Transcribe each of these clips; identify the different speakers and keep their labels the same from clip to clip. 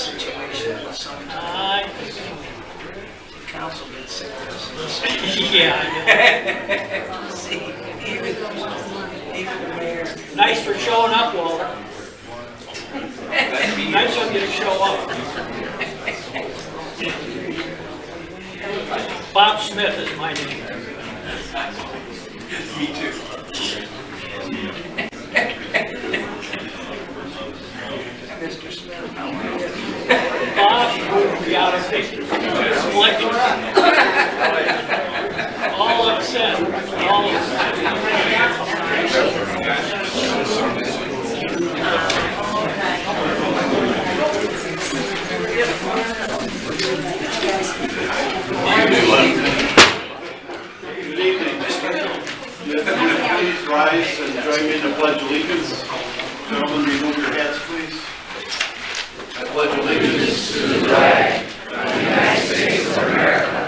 Speaker 1: situation sometimes. The council gets sick of this.
Speaker 2: Yeah.
Speaker 1: See, even the mayor.
Speaker 2: Nice for showing up, Walter. Nice of you to show up. Bob Smith is my name.
Speaker 3: Me too.
Speaker 1: Mr. Smith, how are you?
Speaker 2: Bob moved me out of picture. All upset. All
Speaker 4: Good evening. Please rise and join me in the Pledge of Allegiance. Gentlemen, remove your hats, please. I pledge allegiance
Speaker 5: to the flag of the United States of America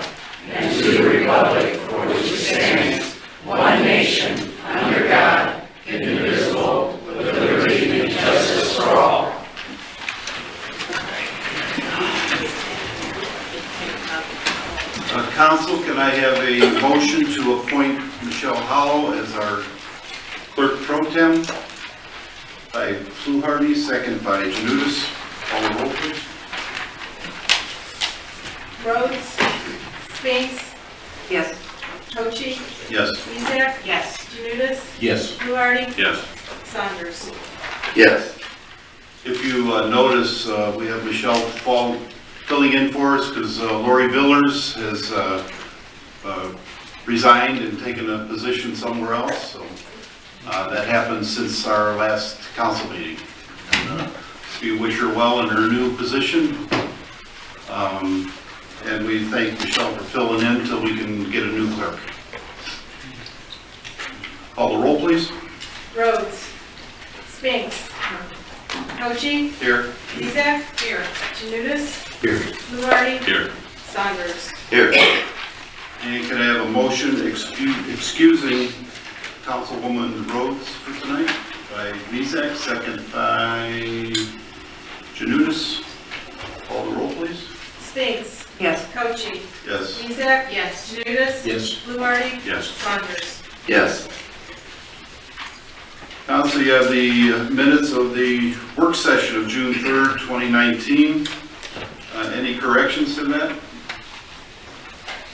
Speaker 5: and to the republic for which it stands, one nation, under God, indivisible, with liberty and justice for all.
Speaker 4: Council, can I have a motion to appoint Michelle Hollow as our clerk pro tem by Fluharty, second by Janutus. Call the roll, please.
Speaker 6: Rhodes? Spinks?
Speaker 1: Yes.
Speaker 6: Cochi?
Speaker 4: Yes.
Speaker 6: Mezek? Yes. Janutus?
Speaker 3: Yes.
Speaker 6: Fluharty?
Speaker 4: Yes.
Speaker 6: Saunders?
Speaker 4: Yes. If you notice, we have Michelle filling in for us because Lori Villers has resigned and taken a position somewhere else. So that happened since our last council meeting. We wish her well in her new position. And we thank Michelle for filling in until we can get a new clerk. Call the roll, please.
Speaker 6: Rhodes? Spinks? Cochi?
Speaker 4: Here.
Speaker 6: Mezek? Here. Janutus?
Speaker 4: Here.
Speaker 6: Fluharty?
Speaker 4: Here.
Speaker 6: Saunders?
Speaker 4: Here. And can I have a motion excusing Councilwoman Rhodes for tonight by Mezek, second by Janutus. Call the roll, please.
Speaker 6: Spinks?
Speaker 1: Yes.
Speaker 6: Cochi?
Speaker 4: Yes.
Speaker 6: Mezek? Yes. Janutus?
Speaker 3: Yes.
Speaker 6: Fluharty?
Speaker 4: Yes.
Speaker 6: Saunders?
Speaker 4: Yes. Council, you have the minutes of the work session of June 3rd, 2019. Any corrections to that?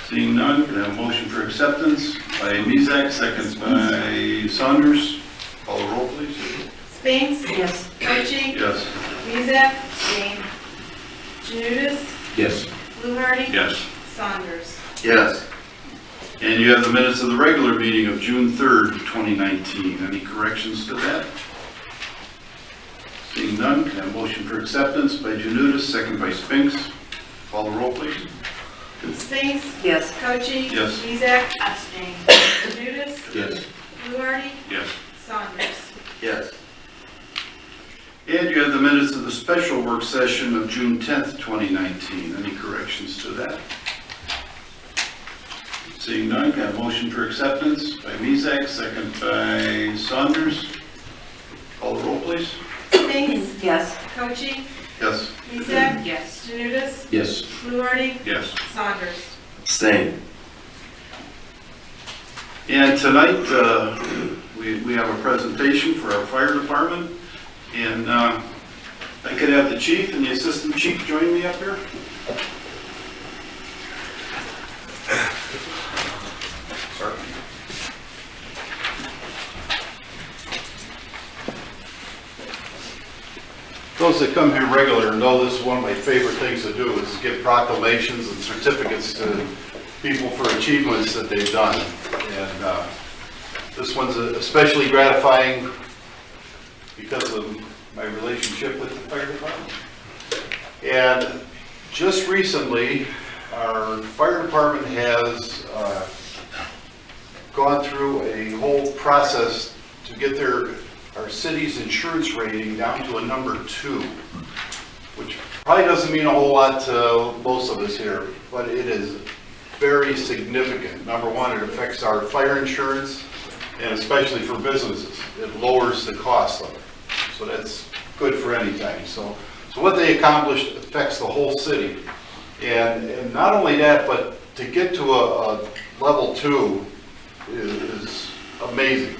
Speaker 4: Seeing none, can I have a motion for acceptance by Mezek, second by Saunders. Call the roll, please.
Speaker 6: Spinks?
Speaker 1: Yes.
Speaker 6: Cochi?
Speaker 4: Yes.
Speaker 6: Mezek? Janutus?
Speaker 3: Yes.
Speaker 6: Fluharty?
Speaker 4: Yes.
Speaker 6: Saunders?
Speaker 4: Yes. And you have the minutes of the regular meeting of June 3rd, 2019. Any corrections to that? Seeing none, can I have a motion for acceptance by Janutus, second by Spinks. Call the roll, please.
Speaker 6: Spinks?
Speaker 1: Yes.
Speaker 6: Cochi?
Speaker 4: Yes.
Speaker 6: Mezek? Abstain. Janutus?
Speaker 3: Yes.
Speaker 6: Fluharty?
Speaker 4: Yes.
Speaker 6: Saunders?
Speaker 4: Yes. And you have the minutes of the special work session of June 10th, 2019. Any corrections to that? Seeing none, can I have a motion for acceptance by Mezek, second by Saunders. Call the roll, please.
Speaker 6: Spinks?
Speaker 1: Yes.
Speaker 6: Cochi?
Speaker 4: Yes.
Speaker 6: Mezek? Yes. Janutus?
Speaker 3: Yes.
Speaker 6: Fluharty?
Speaker 4: Yes.
Speaker 6: Saunders?
Speaker 4: Abstain. And tonight, we have a presentation for our fire department. And I could have the chief and the assistant chief join me up here. Those that come here regular know this is one of my favorite things to do is give proclamations and certificates to people for achievements that they've done. And this one's especially gratifying because of my relationship with the fire department. And just recently, our fire department has gone through a whole process to get our city's insurance rating down to a number 2, which probably doesn't mean a whole lot to most of us here, but it is very significant. Number 1, it affects our fire insurance, and especially for businesses, it lowers the cost of it. So that's good for any time. So So what they accomplished affects the whole city. And not only that, but to get to a level 2 is amazing.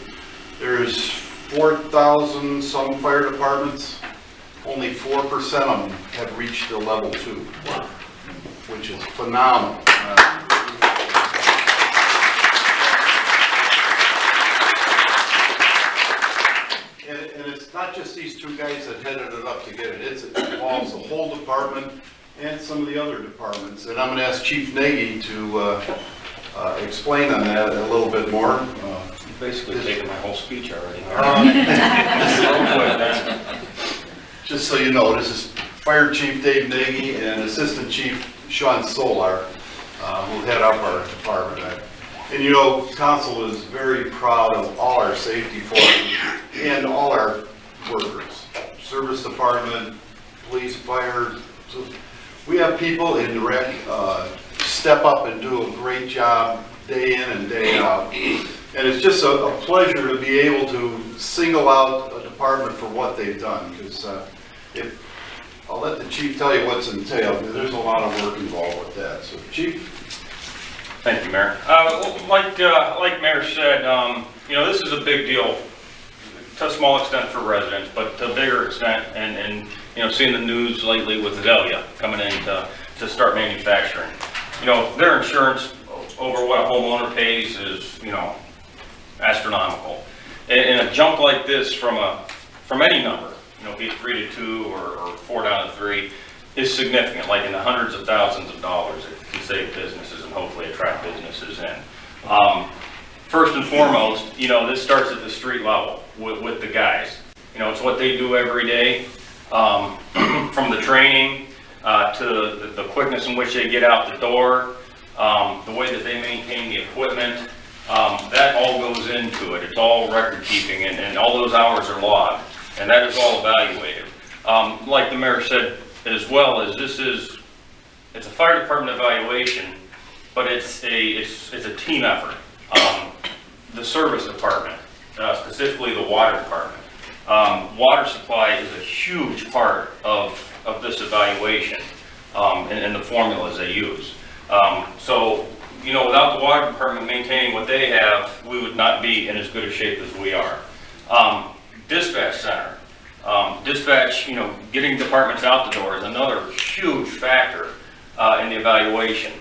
Speaker 4: There's 4,000 some fire departments, only 4% of them have reached the level 2, which is phenomenal. And it's not just these two guys that headed it up to get it. It involves the whole department and some of the other departments. And I'm going to ask Chief Nagy to explain on that a little bit more.
Speaker 3: Basically taking my whole speech already.
Speaker 4: Just so you know, this is Fire Chief Dave Nagy and Assistant Chief Sean Solar, who head up our department. And you know, Council is very proud of all our safety forces and all our workers. Service department, police, fire. So we have people in the rec step up and do a great job day in and day out. And it's just a pleasure to be able to single out a department for what they've done. Because I'll let the chief tell you what's entailed. There's a lot of work involved with that. So, Chief.
Speaker 3: Thank you, Mayor. Like Mayor said, you know, this is a big deal to a small extent for residents, but to a bigger extent, and you know, seeing the news lately with Azalea coming in to start manufacturing. You know, their insurance over what a homeowner pays is, you know, astronomical. And a jump like this from any number, you know, be it 3 to 2 or 4 down to 3, is significant, like in the hundreds of thousands of dollars it can save businesses and hopefully attract businesses in. First and foremost, you know, this starts at the street level with the guys. You know, it's what they do every day, from the training to the quickness in which they get out the door, the way that they maintain the equipment, that all goes into it. It's all record keeping, and all those hours are logged, and that is all evaluated. Like the mayor said, as well as it's a fire department evaluation, but it's a team effort. The service department, specifically the water department, water supply is a huge part of this evaluation, and the formulas they use. So, you know, without the water department maintaining what they have, we would not be in as good a shape as we are. Dispatch center. Dispatch, you know, getting departments out the door is another huge factor in the evaluation.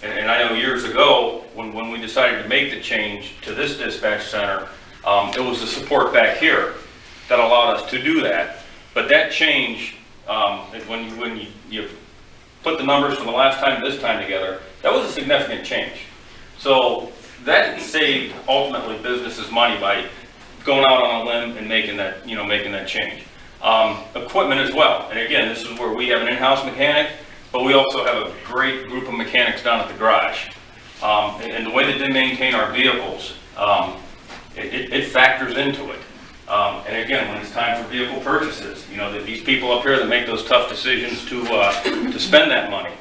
Speaker 3: And I know years ago, when we decided to make the change to this dispatch center, it was the support back here that allowed us to do that. But that change, when you put the numbers from the last time and this time together, that was a significant change. So that saved ultimately businesses money by going out on a limb and making that, you know, making that change. Equipment as well. And again, this is where we have an in-house mechanic, but we also have a great group of mechanics down at the garage. And the way that they maintain our vehicles, it factors into it. And again, when it's time for vehicle purchases, you know, these people up here that make those tough decisions to spend that money,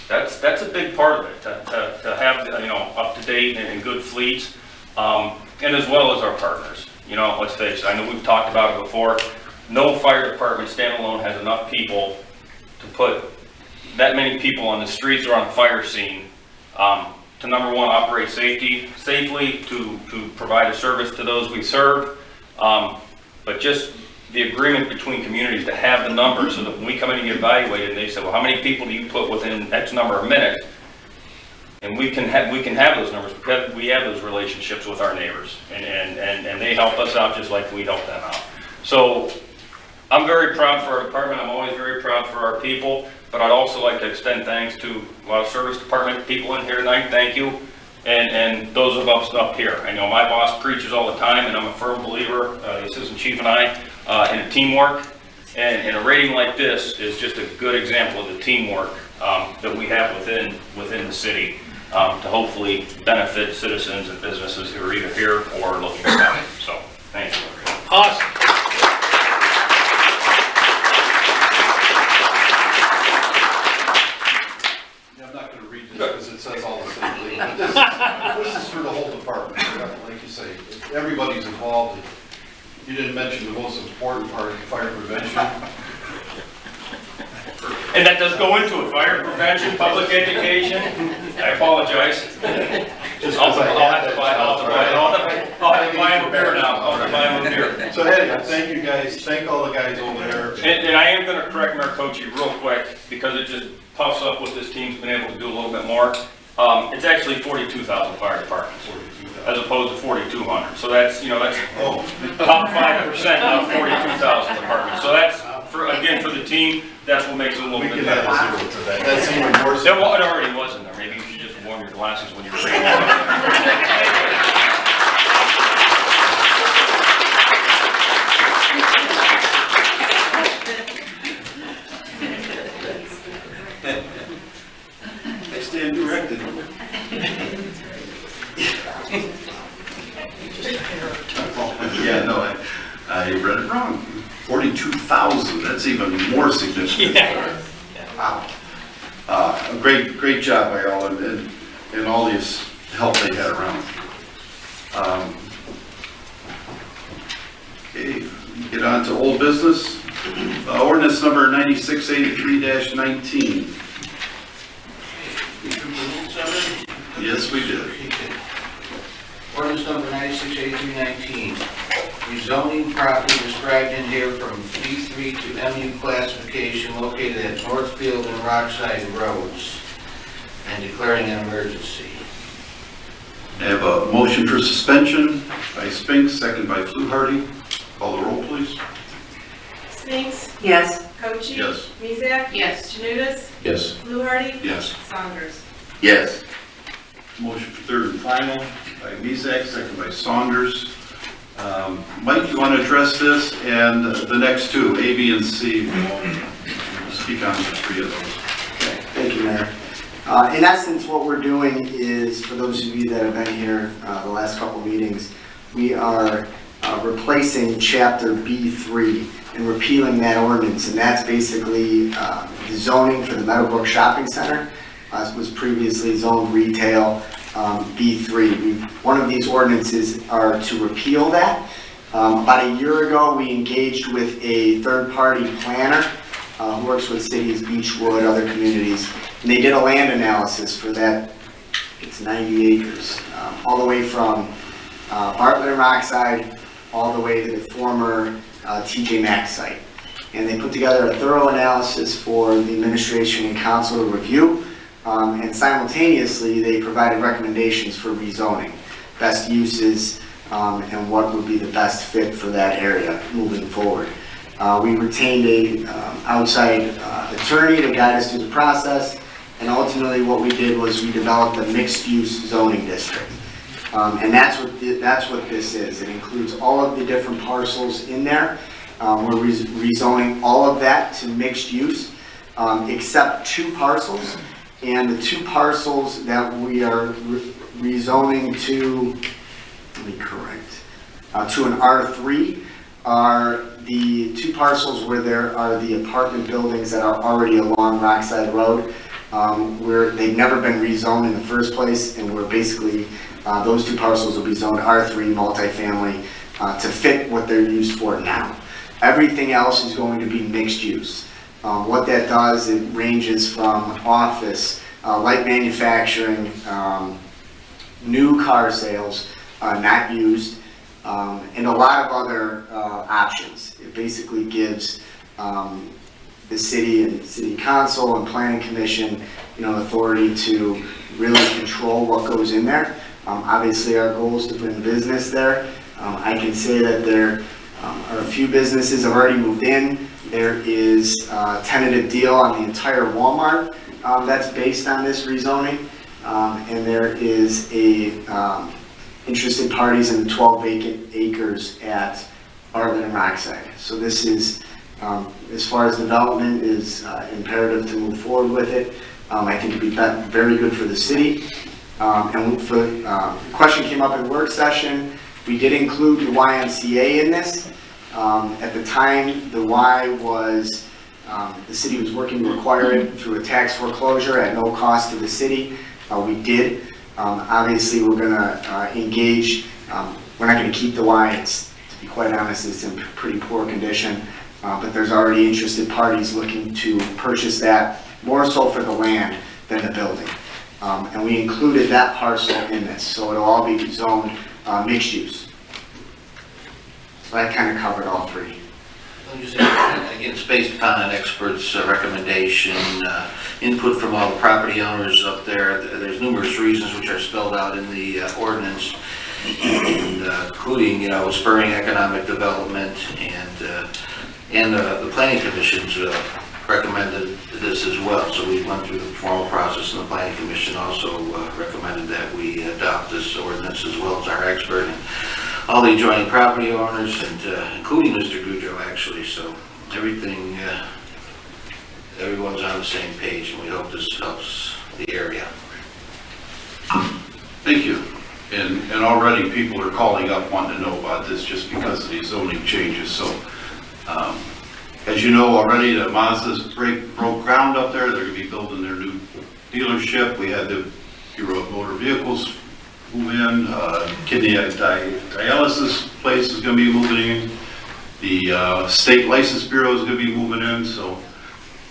Speaker 3: that's a big part of it, to have, you know, up-to-date and good fleets, and as well as our partners. You know, let's face it, I know we've talked about it before, no fire department standalone has enough people to put that many people on the streets or on the fire scene, to number one, operate safely, to provide a service to those we serve, but just the agreement between communities to have the numbers so that when we come in and get evaluated and they say, well, how many people do you put within X number of minutes? And we can have those numbers because we have those relationships with our neighbors, and they help us out just like we help them out. So I'm very proud for our department. I'm always very proud for our people, but I'd also like to extend thanks to a lot of service department people in here tonight. Thank you. And those of us up here. I know my boss preaches all the time, and I'm a firm believer, the assistant chief and I, in a teamwork. And a rating like this is just a good example of the teamwork that we have within the city to hopefully benefit citizens and businesses who are either here or looking to come. So, thank you.
Speaker 2: Awesome.
Speaker 4: Because it says all the same thing. But this is for the whole department. Like you say, everybody's involved. You didn't mention the most important part, fire prevention.
Speaker 3: And that does go into it, fire prevention, public education. I apologize. I'll have to buy him a beer now. I'll have to buy him a beer.
Speaker 4: So hey, thank you guys, thank all the guys over there.
Speaker 3: And I am gonna correct Mayor Coachy real quick, because it just puffs up what this team's been able to do a little bit more. It's actually 42,000 fire departments, as opposed to 4,200. So that's, that's top 5% of 42,000 departments. So that's, again, for the team, that's what makes it a little
Speaker 4: We
Speaker 3: bit
Speaker 4: can add
Speaker 3: better.
Speaker 4: a zero to that, that's even worse.
Speaker 3: It already was in there. Maybe you should just warm your glasses when you're reading.
Speaker 4: I stand corrected. Yeah, no, I read it wrong. 42,000, that's even more significant.
Speaker 2: Yeah.
Speaker 4: Wow. A great job by all, and all this help they had around. Okay, get on to old business. Ordinance number 9683-19. Yes, we did.
Speaker 5: Ordinance number 968319, rezoning property described in here from B3 to MU classification located at Northfield and Rockside Roads, and declaring an emergency.
Speaker 4: I have a motion for suspension by Spinks, second by Fluharty. Call the roll, please.
Speaker 6: Spinks?
Speaker 1: Yes.
Speaker 6: Cochee?
Speaker 4: Yes.
Speaker 6: Mizek?
Speaker 1: Yes.
Speaker 6: Janutus?
Speaker 5: Yes.
Speaker 6: Fluharty?
Speaker 4: Yes.
Speaker 6: Saunders?
Speaker 4: Yes. Motion for third and final by Mezak, second by Saunders. Mike, you want to address this and the next two, A, B, and C? We'll speak on the three of those.
Speaker 7: Okay, thank you, Mayor. In essence, what we're doing is, for those of you that have been here the last couple of meetings, we are replacing Chapter B3 and repealing that ordinance, and that's basically the zoning for the Meadowbrook Shopping Center. It was previously zoned retail, B3. One of these ordinances are to repeal that. About a year ago, we engaged with a third-party planner who works with cities, Beechwood, other communities, and they did a land analysis for that. It's 90 acres, all the way from Bartlett and Rockside, all the way to the former TJ Maxx site. And they put together a thorough analysis for the administration and council to review. And simultaneously, they provided recommendations for rezoning, best uses, and what would be the best fit for that area moving forward. We retained a outside attorney to guide us through the process, and ultimately what we did was we developed a mixed-use zoning district. And that's what this is. It includes all of the different parcels in there. We're rezoning all of that to mixed use, except 2 parcels. And the 2 parcels that we are rezoning to, let me correct, to an R3 are the 2 parcels where there are the apartment buildings that are already along Rockside Road, where they've never been rezoned in the first place, and we're basically, those 2 parcels will be zoned R3 multifamily to fit what they're used for now. Everything else is going to be mixed use. What that does, it ranges from office, light manufacturing, new car sales, not used, and a lot of other options. It basically gives the city and city council and planning commission, authority to really control what goes in there. Obviously, our goal is to bring business there. I can say that there are a few businesses that have already moved in. There is a tentative deal on the entire Walmart that's based on this rezoning, and there is interested parties in the 12 vacant acres at Bartlett and Rockside. So this is, as far as development, is imperative to move forward with it. I think it'd be very good for the city. And for the question came up in work session. We did include the YMCA in this. At the time, the Y was, the city was working to require it through a tax foreclosure at no cost to the city. We did. Obviously, we're going to engage. We're not going to keep the Y. It's, to be quite honest, it's in pretty poor condition. but there's already interested parties looking to purchase that, more so for the land than the building. And we included that parcel in this, so it'll all be zoned mixed use. So that kind of covered all three.
Speaker 5: Again, it's based upon an expert's recommendation, input from all the property owners up there. There's numerous reasons which are spelled out in the ordinance, and, including, spurring economic development, and the planning commission's recommended this as well. So we went through the formal process, and the planning commission also recommended that we adopt this ordinance as well as our expert and all the adjoining property owners, and including Mr. Goudreau, actually. So everything, everyone's on the same page, and we hope this helps the area.
Speaker 4: Thank you. And already people are calling up wanting to know about this just because of these zoning changes. So, as you know already, the Mazda's broke ground up there. They're going to be building their new dealership. We had the Bureau of Motor Vehicles move in. Kidney dialysis place is going to be moving in. The State License Bureau is going to be moving in. So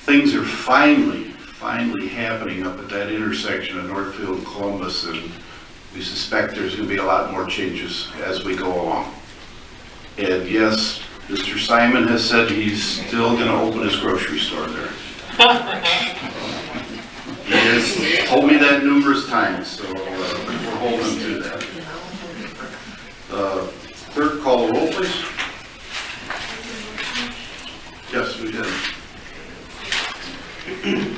Speaker 4: things are finally happening up at that intersection of Northfield and Columbus, and we suspect there's going to be a lot more changes as we go along. And yes, Mr. Simon has said he's still going to open his grocery store there. He has told me that numerous times, so we're holding to that. Clerk, call the roll, please. Yes, we did.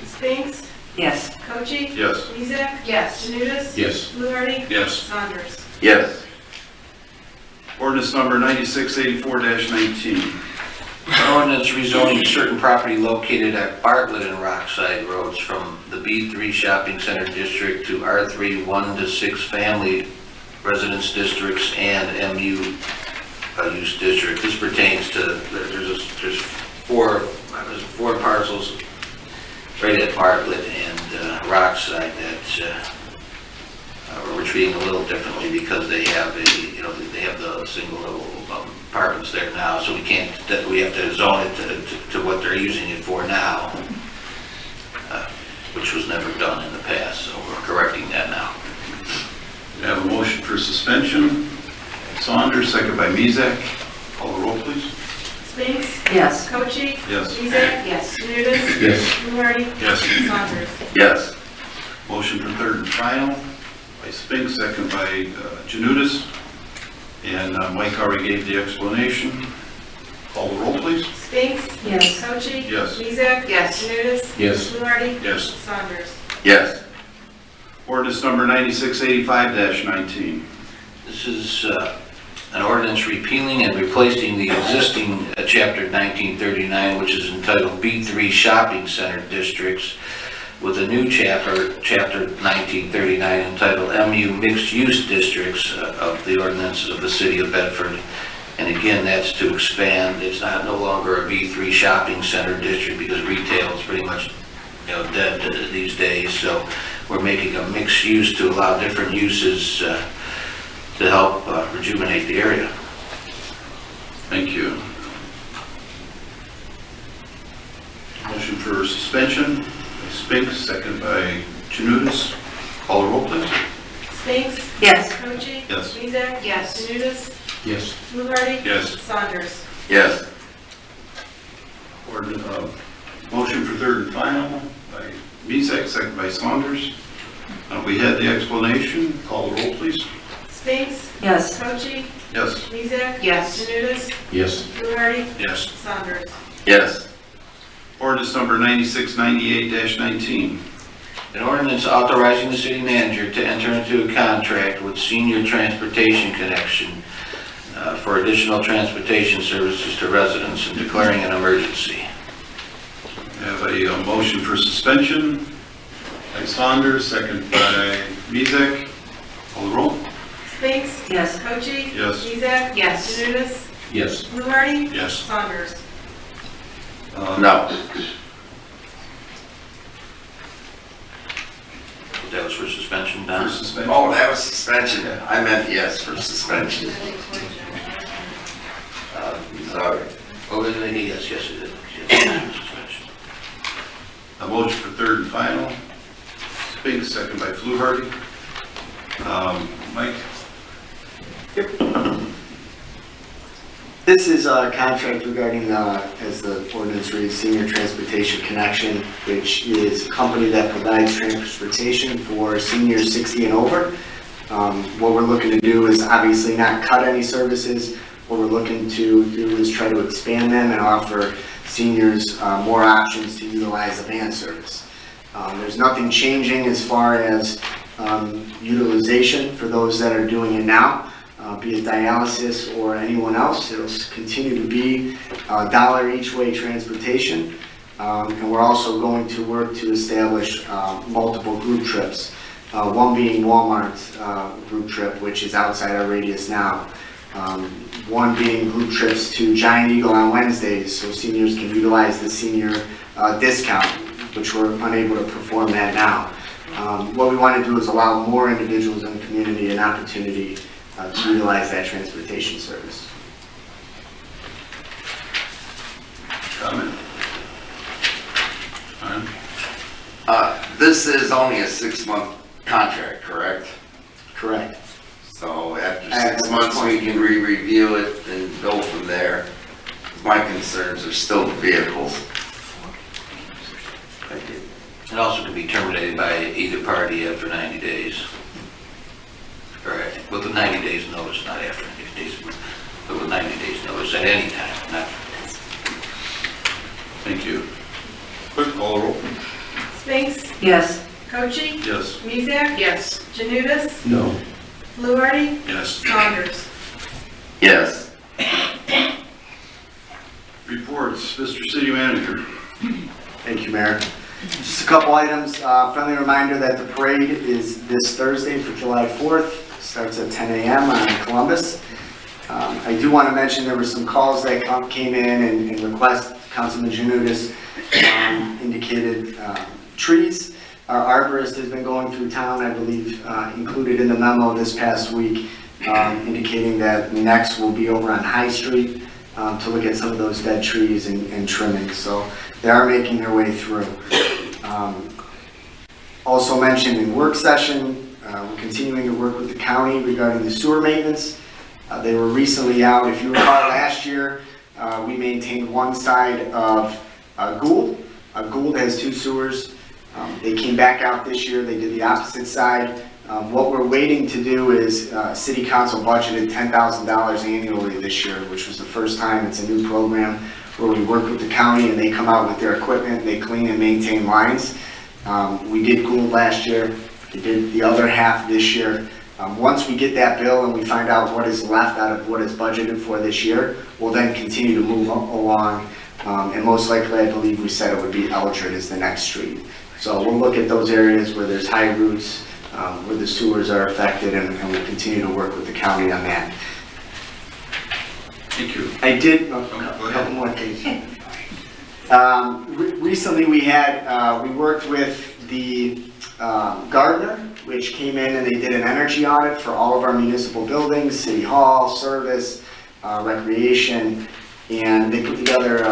Speaker 6: Spinks?
Speaker 1: Yes.
Speaker 6: Cochi?
Speaker 4: Yes.
Speaker 6: Mezek?
Speaker 1: Yes.
Speaker 6: Janutus?
Speaker 4: Yes.
Speaker 6: Fluharty?
Speaker 4: Yes.
Speaker 6: Saunders?
Speaker 5: Yes.
Speaker 4: Ordinance number 9684-19.
Speaker 5: An ordinance rezoning certain property located at Bartlett and Rockside Roads from the B3 Shopping Center District to R3 1 to 6 Family Residence Districts and MU Use District. This pertains to, there's four parcels right at Bartlett and Rockside that we're treating a little differently because they have they have the single level apartments there now, so we have to zone it to what they're using it for now, which was never done in the past, so we're correcting that now.
Speaker 4: We have a motion for suspension. Saunders, second by Mezek. Call the roll, please.
Speaker 6: Spinks?
Speaker 1: Yes.
Speaker 6: Cochi?
Speaker 4: Yes.
Speaker 6: Mezek?
Speaker 1: Yes.
Speaker 6: Janutus?
Speaker 4: Yes.
Speaker 6: Fluharty?
Speaker 4: Yes.
Speaker 6: Saunders?
Speaker 5: Yes.
Speaker 4: Motion for third and final by Spink, second by Janutus. And Mike already gave the explanation. Call the roll, please.
Speaker 6: Spinks?
Speaker 1: Yes.
Speaker 6: Cochi?
Speaker 4: Yes.
Speaker 6: Mezek?
Speaker 1: Yes.
Speaker 6: Janutus?
Speaker 4: Yes.
Speaker 6: Fluharty?
Speaker 4: Yes.
Speaker 6: Saunders?
Speaker 5: Yes.
Speaker 4: Ordinance number 9685-19.
Speaker 5: This is an ordinance repealing and replacing the existing Chapter 1939, which is entitled B3 Shopping Center Districts, with a new Chapter 1939 entitled MU Mixed Use Districts of the ordinances of the City of Bedford. And again, that's to expand. It's no longer a B3 Shopping Center District because retail is pretty much dead these days. So we're making a mixed use to allow different uses to help rejuvenate the area.
Speaker 4: Thank you. Motion for suspension by Spink, second by Janutus. Call the roll, please.
Speaker 6: Spinks?
Speaker 1: Yes.
Speaker 6: Cochi?
Speaker 4: Yes.
Speaker 6: Mezek?
Speaker 1: Yes.
Speaker 6: Janutus?
Speaker 4: Yes.
Speaker 6: Fluharty?
Speaker 4: Yes.
Speaker 6: Saunders?
Speaker 5: Yes.
Speaker 4: Motion for third and final by Mezek, second by Saunders. We had the explanation. Call the roll, please.
Speaker 6: Spinks?
Speaker 1: Yes.
Speaker 6: Cochi?
Speaker 4: Yes.
Speaker 6: Mezek?
Speaker 1: Yes.
Speaker 6: Janutus?
Speaker 4: Yes.
Speaker 6: Fluharty?
Speaker 4: Yes.
Speaker 6: Saunders?
Speaker 5: Yes.
Speaker 4: Ordinance number 9698-19.
Speaker 5: An ordinance authorizing the city manager to enter into a contract with Senior Transportation Connection for additional transportation services to residents and declaring an emergency.
Speaker 4: We have a motion for suspension by Saunders, second by Mezek. Call the roll.
Speaker 6: Spinks?
Speaker 1: Yes.
Speaker 6: Cochi?
Speaker 4: Yes.
Speaker 6: Mezek?
Speaker 1: Yes.
Speaker 6: Janutus?
Speaker 4: Yes.
Speaker 6: Fluharty?
Speaker 4: Yes.
Speaker 6: Saunders?
Speaker 5: No. That was for suspension, Don?
Speaker 4: For suspension.
Speaker 8: Oh, that was suspension. I meant yes for suspension. Sorry. What did they need us? Yes, it did. Yes.
Speaker 4: A motion for third and final. Spinks, second by Fluharty. Mike?
Speaker 7: This is a contract regarding, as the ordinance reads, Senior Transportation Connection, which is a company that provides transportation for seniors 60 and over. What we're looking to do is obviously not cut any services. What we're looking to do is try to expand them and offer seniors more options to utilize the van service. There's nothing changing as far as utilization for those that are doing it now. Be it dialysis or anyone else, it'll continue to be $1 each way transportation. And we're also going to work to establish multiple group trips. One being Walmart's group trip, which is outside our radius now. One being group trips to Giant Eagle on Wednesdays, so seniors can utilize the senior discount, which we're unable to perform that now. What we want to do is allow more individuals in the community an opportunity to utilize that transportation service.
Speaker 4: Comment?
Speaker 8: This is only a 6-month contract, correct?
Speaker 7: Correct.
Speaker 8: So after 6 months, we can re-review it and go from there. My concerns are still the vehicles.
Speaker 9: It also can be terminated by either party after 90 days. Correct. With the 90 days notice, not after 90 days, but with 90 days notice at any time, not.
Speaker 4: Thank you. Clerk, call the roll.
Speaker 6: Spinks,
Speaker 1: Yes.
Speaker 6: Cochi,
Speaker 4: Yes.
Speaker 6: Mizek,
Speaker 1: Yes.
Speaker 6: Janutus,
Speaker 4: No.
Speaker 6: Fluharty,
Speaker 4: Yes.
Speaker 6: Saunders.
Speaker 8: Yes.
Speaker 4: Reports, Mr. City Manager.
Speaker 7: Thank you, Mayor. Just a couple items. Friendly reminder that the parade is this Thursday for July 4th. Starts at 10 a.m. on Columbus. I do want to mention there were some calls that came in and requests. Councilman Janutus indicated trees. Our arborist has been going through town, I believe, included in the memo this past week, indicating that next will be over on High Street to look at some of those dead trees and trimming. So they are making their way through. Also mentioned in work session, we're continuing to work with the county regarding the sewer maintenance. They were recently out. If you recall last year, we maintained one side of Gould. Gould has 2 sewers. They came back out this year. They did the opposite side. What we're waiting to do is City Council budgeted $10,000 annually this year, which was the first time. It's a new program where we work with the county and they come out with their equipment. They clean and maintain lines. We did Gould last year. We did the other half this year. Once we get that bill and we find out what is left out of what is budgeted for this year, we'll then continue to move along. And most likely, I believe we said it would be Eldred as the next street. So we'll look at those areas where there's high roots, where the sewers are affected, and we'll continue to work with the county on that.
Speaker 4: Thank you.
Speaker 7: I did,
Speaker 4: Go
Speaker 7: a
Speaker 4: ahead.
Speaker 7: couple more things. Recently we worked with the Gardner, which came in and they did an energy audit for all of our municipal buildings, City Hall, Service, Recreation, and they put together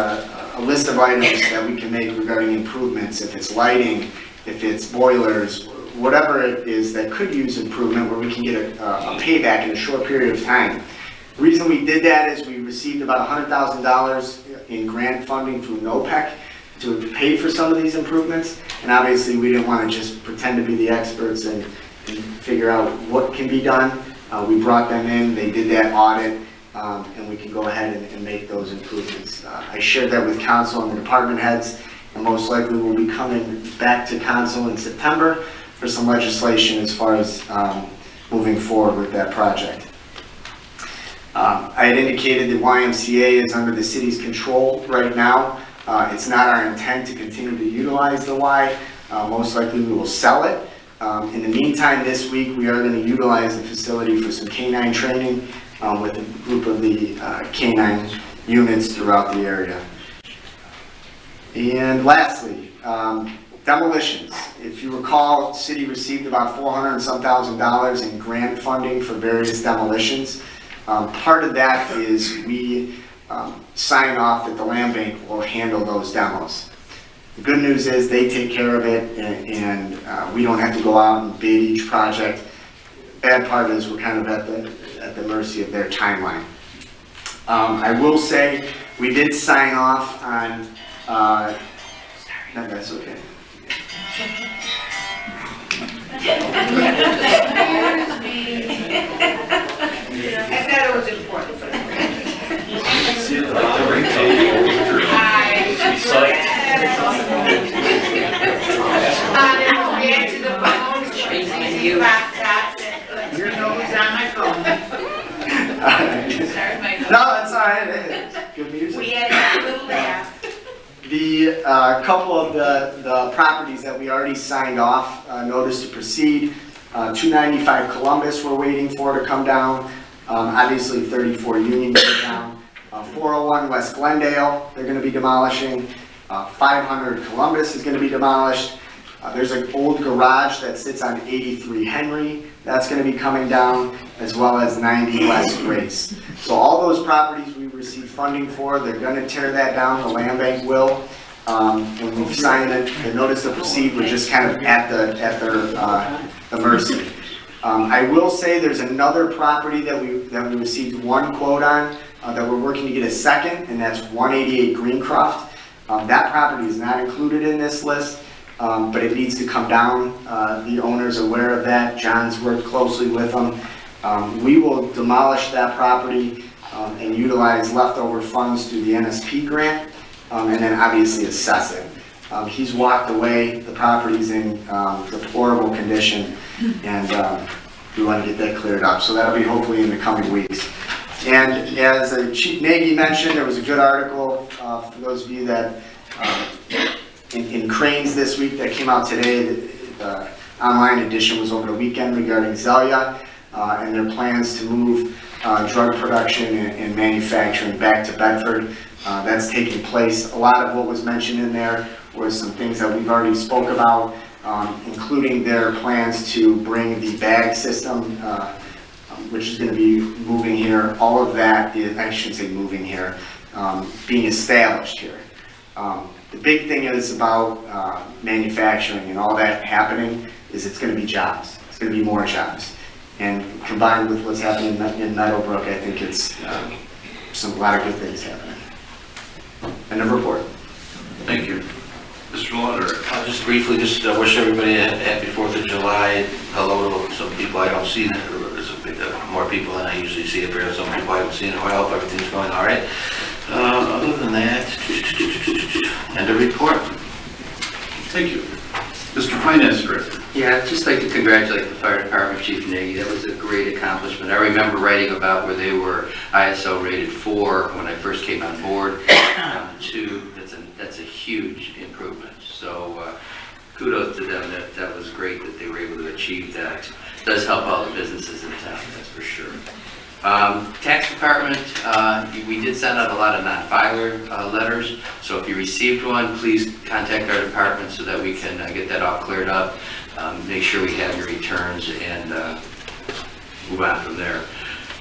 Speaker 7: a list of items that we can make regarding improvements, if it's lighting, if it's boilers, whatever it is that could use improvement where we can get a payback in a short period of time. The reason we did that is we received about $100,000 in grant funding through NOPEC to pay for some of these improvements, and obviously we didn't want to just pretend to be the experts and figure out what can be done. We brought them in, they did that audit, and we can go ahead and make those improvements. I shared that with council and the department heads, and most likely we'll be coming back to council in September for some legislation as far as moving forward with that project. I had indicated that YMCA is under the city's control right now. It's not our intent to continue to utilize the Y. Most likely we will sell it. In the meantime, this week we are going to utilize the facility for some canine training with a group of the canine units throughout the area. And lastly, demolitions. If you recall, the city received about $400 and some thousand in grant funding for various demolitions. Part of that is we sign off that the land bank will handle those demos. The good news is they take care of it, and we don't have to go out and bid each project. Bad part is we're kind of at the mercy of their timeline. I will say we did sign off on. No, that's okay.
Speaker 1: I thought it was important for them.
Speaker 4: See at the bottom, right table, be psyched.
Speaker 1: Get to the phone, easy laptop, your nose on my phone. Sorry, Michael.
Speaker 7: No, it's all right. It's good music.
Speaker 1: We had a little laugh.
Speaker 7: The couple of the properties that we already signed off, notice to proceed, 295 Columbus we're waiting for to come down, obviously 34 Union came down, 401 West Glendale, they're going to be demolishing, 500 Columbus is going to be demolished, there's an old garage that sits on 83 Henry, that's going to be coming down, as well as 90 West Grace. So all those properties we received funding for, they're going to tear that down, the land bank will. When we've signed it, the notice to proceed, we're just kind of at the mercy. I will say there's another property that we received one quote on, that we're working to get a second, and that's 188 Greencroft. That property is not included in this list, but it needs to come down. The owner's aware of that. John's worked closely with them. We will demolish that property and utilize leftover funds through the NSP grant, and then obviously assess it. He's walked away. The property's in deplorable condition, and we want to get that cleared up. So that'll be hopefully in the coming weeks. And as Chief Nagy mentioned, there was a good article for those of you that in Cranes this week that came out today. The online edition was over the weekend regarding Zelia and their plans to move drug production and manufacturing back to Bedford. That's taking place. A lot of what was mentioned in there was some things that we've already spoke about, including their plans to bring the bag system, which is going to be moving here. All of that is, I shouldn't say moving here, being established here. The big thing is about manufacturing and all that happening is it's going to be jobs. It's going to be more jobs. And combined with what's happening in Meadowbrook, I think it's a lot of good things happening. End of report.
Speaker 9: Thank you. Mr. Lauder. I'll just briefly wish everybody a happy 4th of July. Hello to some people I don't see. There's a bit more people than I usually see up here. Some people I haven't seen in a while. Hope everything's going all right. Other than that, end of report.
Speaker 4: Thank you. Mr. Finance Director.
Speaker 10: Yeah, I'd just like to congratulate the fire department, Chief Nagy. That was a great accomplishment. I remember writing about where they were ISO rated 4 when I first came on board, down to 2. That's a huge improvement. So kudos to them. That was great that they were able to achieve that. It does help all the businesses in town, that's for sure. Tax department, we did send out a lot of non-filer letters, so if you received one, please contact our department so that we can get that all cleared up, make sure we have your returns, and move on from there.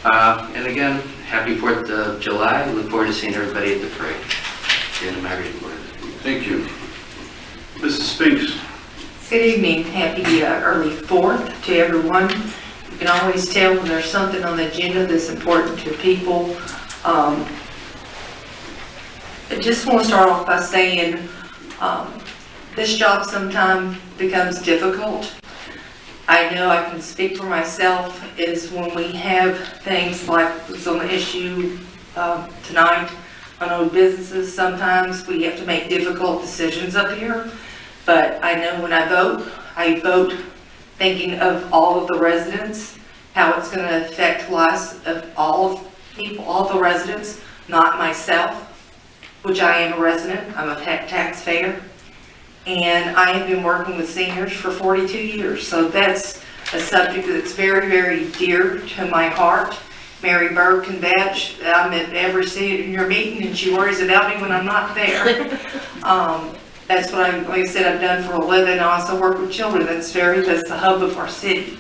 Speaker 10: And again, happy 4th of July. Look forward to seeing everybody at the parade. End of my report.
Speaker 4: Thank you. Mrs. Spinks.
Speaker 1: Good evening, happy early 4th to everyone. You can always tell when there's something on the agenda that's important to people. I just want to start off by saying this job sometimes becomes difficult. I know I can speak for myself is when we have things like what's on the issue tonight on old businesses, sometimes we have to make difficult decisions up here. But I know when I vote thinking of all of the residents, how it's going to affect lives of all people, all the residents, not myself, which I am a resident. I'm a taxpayer. And I have been working with seniors for 42 years. So that's a subject that's very, very dear to my heart. Mary Berg can vouch. I'm at every senior meeting and she worries about me when I'm not there. That's what like I said, I've done for a living. I also work with children. That's the hub of our city.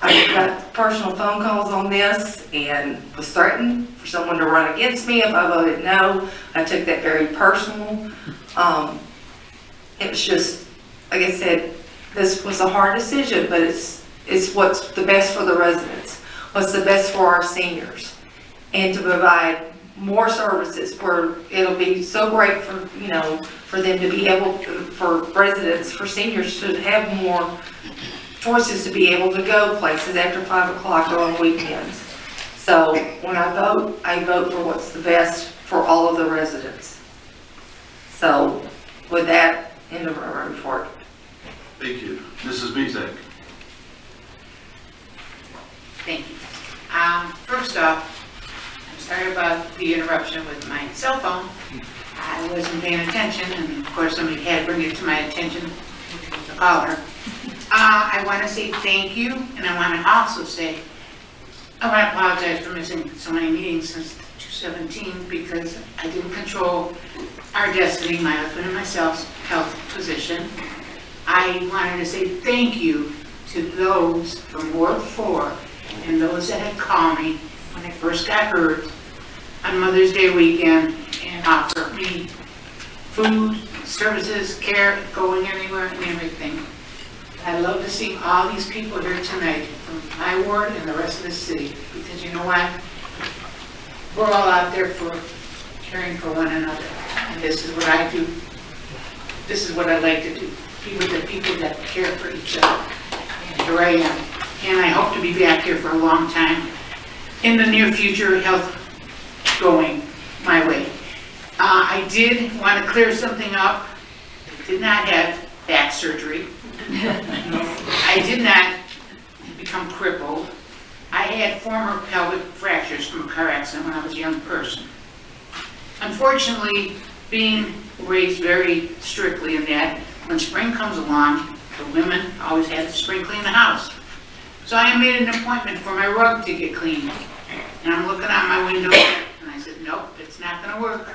Speaker 1: I got personal phone calls on this and was threatened for someone to run against me if I voted no. I took that very personal. It was just, like I said, this was a hard decision, but it's what's the best for the residents, what's the best for our seniors, and to provide more services where it'll be so great for, you know, for them to be able to, for residents, for seniors to have more choices to be able to go places after 5 o'clock or on weekends. So when I vote for what's the best for all of the residents. So with that, end of our report.
Speaker 4: Thank you. Mrs. Mezak.
Speaker 5: Thank you. First off, I'm sorry about the interruption with my cell phone. I wasn't paying attention, and of course somebody had to bring it to my attention, which was the caller. I want to say thank you, and I want to also say, I want to apologize for missing so many meetings since 2017 because I didn't control our destiny, my husband and myself's health position. I wanted to say thank you to those from Ward 4 and those that had called me when I first got hurt on Mother's Day weekend and offered me food, services, care, going anywhere and everything. I'd love to see all these people here tonight from my ward and the rest of the city, because you know what? We're all out there for caring for one another, and this is what I do. This is what I like to do. Be with the people that care for each other. And here I am, and I hope to be back here for a long time. In the near future, health going my way. I did want to clear something up. I did not have back surgery. I did not become crippled. I had former pelvic fractures from a car accident when I was a young person. Unfortunately, being raised very strictly in that, when spring comes along, the women always have to spring clean the house. So I made an appointment for my rug to get cleaned. And I'm looking out my window and I said, nope, it's not gonna work.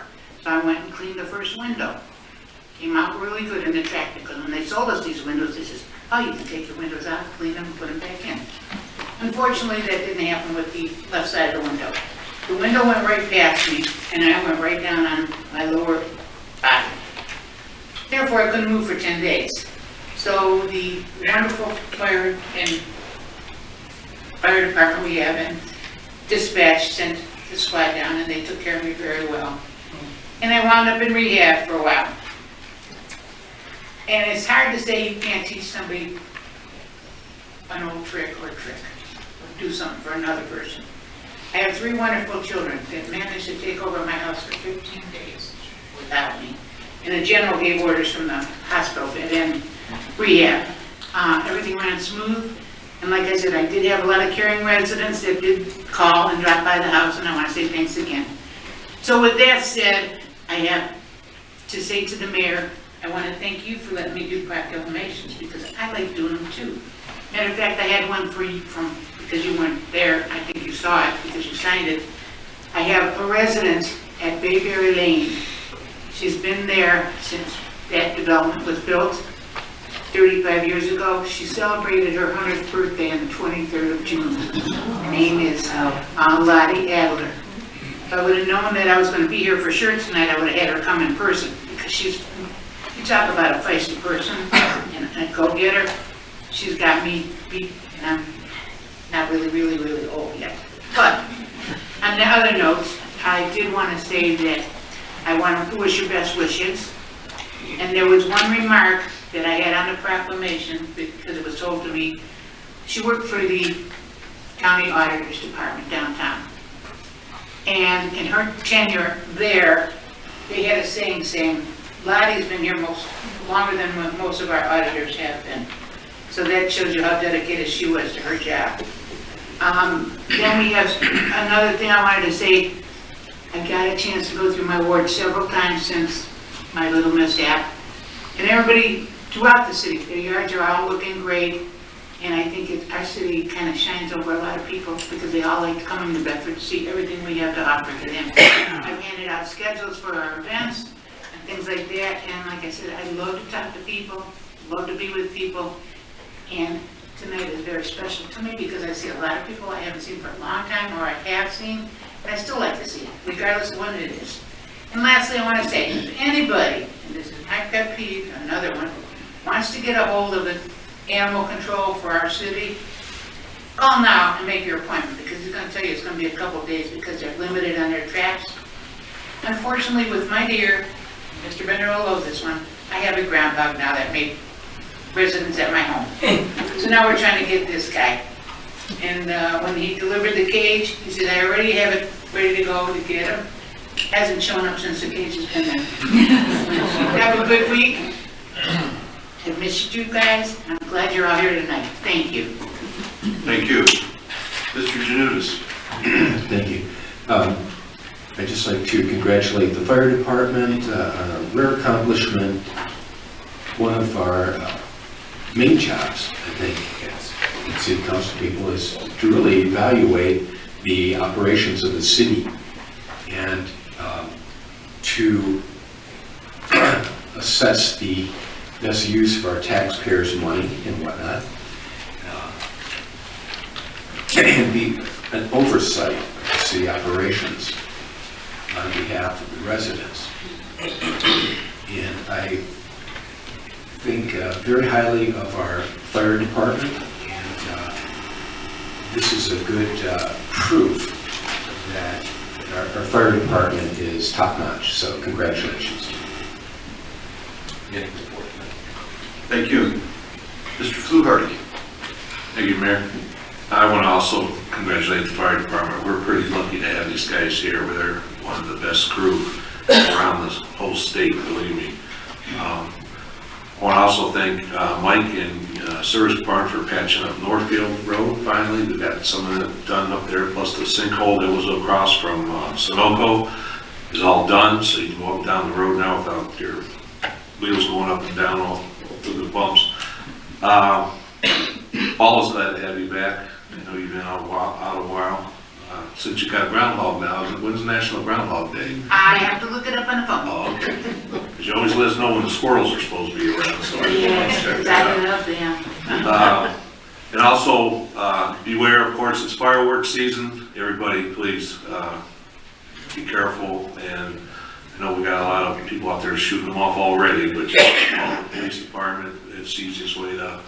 Speaker 5: So I went and cleaned the first window. Came out really good in the traffic, because when they sold us these windows, they says, oh, you can take your windows out, clean them, put them back in. Unfortunately, that didn't happen with the left side of the window. The window went right past me, and I went right down on my lower body. Therefore, I couldn't move for 10 days. So the wonderful fire department we have and dispatch sent the squad down, and they took care of me very well. And I wound up in rehab for a while. And it's hard to say you can't teach somebody an old trick or do something for another person. I have 3 wonderful children that managed to take over my house for 15 days without me. And the general gave orders from the hospital bed and rehab. Everything ran smooth. And like I said, I did have a lot of caring residents that did call and drop by the house, and I want to say thanks again. So with that said, I have to say to the mayor, I want to thank you for letting me do proclamations, because I like doing them too. Matter of fact, I had one for you because you weren't there. I think you saw it because you signed it. I have a resident at Bayberry Lane. She's been there since that development was built 35 years ago. She celebrated her 100th birthday on the 23rd of June. Her name is Lottie Adler. If I would have known that I was going to be here for sure tonight, I would have had her come in person, because she's, you talk about a feisty person and a go-getter. She's got me beat, and I'm not really old yet. But on the other note, I did want to say that I want to wish her best wishes. And there was one remark that I had on the proclamation, because it was told to me. She worked for the county auditor's department downtown. And in her tenure there, they had a saying, Lottie's been here longer than most of our auditors have been. So that shows you how dedicated she was to her job. Then we have another thing I wanted to say. I got a chance to go through my ward several times since my little mishap. And everybody throughout the city, their yards are all looking great. And I think our city kind of shines over a lot of people, because they all like to come into Bedford to see everything we have to offer to them. I've handed out schedules for our events and things like that. And like I said, I love to talk to people, love to be with people. And tonight is very special to me because I see a lot of people I haven't seen for a long time, or I have seen, and I still like to see, regardless of what it is. And lastly, I want to say, if anybody, and this is my pet peeve, another one, wants to get a hold of the animal control for our city, call now and make your appointment, because he's going to tell you it's going to be a couple of days because they're limited on their traps. Unfortunately, with my deer, Mr. Bender will love this one, I have a groundhog now that made residence at my home. So now we're trying to get this guy. And when he delivered the cage, he said, I already have it ready to go to get him. Hasn't shown up since the cage has been there. Have a good week. I've missed you guys. I'm glad you're all here tonight. Thank you.
Speaker 11: Thank you. Mr. Janutus.
Speaker 12: Thank you. I'd just like to congratulate the fire department on a rare accomplishment. One of our main jobs, I think, as city council people, is to really evaluate the operations of the city and to assess the best use of our taxpayers' money and whatnot, and be an oversight of city operations on behalf of the residents. And I think very highly of our fire department, and this is a good proof that our fire department is top-notch, so congratulations.
Speaker 11: Thank you. Mr. Fluharty.
Speaker 13: Thank you, Mayor. I want to also congratulate the fire department. We're pretty lucky to have these guys here. They're one of the best crew around this whole state, believe me. I want to also thank Mike and Service Department for patching up Northfield Road finally. We got some of it done up there, plus the sinkhole that was across from Sunoco is all done, so you can walk down the road now without your wheels going up and down all through the bumps. Paul is glad to have you back. I know you've been out a while. Since you got groundhog now, when's National Groundhog Day?
Speaker 5: I have to look it up on the phone.
Speaker 13: Oh, okay. Because you always let us know when the squirrels are supposed to be around, so I just want to check that out. And also, beware, of course, it's fireworks season. Everybody, please be careful. And I know we got a lot of people out there shooting them off already, but just call the police department. It's the easiest way to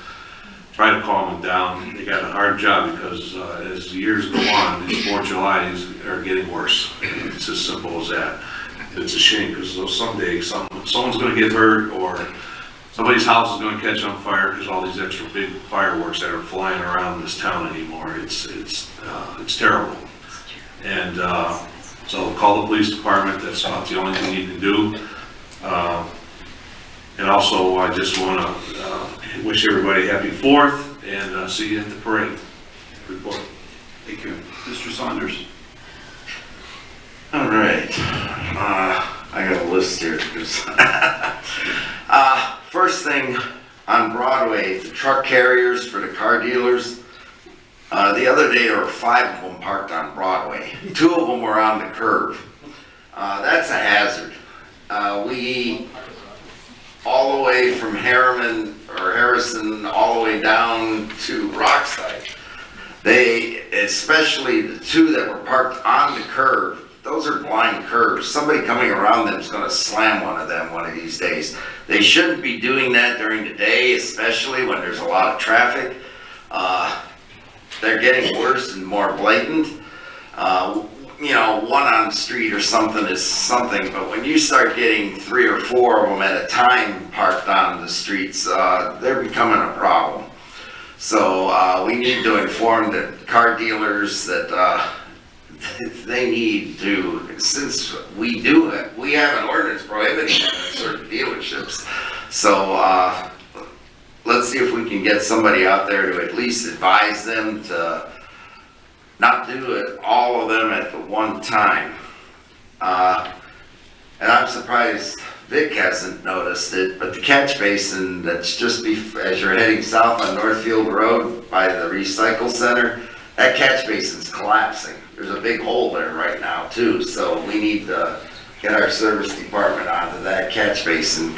Speaker 13: try to calm them down. They got a hard job because as the years go on, these 4th of Julys are getting worse. It's as simple as that. It's a shame because someday someone's going to get hurt, or somebody's house is going to catch on fire because all these extra big fireworks that are flying around this town anymore. It's terrible. And so call the police department. That's about the only thing you can do. And also, I just want to wish everybody happy 4th and see you at the parade. Report.
Speaker 11: Thank you. Mr. Saunders.
Speaker 8: All right. I got a list here. First thing on Broadway, the truck carriers for the car dealers. The other day there were 5 of them parked on Broadway. 2 of them were on the curve. That's a hazard. We all the way from Harrison all the way down to Rockside. Especially the 2 that were parked on the curve, those are blind curves. Somebody coming around them is going to slam one of them one of these days. They shouldn't be doing that during the day, especially when there's a lot of traffic. They're getting worse and more blatant. You know, 1 on the street or something is something, but when you start getting 3 or 4 of them at a time parked on the streets, they're becoming a problem. So we need to inform the car dealers that they need to, since we have an ordinance prohibiting that at certain dealerships. So let's see if we can get somebody out there to at least advise them to not do it, all of them at the one time. And I'm surprised Vic hasn't noticed it, but the catch basin that's just as you're heading south on Northfield Road by the recycle center, that catch basin's collapsing. There's a big hole there right now too, so we need to get our service department onto that catch basin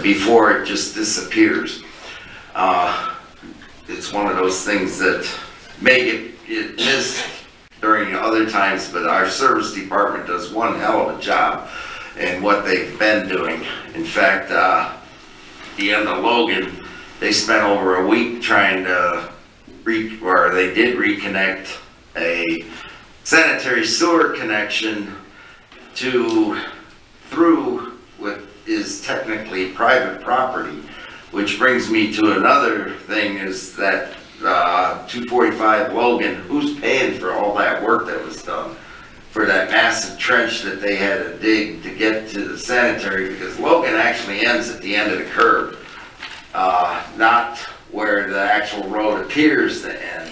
Speaker 8: before it just disappears. it's one of those things that may get missed during other times, but our service department does one hell of a job in what they've been doing. In fact, the end of Logan, they spent over a week trying to they did reconnect a sanitary sewer connection through what is technically private property, which brings me to another thing, is that 245 Logan, who's paying for all that work that was done for that massive trench that they had to dig to get to the sanitary, because Logan actually ends at the end of the curb, not where the actual road appears to end.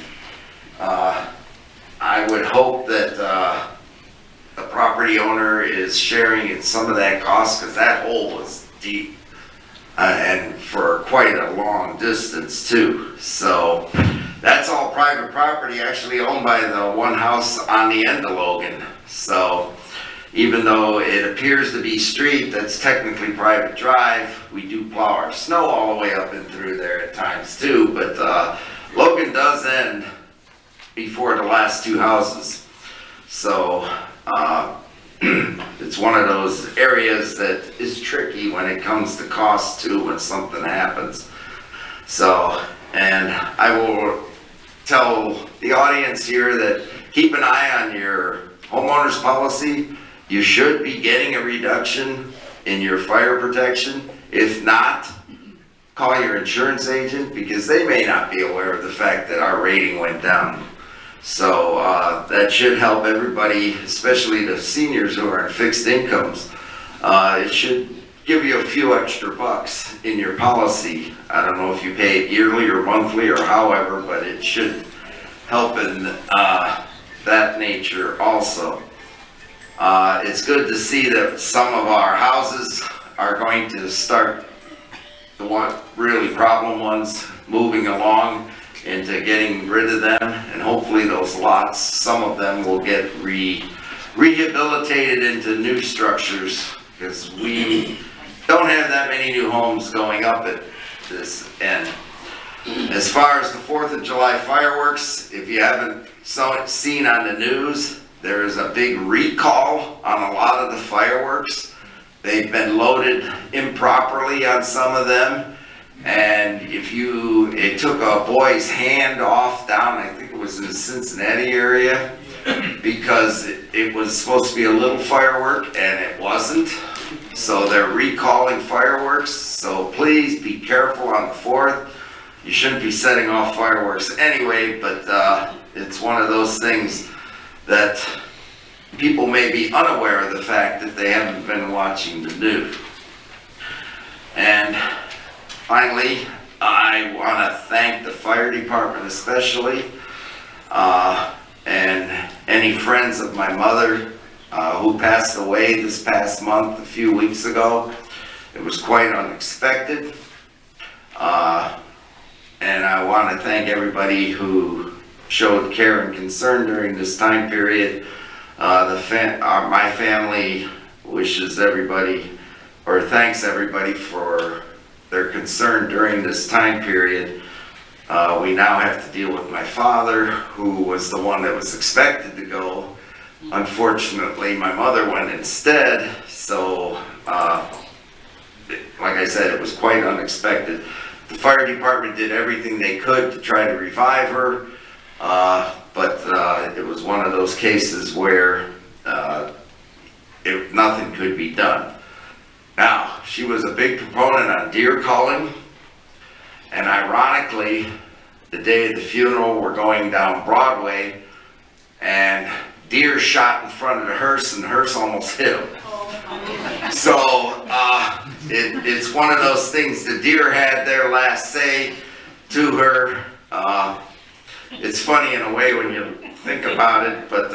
Speaker 8: I would hope that the property owner is sharing in some of that cost, because that hole was deep and for quite a long distance too. So that's all private property, actually owned by the one house on the end of Logan. So even though it appears to be street, that's technically private drive. We do plow our snow all the way up and through there at times too, but Logan does end before the last two houses. So it's one of those areas that is tricky when it comes to cost too, when something happens. So, and I will tell the audience here that keep an eye on your homeowner's policy. You should be getting a reduction in your fire protection. If not, call your insurance agent, because they may not be aware of the fact that our rating went down. So that should help everybody, especially the seniors who are on fixed incomes. It should give you a few extra bucks in your policy. I don't know if you pay it yearly or monthly or however, but it should help in that nature also. It's good to see that some of our houses are going to start, the really problem ones, moving along into getting rid of them, and hopefully those lots, some of them will get rehabilitated into new structures, because we don't have that many new homes going up at this end. As far as the 4th of July fireworks, if you haven't seen on the news, there is a big recall on a lot of the fireworks. They've been loaded improperly on some of them. And it took a boy's hand off down, I think it was in the Cincinnati area, because it was supposed to be a little firework and it wasn't. So they're recalling fireworks. So please be careful on the 4th. You shouldn't be setting off fireworks anyway, but it's one of those things that people may be unaware of the fact that they haven't been watching the news. And finally, I want to thank the fire department especially, and any friends of my mother who passed away this past month, a few weeks ago. It was quite unexpected. And I want to thank everybody who showed care and concern during this time period. My family wishes everybody, or thanks everybody for their concern during this time period. We now have to deal with my father, who was the one that was expected to go. Unfortunately, my mother went instead, so like I said, it was quite unexpected. The fire department did everything they could to try to revive her, but it was one of those cases where nothing could be done. Now, she was a big proponent on deer calling, and ironically, the day of the funeral, we're going down Broadway, and deer shot in front of the hearse, and the hearse almost hit him. So, it's one of those things. The deer had their last say to her. It's funny in a way when you think about it, but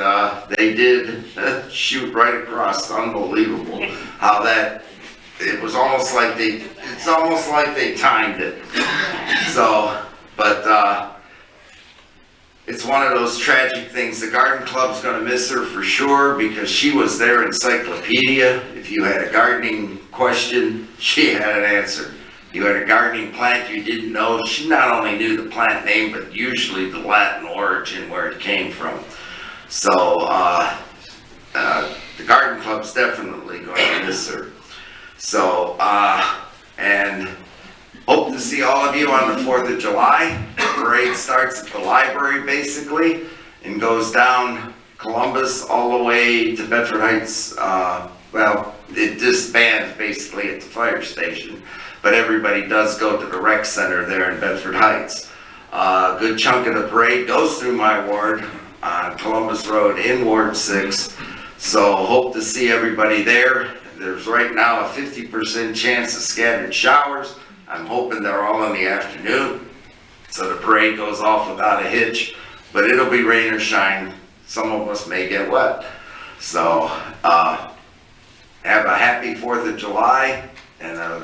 Speaker 8: they did shoot right across. Unbelievable how that, it was almost like it's almost like they timed it. So, but it's one of those tragic things. The garden club's gonna miss her for sure, because she was their encyclopedia. If you had a gardening question, she had an answer. you had a gardening plant you didn't know, she not only knew the plant name, but usually the Latin origin where it came from. So, the garden club's definitely going to miss her. So, and hope to see all of you on the 4th of July. The parade starts at the library basically and goes down Columbus all the way to Bedford Heights. Well, it disbands basically at the fire station, but everybody does go to the rec center there in Bedford Heights. A good chunk of the parade goes through my ward on Columbus Road in Ward 6. So hope to see everybody there. There's right now a 50% chance of scattered showers. I'm hoping they're all in the afternoon, so the parade goes off without a hitch, but it'll be rain or shine. Some of us may get wet. So have a happy 4th of July and a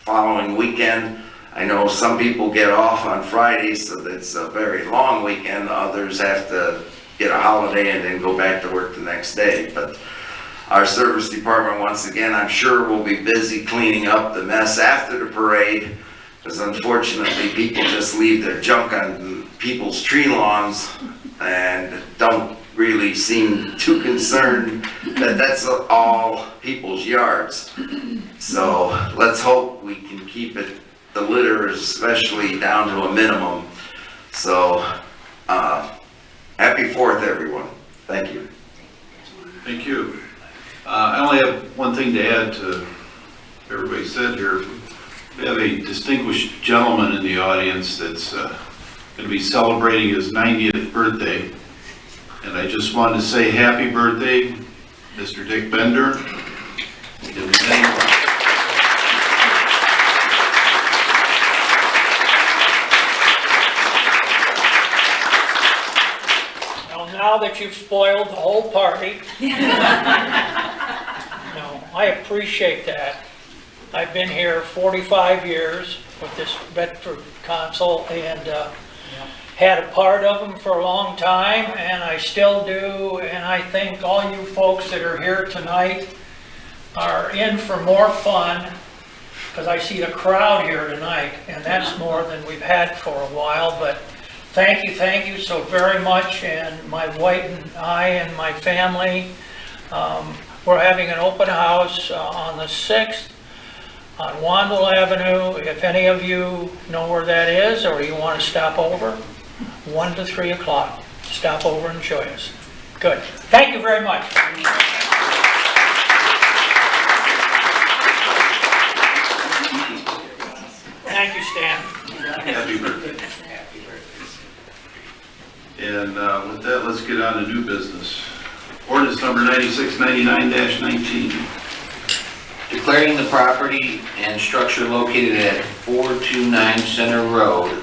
Speaker 8: following weekend. I know some people get off on Friday, so it's a very long weekend. Others have to get a holiday and then go back to work the next day. But our service department, once again, I'm sure will be busy cleaning up the mess after the parade, because unfortunately people just leave their junk on people's tree lawns and don't really seem too concerned that that's all people's yards. So let's hope we can keep it, the litter especially, down to a minimum. So happy 4th, everyone. Thank you.
Speaker 11: Thank you. I only have one thing to add to what everybody said here. We have a distinguished gentleman in the audience that's going to be celebrating his 90th birthday. And I just wanted to say happy birthday, Mr. Dick Bender.
Speaker 2: Now that you've spoiled the whole party. No, I appreciate that. I've been here 45 years with this Bedford Council and had a part of them for a long time, and I still do. And I think all you folks that are here tonight are in for more fun, because I see the crowd here tonight, and that's more than we've had for a while. But thank you so very much. And my wife and I and my family, we're having an open house on the 6th on Wandle Avenue. If any of you know where that is or you want to stop over, 1 to 3 o'clock. Stop over and join us. Good. Thank you very much. Thank you, Stan.
Speaker 11: Happy birthday. And with that, let's get on to new business. Ordinance number 9699-19.
Speaker 9: Declaring the property and structure located at 429 Center Road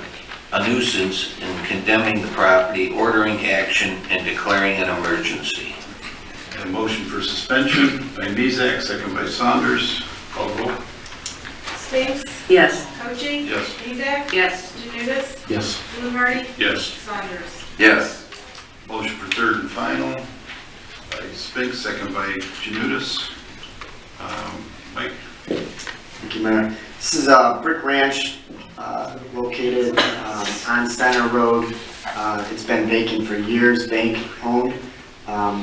Speaker 9: a nuisance and condemning the property, ordering action, and declaring an emergency.
Speaker 11: A motion for suspension by Mezak, second by Saunders. Call the roll.
Speaker 6: Spinks?
Speaker 1: Yes.
Speaker 6: Cochee?
Speaker 11: Yes.
Speaker 6: Mezak?
Speaker 1: Yes.
Speaker 6: Janutus?
Speaker 12: Yes.
Speaker 6: Fluharty?
Speaker 11: Yes.
Speaker 6: Saunders?
Speaker 8: Yes.
Speaker 11: Motion for third and final by Spinks, second by Janutus. Mike?
Speaker 7: Thank you, Mayor. This is Brick Ranch, located on Center Road. It's been vacant for years, bank owned.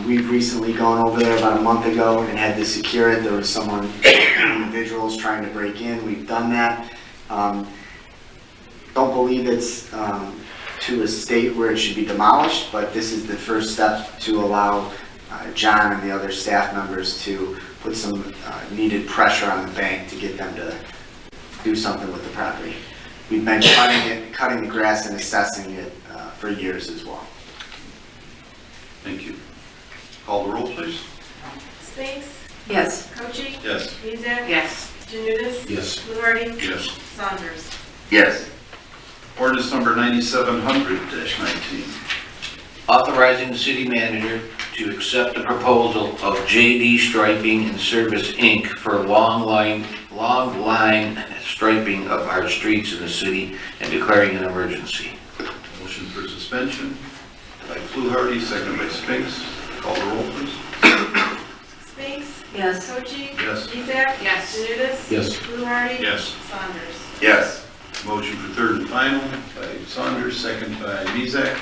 Speaker 7: We've recently gone over there about a month ago and had to secure it. There was individuals trying to break in. We've done that. Don't believe it's to a state where it should be demolished, but this is the first step to allow John and the other staff members to put some needed pressure on the bank to get them to do something with the property. We've been cutting the grass and assessing it for years as well.
Speaker 11: Thank you. Call the roll, please.
Speaker 6: Spinks?
Speaker 1: Yes.
Speaker 6: Cochee?
Speaker 11: Yes.
Speaker 6: Mezak?
Speaker 1: Yes.
Speaker 6: Janutus?
Speaker 12: Yes.
Speaker 6: Fluharty?
Speaker 11: Yes.
Speaker 6: Saunders?
Speaker 8: Yes.
Speaker 11: Ordinance number 9700-19.
Speaker 9: Authorizing the city manager to accept the proposal of JD Striping and Service, Inc. for long line striping of our streets in the city and declaring an emergency.
Speaker 11: Motion for suspension by Fluharty, second by Spinks. Call the roll, please.
Speaker 6: Spinks?
Speaker 1: Yes.
Speaker 6: Cochee?
Speaker 11: Yes.
Speaker 6: Mizek?
Speaker 5: Yes.
Speaker 6: Janutus?
Speaker 12: Yes.
Speaker 6: Fluharty?
Speaker 13: Yes.
Speaker 6: Saunders?
Speaker 8: Yes.
Speaker 11: Motion for third and final by Saunders, second by Mezak.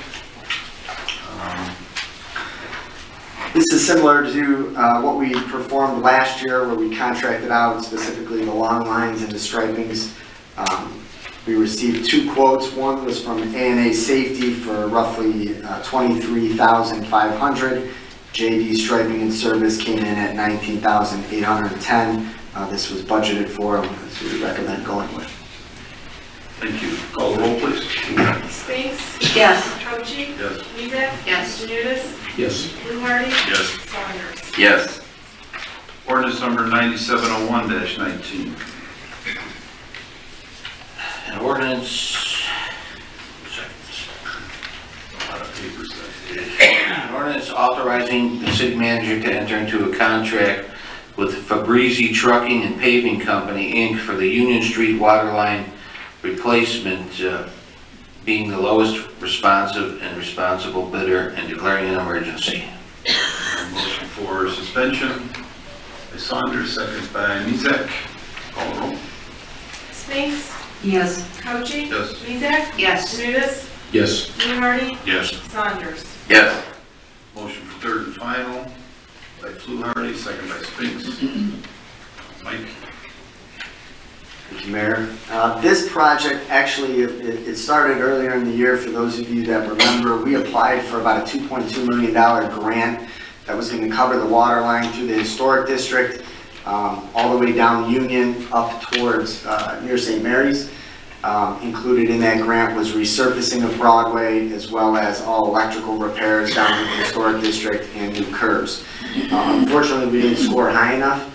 Speaker 7: This is similar to what we performed last year where we contracted out specifically the long lines and the stripings. We received 2 quotes. One was from A&A Safety for roughly $23,500. JD Striping and Service came in at $19,810. This was budgeted for, so we recommend going with.
Speaker 11: Thank you. Call the roll, please.
Speaker 6: Spinks?
Speaker 1: Yes.
Speaker 6: Cochee?
Speaker 11: Yes.
Speaker 6: Mizek?
Speaker 5: Yes.
Speaker 6: Janutus?
Speaker 12: Yes.
Speaker 6: Fluharty?
Speaker 13: Yes.
Speaker 6: Saunders?
Speaker 8: Yes.
Speaker 11: Ordinance number 9701-19.
Speaker 9: An ordinance,
Speaker 11: A lot of papers there.
Speaker 9: an ordinance authorizing the city manager to enter into a contract with Fabrizi Trucking and Paving Company, Inc. for the Union Street water line replacement, being the lowest responsive and responsible bidder and declaring an emergency.
Speaker 11: Motion for suspension by Saunders, second by Mezak. Call the roll.
Speaker 6: Spinks?
Speaker 1: Yes.
Speaker 6: Cochee?
Speaker 11: Yes.
Speaker 6: Mizek?
Speaker 5: Yes.
Speaker 6: Janutus?
Speaker 12: Yes.
Speaker 6: Fluharty?
Speaker 13: Yes.
Speaker 6: Saunders?
Speaker 8: Yes.
Speaker 11: Motion for third and final by Fluharty, second by Spinks. Mike?
Speaker 7: Thank you, Mayor. This project, actually, it started earlier in the year. For those of you that remember, we applied for about a $2.2 million grant that was going to cover the water line through the historic district, all the way down Union up towards near St. Mary's. Included in that grant was resurfacing of Broadway, as well as all electrical repairs down in the historic district and new curves. Unfortunately, we didn't score high enough.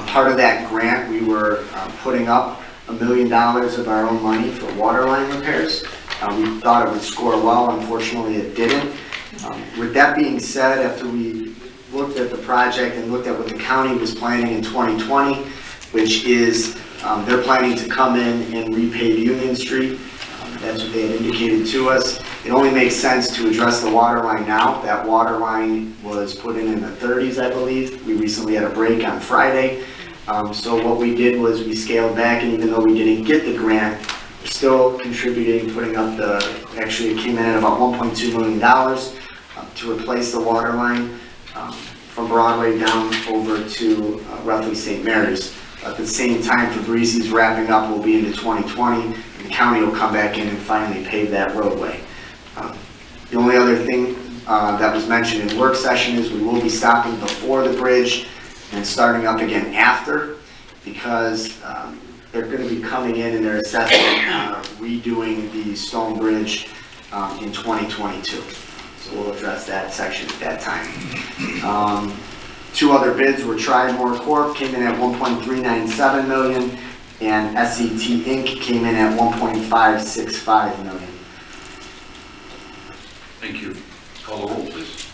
Speaker 7: Part of that grant, we were putting up $1 million of our own money for water line repairs. We thought it would score well. Unfortunately, it didn't. With that being said, after we looked at the project and looked at what the county was planning in 2020, which is they're planning to come in and repave Union Street. That's what they had indicated to us. It only makes sense to address the water line now. That water line was put in the 30s, I believe. We recently had a break on Friday. So what we did was we scaled back, and even though we didn't get the grant, we're still contributing, putting up actually it came in at about $1.2 million to replace the water line from Broadway down over to roughly St. Mary's. At the same time, Fabrizi's wrapping up will be into 2020, and the county will come back in and finally pave that roadway. The only other thing that was mentioned in work session is we will be stopping before the bridge and starting up again after, because they're going to be coming in and they're assessing redoing the stone bridge in 2022. So we'll address that section at that time. 2 other bids were Tridmore Corp. came in at $1.397 million, and SCT Inc. came in at $1.565 million.
Speaker 11: Thank you. Call the roll, please.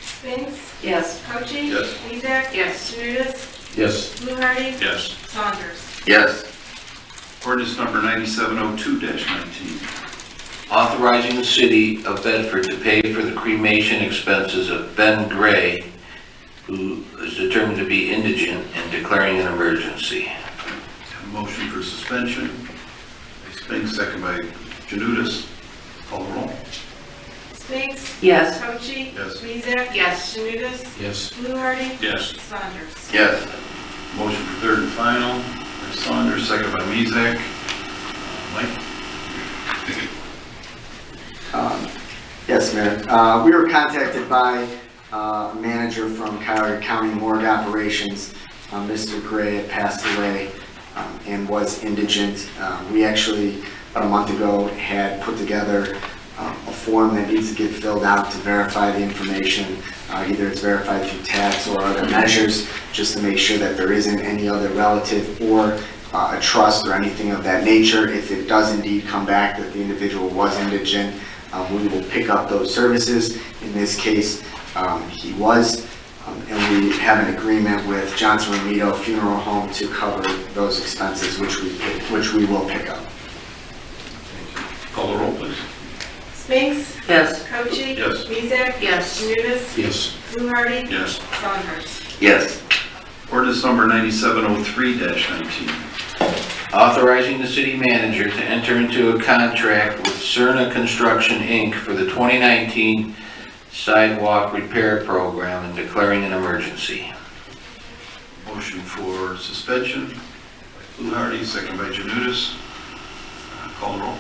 Speaker 6: Spinks?
Speaker 1: Yes.
Speaker 6: Cochee?
Speaker 11: Yes.
Speaker 6: Mizek?
Speaker 5: Yes.
Speaker 6: Janutus?
Speaker 12: Yes.
Speaker 6: Fluharty?
Speaker 13: Yes.
Speaker 6: Saunders?
Speaker 8: Yes.
Speaker 11: Ordinance number 9702-19.
Speaker 9: Authorizing the city of Bedford to pay for the cremation expenses of Ben Gray, who is determined to be indigent, and declaring an emergency.
Speaker 11: A motion for suspension by Spinks, second by Janutus. Call the roll.
Speaker 6: Spinks?
Speaker 1: Yes.
Speaker 6: Cochee?
Speaker 11: Yes.
Speaker 6: Mizek?
Speaker 5: Yes.
Speaker 6: Janutus?
Speaker 12: Yes.
Speaker 6: Fluharty?
Speaker 13: Yes.
Speaker 6: Saunders?
Speaker 8: Yes.
Speaker 11: Motion for third and final by Saunders, second by Mezak. Mike?
Speaker 7: Yes, Mayor. We were contacted by a manager from Cuyahoga County Morgue Operations. Mr. Gray had passed away and was indigent. We actually, about a month ago, had put together a form that needs to get filled out to verify the information. Either it's verified through tax or other measures, just to make sure that there isn't any other relative or a trust or anything of that nature. If it does indeed come back that the individual was indigent, we will pick up those services. In this case, he was, and we have an agreement with Johnson Romito Funeral Home to cover those expenses, which we will pick up.
Speaker 11: Call the roll, please.
Speaker 6: Spinks?
Speaker 1: Yes.
Speaker 6: Cochee?
Speaker 11: Yes.
Speaker 6: Mizek?
Speaker 5: Yes.
Speaker 6: Janutus?
Speaker 12: Yes.
Speaker 6: Fluharty?
Speaker 13: Yes.
Speaker 6: Saunders?
Speaker 8: Yes.
Speaker 11: Ordinance number 9703-19.
Speaker 9: Authorizing the city manager to enter into a contract with Cerna Construction, Inc. for the 2019 sidewalk repair program and declaring an emergency.
Speaker 11: Motion for suspension by Fluharty, second by Janutus. Call the roll.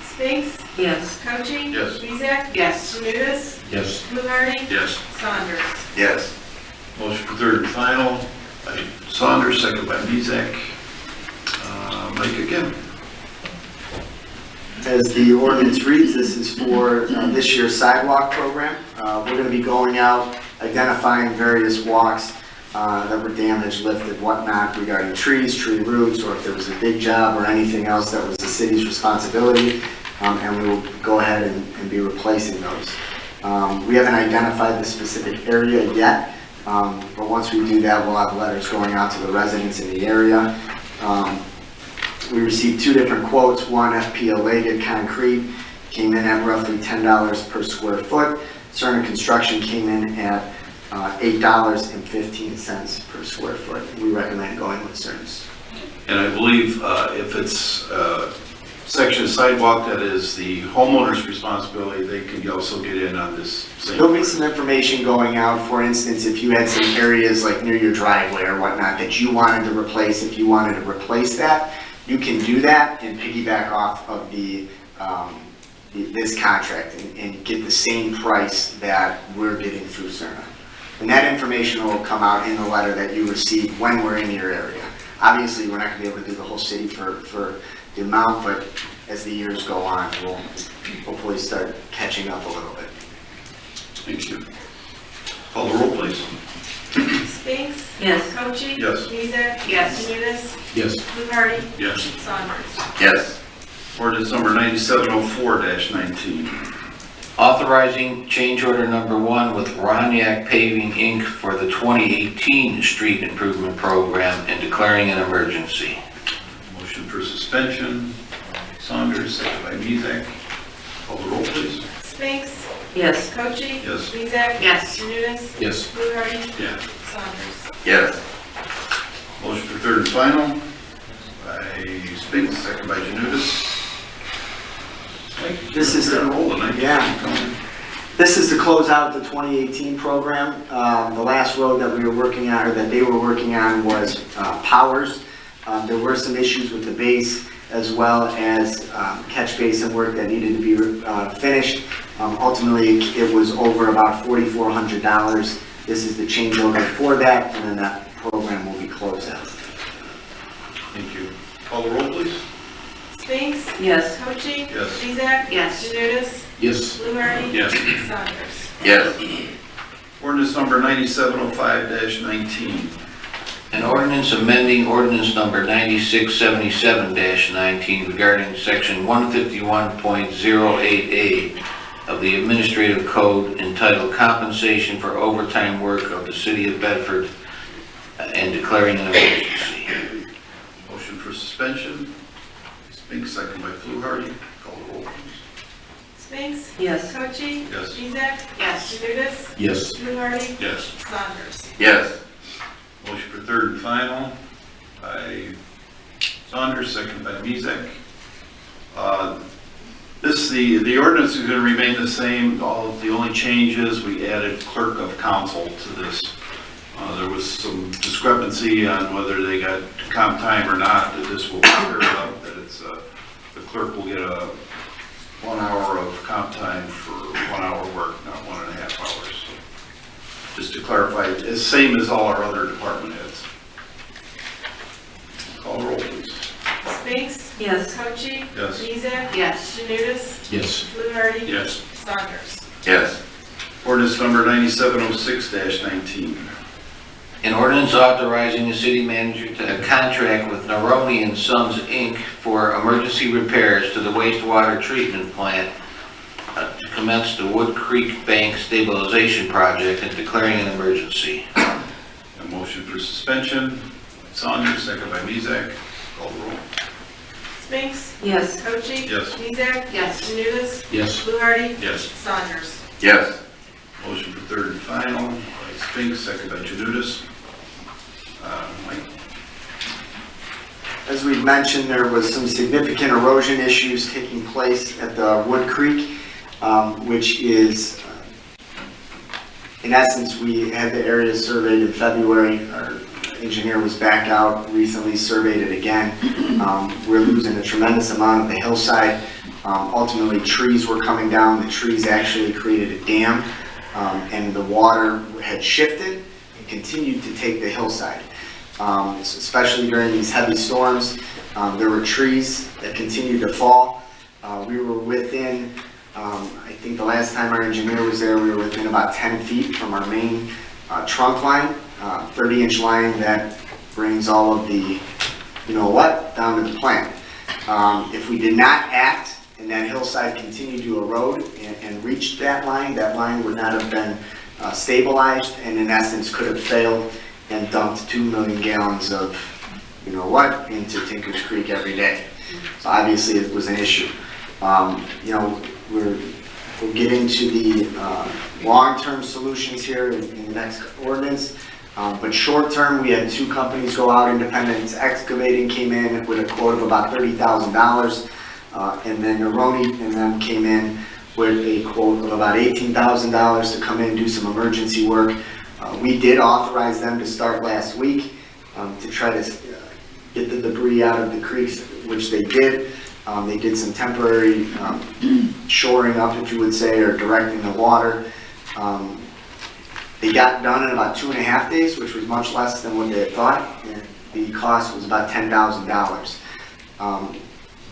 Speaker 6: Spinks?
Speaker 1: Yes.
Speaker 6: Cochee?
Speaker 11: Yes.
Speaker 6: Mizek?
Speaker 5: Yes.
Speaker 6: Janutus?
Speaker 12: Yes.
Speaker 6: Fluharty?
Speaker 13: Yes.
Speaker 6: Saunders?
Speaker 8: Yes.
Speaker 11: Motion for third and final by Saunders, second by Mezak. Mike again.
Speaker 7: As the ordinance reads, this is for this year's sidewalk program. We're going to be going out, identifying various walks that were damaged, lifted, whatnot, regarding trees, tree roots, or if there was a big job or anything else that was the city's responsibility, and we will go ahead and be replacing those. We haven't identified the specific area yet, but once we do that, we'll have letters going out to the residents in the area. We received two different quotes. One, FP Lated Concrete, came in at roughly $10 per square foot. Cerna Construction came in at $8.15 per square foot. We recommend going with Cerna's.
Speaker 11: And I believe if it's a section of sidewalk that is the homeowner's responsibility, they can also get in on this same.
Speaker 7: There'll be some information going out. For instance, if you had some areas like near your driveway or whatnot that you wanted to replace, if you wanted to replace that, you can do that and piggyback off of this contract and get the same price that we're getting through Cerna. And that information will come out in the letter that you receive when we're in your area. Obviously, we're not going to be able to do the whole city for the amount, but as the years go on, we'll hopefully start catching up a little bit.
Speaker 11: Thank you. Call the roll, please.
Speaker 6: Spinks?
Speaker 1: Yes.
Speaker 6: Cochee?
Speaker 11: Yes.
Speaker 6: Mizek?
Speaker 5: Yes.
Speaker 6: Janutus?
Speaker 12: Yes.
Speaker 6: Fluharty?
Speaker 13: Yes.
Speaker 6: Saunders?
Speaker 8: Yes.
Speaker 11: Ordinance number 9704-19.
Speaker 9: Authorizing change order number 1 with Roniak Paving, Inc. for the 2018 street improvement program and declaring an emergency.
Speaker 11: Motion for suspension, Saunders, second by Mezak. Call the roll, please.
Speaker 6: Spinks?
Speaker 1: Yes.
Speaker 6: Cochee?
Speaker 11: Yes.
Speaker 6: Mizek?
Speaker 5: Yes.
Speaker 6: Janutus?
Speaker 12: Yes.
Speaker 6: Fluharty?
Speaker 13: Yes.
Speaker 6: Saunders?
Speaker 8: Yes.
Speaker 11: Motion for third and final by Spinks, second by Janutus.
Speaker 7: This is the-
Speaker 11: roll tonight.
Speaker 7: Yeah. This is to close out the 2018 program. The last road that we were working on, or that they were working on, was Powers. There were some issues with the base, as well as catch basin work that needed to be finished. Ultimately, it was over about $4,400. This is the change order for that, and then that program will be closed out.
Speaker 11: Thank you. Call the roll, please.
Speaker 6: Spinks?
Speaker 1: Yes.
Speaker 6: Cochee?
Speaker 11: Yes.
Speaker 6: Mizek?
Speaker 5: Yes.
Speaker 6: Janutus?
Speaker 12: Yes.
Speaker 6: Fluharty?
Speaker 13: Yes.
Speaker 6: Saunders?
Speaker 8: Yes.
Speaker 11: Ordinance number 9705-19.
Speaker 9: An ordinance amending ordinance number 9677-19 regarding section 151.08A of the Administrative Code entitled Compensation for Overtime Work of the City of Bedford and declaring an emergency.
Speaker 11: Motion for suspension, Spinks, second by Fluharty. Call the roll, please.
Speaker 6: Spinks?
Speaker 1: Yes.
Speaker 6: Cochee?
Speaker 11: Yes.
Speaker 6: Mizek?
Speaker 5: Yes.
Speaker 6: Janutus?
Speaker 12: Yes.
Speaker 6: Fluharty?
Speaker 13: Yes.
Speaker 6: Saunders?
Speaker 8: Yes.
Speaker 11: Motion for third and final by Saunders, second by Mezak. The ordinance is going to remain the same. The only changes, we added clerk of council to this. There was some discrepancy on whether they got comp time or not, that this will clear up, that it's, the clerk will get a 1 hour of comp time for 1 hour work, not 1.5 hours. So just to clarify, it's the same as all our other department heads. Call the roll, please.
Speaker 6: Spinks?
Speaker 1: Yes.
Speaker 6: Cochee?
Speaker 11: Yes.
Speaker 6: Mizek?
Speaker 5: Yes.
Speaker 6: Janutus?
Speaker 12: Yes.
Speaker 6: Fluharty?
Speaker 13: Yes.
Speaker 6: Saunders?
Speaker 8: Yes.
Speaker 11: Ordinance number 9706-19.
Speaker 9: An ordinance authorizing the city manager to contract with Neroni and Sons, Inc. for emergency repairs to the wastewater treatment plant to commence the Wood Creek Bank stabilization project and declaring an emergency.
Speaker 11: A motion for suspension, Saunders, second by Mezak. Call the roll.
Speaker 6: Spinks?
Speaker 1: Yes.
Speaker 6: Cochee?
Speaker 11: Yes.
Speaker 6: Mizek?
Speaker 5: Yes.
Speaker 6: Janutus?
Speaker 12: Yes.
Speaker 6: Fluharty?
Speaker 13: Yes.
Speaker 6: Saunders?
Speaker 8: Yes.
Speaker 11: Motion for third and final by Spinks, second by Janutus.
Speaker 7: as we mentioned, there was some significant erosion issues taking place at the Wood Creek, which is, in essence, we had the area surveyed in February. Our engineer was back out, recently surveyed it again. We're losing a tremendous amount of the hillside. Ultimately, trees were coming down. The trees actually created a dam, and the water had shifted and continued to take the hillside. Especially during these heavy storms, there were trees that continued to fall. We were within, I think the last time our engineer was there, we were within about 10 feet from our main trunk line, 30-inch line that brings all of the, you know what, down to the plant. If we did not act and that hillside continued to erode and reached that line would not have been stabilized and in essence could have failed and dumped 2 million gallons of, you know what, into Tinker's Creek every day. So obviously it was an issue. You know, we'll get into the long-term solutions here in the next ordinance. But short-term, we had 2 companies go out. Independence Excavating came in with a quote of about $30,000. And then Neroni and them came in with a quote of about $18,000 to come in and do some emergency work. We did authorize them to start last week to try to get the debris out of the creeks, which they did. They did some temporary shoring up, if you would say, or directing the water. They got done in about 2.5 days, which was much less than what they had thought. And the cost was about $10,000.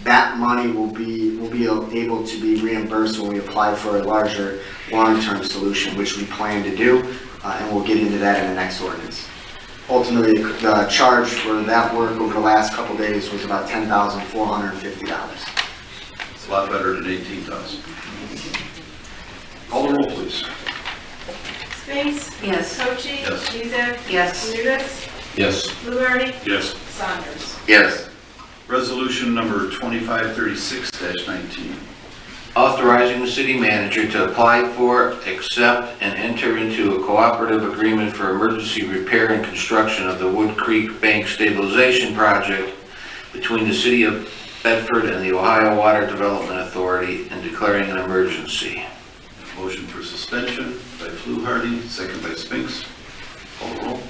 Speaker 7: That money will be able to be reimbursed when we apply for a larger long-term solution, which we plan to do, and we'll get into that in the next ordinance. Ultimately, the charge for that work over the last couple days was about $10,450.
Speaker 11: It's a lot better than 18,000. Call the roll, please.
Speaker 6: Spinks?
Speaker 1: Yes.
Speaker 6: Cochi?
Speaker 11: Yes.
Speaker 6: Mizek?
Speaker 1: Yes.
Speaker 6: Janutus?
Speaker 12: Yes.
Speaker 6: Fluharty?
Speaker 13: Yes.
Speaker 6: Saunders?
Speaker 8: Yes.
Speaker 11: Resolution number 2536-19.
Speaker 9: Authorizing the city manager to apply for, accept, and enter into a cooperative agreement for emergency repair and construction of the Wood Creek Bank Stabilization Project between the city of Bedford and the Ohio Water Development Authority and declaring an emergency.
Speaker 11: Motion for suspension by Fluharty, second by Spinks. Call the roll.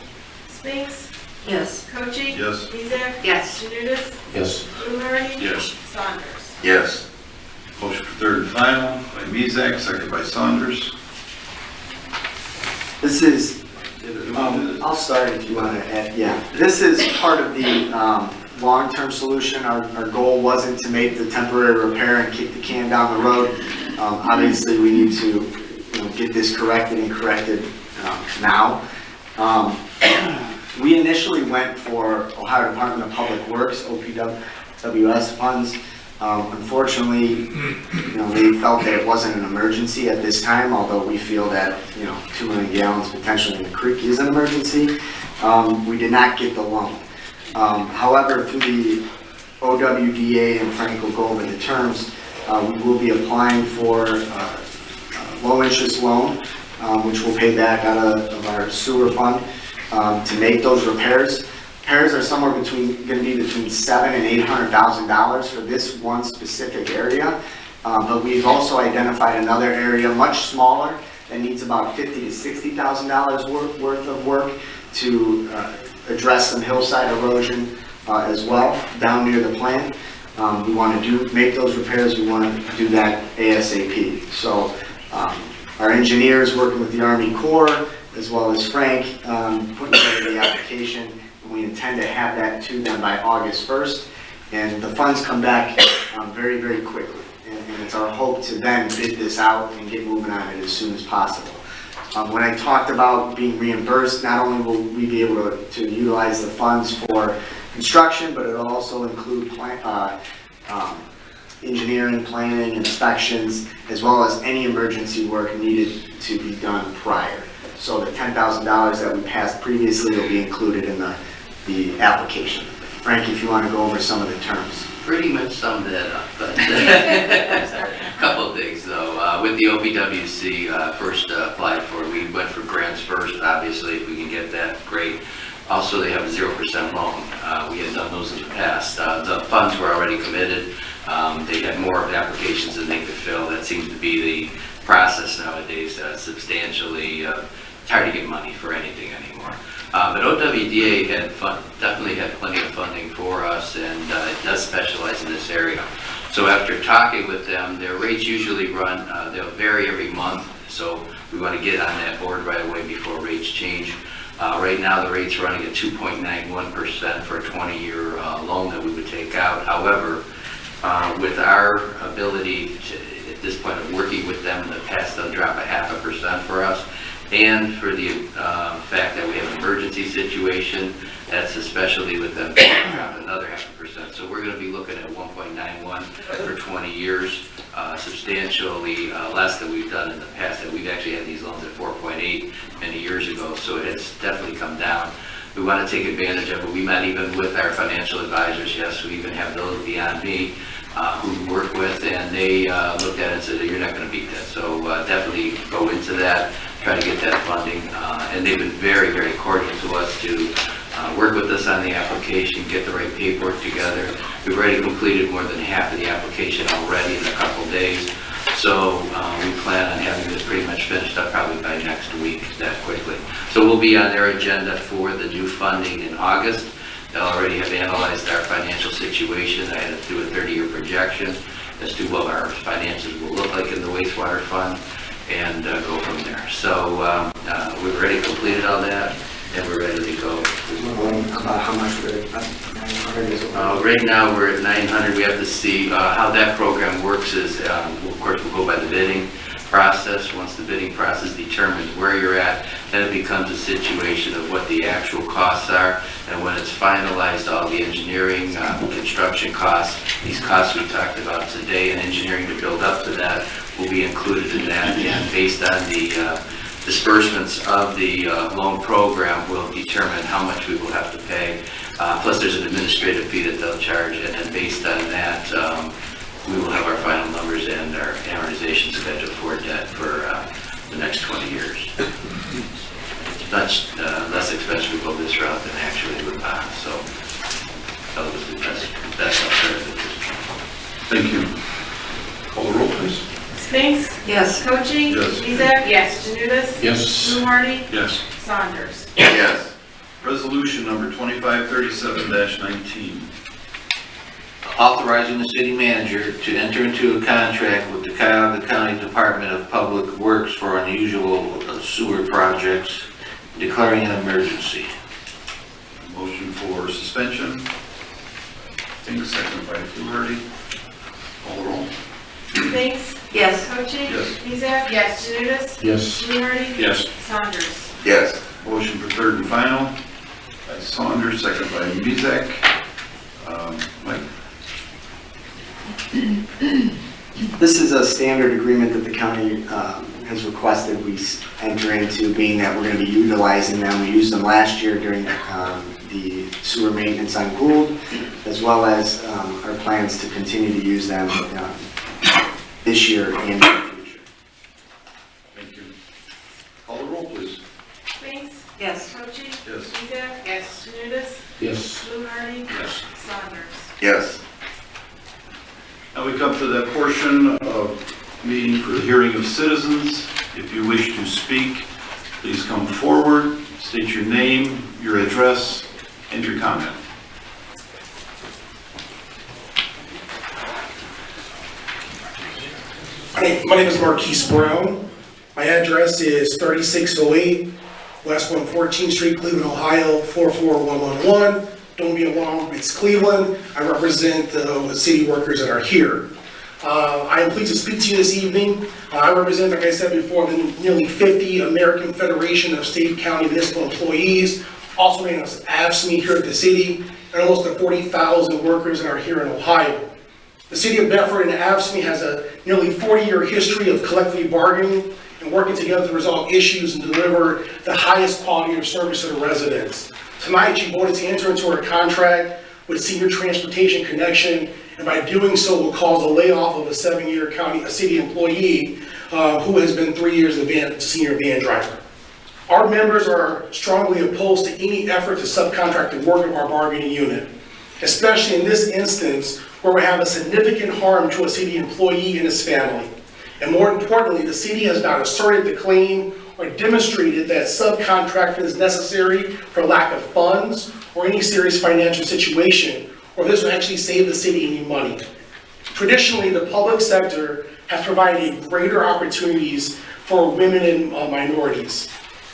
Speaker 6: Spinks?
Speaker 1: Yes.
Speaker 6: Cochi?
Speaker 11: Yes.
Speaker 6: Mizek?
Speaker 1: Yes.
Speaker 6: Janutus?
Speaker 12: Yes.
Speaker 6: Fluharty?
Speaker 13: Yes.
Speaker 6: Saunders?
Speaker 8: Yes.
Speaker 11: Motion for third and final by Mezak, second by Saunders.
Speaker 7: This is, I'll start if you want to add, yeah. This is part of the long-term solution. Our goal wasn't to make the temporary repair and kick the can down the road. Obviously, we need to get this corrected and corrected now. We initially went for Ohio Department of Public Works, OPWS funds. Unfortunately, they felt that it wasn't an emergency at this time, although we feel that, 2 million gallons potentially in the creek is an emergency. We did not get the loan. However, through the OWDA and Frank will go over the terms, we will be applying for a low interest loan, which we'll pay back out of our sewer fund to make those repairs. Repairs are somewhere going to be between $700,000 and $800,000 for this one specific area. But we've also identified another area much smaller that needs about $50,000 to $60,000 worth of work to address some hillside erosion as well down near the plant. We want to make those repairs. We want to do that ASAP. So our engineers working with the Army Corps as well as Frank putting together the application. We intend to have that to them by August 1st, and the funds come back very, very quickly. And it's our hope to then bid this out and get moving on it as soon as possible. When I talked about being reimbursed, not only will we be able to utilize the funds for construction, but it'll also include engineering, planning, inspections, as well as any emergency work needed to be done prior. So the $10,000 that we passed previously will be included in the application. Frank, if you want to go over some of the terms.
Speaker 10: Pretty much summed that up, but a couple of things though. With the OPWC first applied for, we went for grants first, obviously, if we can get that, great. Also, they have a 0% loan. We had done those in the past. The funds were already committed. They had more applications than they could fill. That seems to be the process nowadays, substantially. It's hard to get money for anything anymore. But OWDA definitely had plenty of funding for us, and it does specialize in this area. So after talking with them, their rates usually run, they'll vary every month, so we want to get on that board right away before rates change. Right now, the rate's running at 2.91% for a 20-year loan that we would take out. However, with our ability to, at this point of working with them in the past, they'll drop 0.5% for us. And for the fact that we have an emergency situation, that's especially with them, drop another 0.5%. So we're going to be looking at 1.91 for 20 years, substantially less than we've done in the past. And we've actually had these loans at 4.8 many years ago, so it's definitely come down. We want to take advantage of it. We met even with our financial advisors. Yes, we even have those beyond me who we work with, and they looked at it and said, you're not going to beat that. So definitely go into that, try to get that funding. And they've been very, very cordial to us to work with us on the application, get the right paperwork together. We've already completed more than half of the application already in a couple days. So we plan on having this pretty much finished up probably by next week, that quickly. So we'll be on their agenda for the new funding in August. They already have analyzed our financial situation. I had to do a 30-year projection as to what our finances will look like in the wastewater fund and go from there. So we've already completed all that, and we're ready to go.
Speaker 7: About how much we're
Speaker 10: right now we're at 900. We have to see how that program works is, of course, we'll go by the bidding process. Once the bidding process determines where you're at, then it becomes a situation of what the actual costs are. And when it's finalized, all the engineering, construction costs, these costs we talked about today, and engineering to build up to that will be included in that. And based on the disbursements of the loan program will determine how much we will have to pay. Plus there's an administrative fee that they'll charge, and then based on that, we will have our final numbers and our amortization schedule for debt for the next 20 years. Much less expensive to go this route than actually with bonds, so that was the best alternative.
Speaker 11: Thank you. Call the roll, please.
Speaker 6: Spinks?
Speaker 1: Yes.
Speaker 6: Cochee?
Speaker 11: Yes.
Speaker 6: Mizek? Yes. Janutus?
Speaker 12: Yes.
Speaker 6: Fluharty?
Speaker 13: Yes.
Speaker 6: Saunders?
Speaker 8: Yes.
Speaker 11: Resolution number 2537-19.
Speaker 9: Authorizing the city manager to enter into a contract with the Cuyahoga County Department of Public Works for unusual sewer projects, declaring an emergency.
Speaker 11: Motion for suspension. Spinks, second by Fluharty. Call the roll.
Speaker 6: Spinks?
Speaker 1: Yes.
Speaker 6: Cochee?
Speaker 11: Yes.
Speaker 6: Mizek? Yes. Janutus?
Speaker 12: Yes.
Speaker 6: Fluharty?
Speaker 13: Yes.
Speaker 6: Saunders?
Speaker 8: Yes.
Speaker 11: Motion for third and final by Saunders, second by Mezek. Mike?
Speaker 7: This is a standard agreement that the county has requested we enter into, being that we're going to be utilizing them. We used them last year during the sewer maintenance on Gould, as well as our plans to continue to use them this year and in the future.
Speaker 11: Thank you. Call the roll, please.
Speaker 6: Spinks?
Speaker 1: Yes.
Speaker 6: Cochee?
Speaker 11: Yes.
Speaker 6: Mizek? Yes. Janutus?
Speaker 12: Yes.
Speaker 6: Fluharty?
Speaker 13: Yes.
Speaker 6: Saunders?
Speaker 8: Yes.
Speaker 11: Now we come to that portion of meeting for the hearing of citizens. If you wish to speak, please come forward, state your name, your address, and your comment.
Speaker 14: Hi, my name is Marquise Brown. My address is 3608 West 114th Street, Cleveland, Ohio, 44111. Don't be alarmed, it's Cleveland. I represent the city workers that are here. I am pleased to speak to you this evening. I represent, like I said before, the nearly 50 American Federation of State, County, Municipal Employees, also known as AFSCME here at the city, and almost the 40,000 workers that are here in Ohio. The city of Bedford and AFSCME has a nearly 40-year history of collectively bargaining and working together to resolve issues and deliver the highest quality of service to the residents. Tonight, you voted to enter into our contract with Senior Transportation Connection, and by doing so will cause a layoff of a 7-year city employee who has been 3 years a senior van driver. Our members are strongly opposed to any effort to subcontract the work of our bargaining unit, especially in this instance where we have a significant harm to a city employee and his family. And more importantly, the city has not asserted the claim or demonstrated that subcontracting is necessary for lack of funds or any serious financial situation, or this will actually save the city any money. Traditionally, the public sector has provided greater opportunities for women and minorities.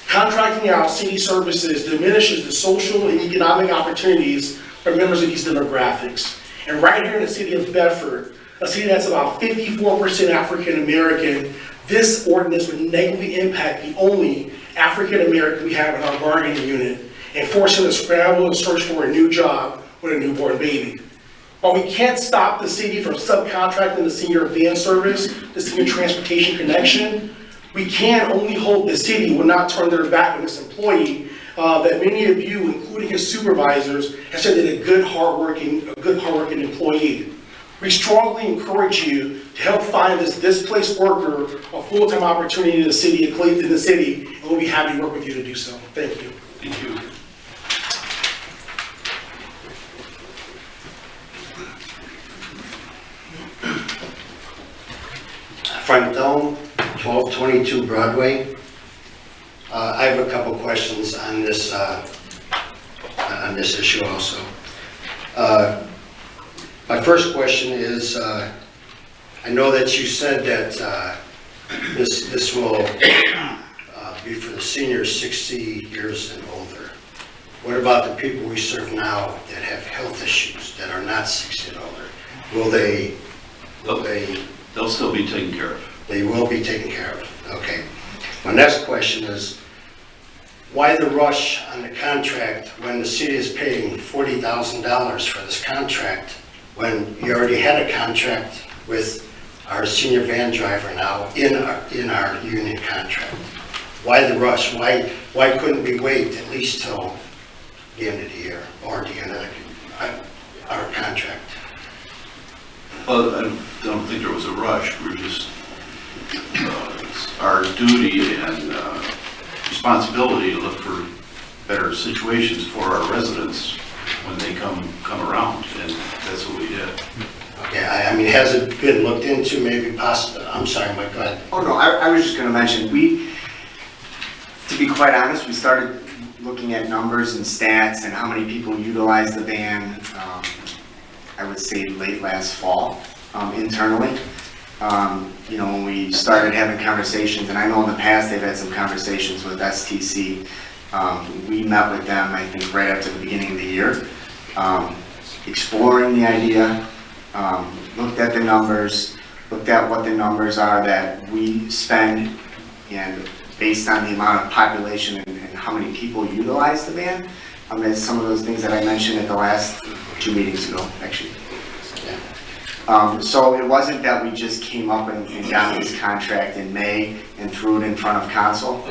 Speaker 14: Contracting out city services diminishes the social and economic opportunities for members of these demographics. And right here in the city of Bedford, a city that's about 54% African American, this ordinance would negatively impact the only African American we have in our bargaining unit and force him to scramble and search for a new job with a newborn baby. While we can't stop the city from subcontracting the senior van service, the senior transportation connection, we can only hope the city will not turn their back on this employee that many of you, including his supervisors, have said that a good, hardworking employee. We strongly encourage you to help find this displaced worker a full-time opportunity in the city of Cleveland, and we'll be happy to work with you to do so. Thank you.
Speaker 11: Thank you.
Speaker 15: Frank Dome, 1222 Broadway. I have a couple questions on this issue also. My first question is, I know that you said that this will be for the seniors 60 years and older. What about the people we serve now that have health issues that are not 60 and older?
Speaker 11: They'll still be taken care of.
Speaker 15: They will be taken care of. Okay. My next question is, why the rush on the contract when the city is paying $40,000 for this contract when you already had a contract with our senior van driver now in our union contract? Why the rush? Why couldn't we wait at least till the end of the year or the end of our contract?
Speaker 11: Well, I don't think there was a rush. We're just, it's our duty and responsibility to look for better situations for our residents when they come around, and that's what we did.
Speaker 15: Okay, I mean, has it been looked into, maybe possibly? I'm sorry, Mike, go ahead.
Speaker 7: Oh, no, I was just gonna mention, to be quite honest, we started looking at numbers and stats and how many people utilize the van, I would say late last fall, internally. When we started having conversations, and I know in the past they've had some conversations with STC. We met with them, I think, right after the beginning of the year, exploring the idea, looked at the numbers, looked at what the numbers are that we spend, and based on the amount of population and how many people utilize the van. There's some of those things that I mentioned at the last 2 meetings ago, actually. So it wasn't that we just came up and got this contract in May and threw it in front of council.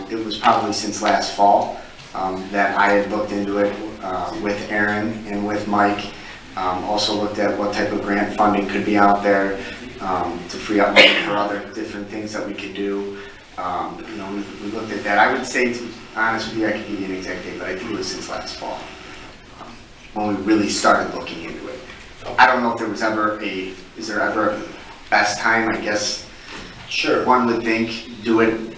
Speaker 7: It was probably since last fall that I had looked into it with Aaron and with Mike. Also looked at what type of grant funding could be out there to free up money for other different things that we could do. We looked at that. I would say, to be honest with you, I could give you an exact date, but I think it was since last fall when we really started looking into it. I don't know if there was ever is there ever a best time? I guess
Speaker 15: Sure.
Speaker 7: one would think, do it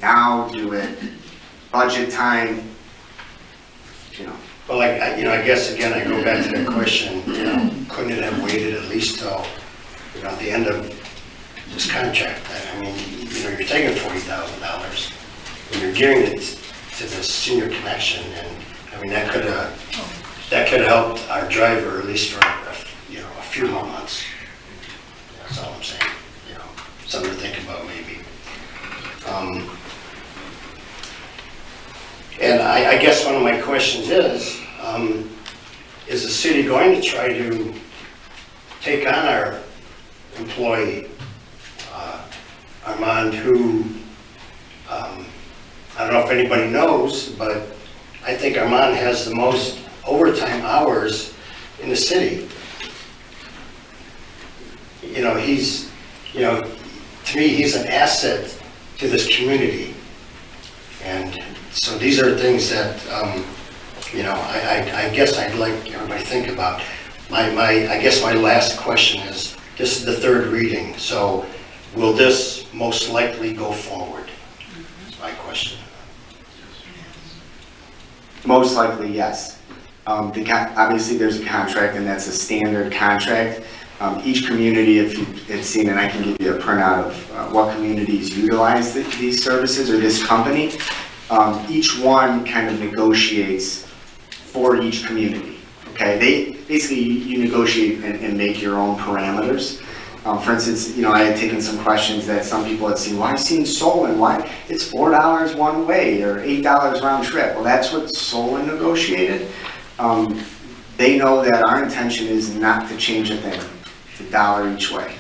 Speaker 7: now, do it budget time,
Speaker 15: Well, I guess again, I go back to the question, couldn't it have waited at least till, the end of this contract? I mean, you're taking $40,000 and you're giving it to the senior connection, and I mean, that could have helped our driver at least for, a few more months. That's all I'm saying, something to think about maybe. And I guess one of my questions is the city going to try to take on our employee, Armand, who, I don't know if anybody knows, but I think Armand has the most overtime hours in the city. To me, he's an asset to this community. So these are things that, you know, I guess I'd like everybody to think about. I guess my last question is, this is the third reading, so will this most likely go forward? That's my question.
Speaker 7: Most likely, yes. Obviously, there's a contract, and that's a standard contract. Each community, if you've seen it, I can give you a printout of what communities utilize these services or this company. Each one kind of negotiates for each community. Okay, basically you negotiate and make your own parameters. For instance, you know, I had taken some questions that some people had seen. Well, I've seen Solon. Why? It's $4 one way or $8 round trip. Well, that's what Solon negotiated. They know that our intention is not to change a thing. It's $1 each way.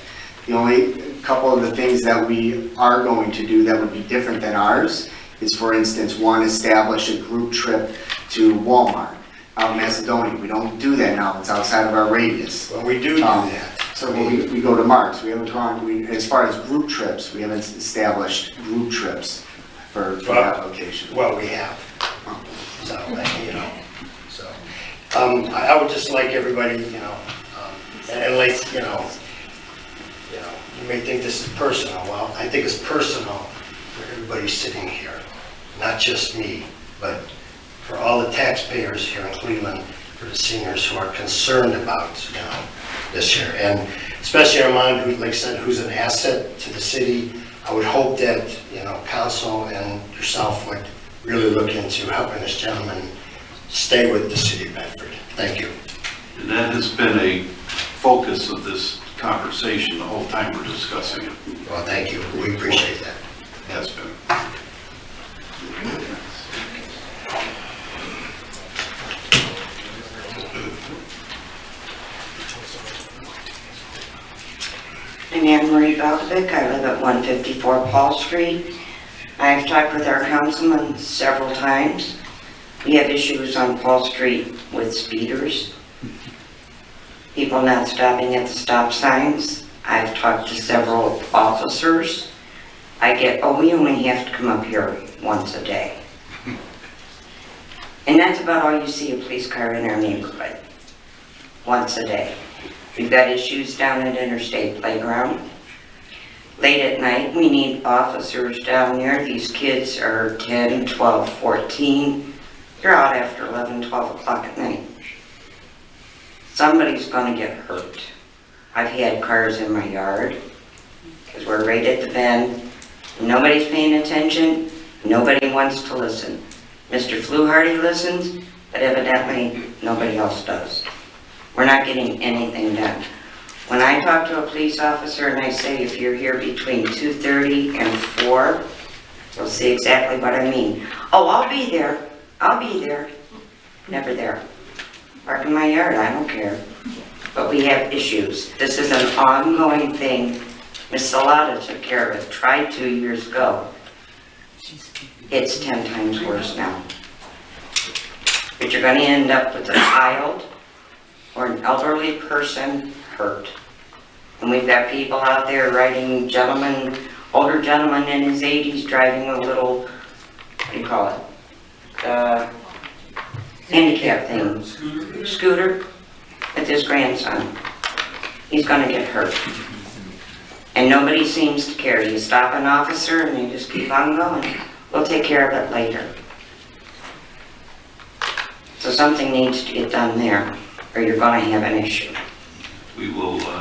Speaker 7: The only couple of the things that we are going to do that would be different than ours is, for instance, one, establish a group trip to Walmart out in Macedonia. We don't do that now. It's outside of our radius.
Speaker 15: Well, we do that.
Speaker 7: So we go to Mark's. We haven't gone, as far as group trips, we haven't established group trips for that location.
Speaker 15: Well, we have. So, you know, so, I would just like everybody, you know, and like, you know, you may think this is personal. Well, I think it's personal for everybody sitting here, not just me, but for all the taxpayers here in Cleveland, for the seniors who are concerned about, you know, this year. And especially Armand, who, like I said, who's an asset to the city. I would hope that, you know, council and yourself would really look into helping this gentleman stay with the city of Bedford. Thank you.
Speaker 11: And that has been a focus of this conversation the whole time we're discussing it.
Speaker 15: Well, thank you. We appreciate that.
Speaker 11: Has been.
Speaker 16: I'm Anne Marie Baldovic. I live at 154 Paul Street. I've talked with our councilman several times. We have issues on Paul Street with speeders, people not stopping at the stop signs. I've talked to several officers. I get, oh, we only have to come up here once a day. And that's about all you see a police car in our neighborhood, once a day. We've got issues down at Interstate Playground. Late at night, we need officers down there. These kids are 10, 12, 14. They're out after 11, 12 o'clock at night. Somebody's gonna get hurt. I've had cars in my yard, because we're right at the bend. Nobody's paying attention. Nobody wants to listen. Mr. Fluharty listens, but evidently nobody else does. We're not getting anything done. When I talk to a police officer and I say, if you're here between 2:30 and 4, you'll see exactly what I mean. Oh, I'll be there. I'll be there. Never there. Park in my yard, I don't care. But we have issues. This is an ongoing thing. Ms. Salata took care of it, tried 2 years ago. It's 10 times worse now. But you're gonna end up with a child or an elderly person hurt. And we've got people out there riding older gentleman in his 80s driving a little, what do you call it? Handicap thing. Scooter with his grandson. He's gonna get hurt. And nobody seems to care. You stop an officer and they just keep on going. We'll take care of it later. So something needs to get done there, or you're gonna have an issue.
Speaker 11: We will get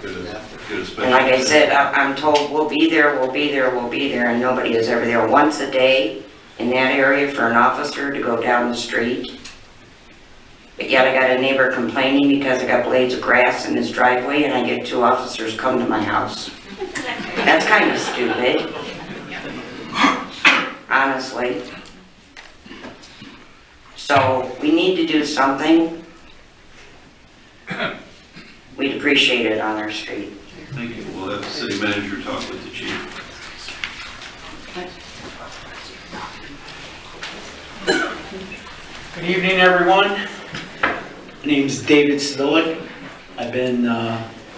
Speaker 11: a special.
Speaker 16: And like I said, I'm told we'll be there, and nobody is ever there. Once a day in that area for an officer to go down the street. But yet I got a neighbor complaining because I got blades of grass in his driveway and I get 2 officers come to my house. That's kind of stupid. Honestly. So we need to do something. We'd appreciate it on our street.
Speaker 11: Thank you. We'll have the city manager talk with the chief.
Speaker 17: Good evening, everyone. My name's David Svilik. I've been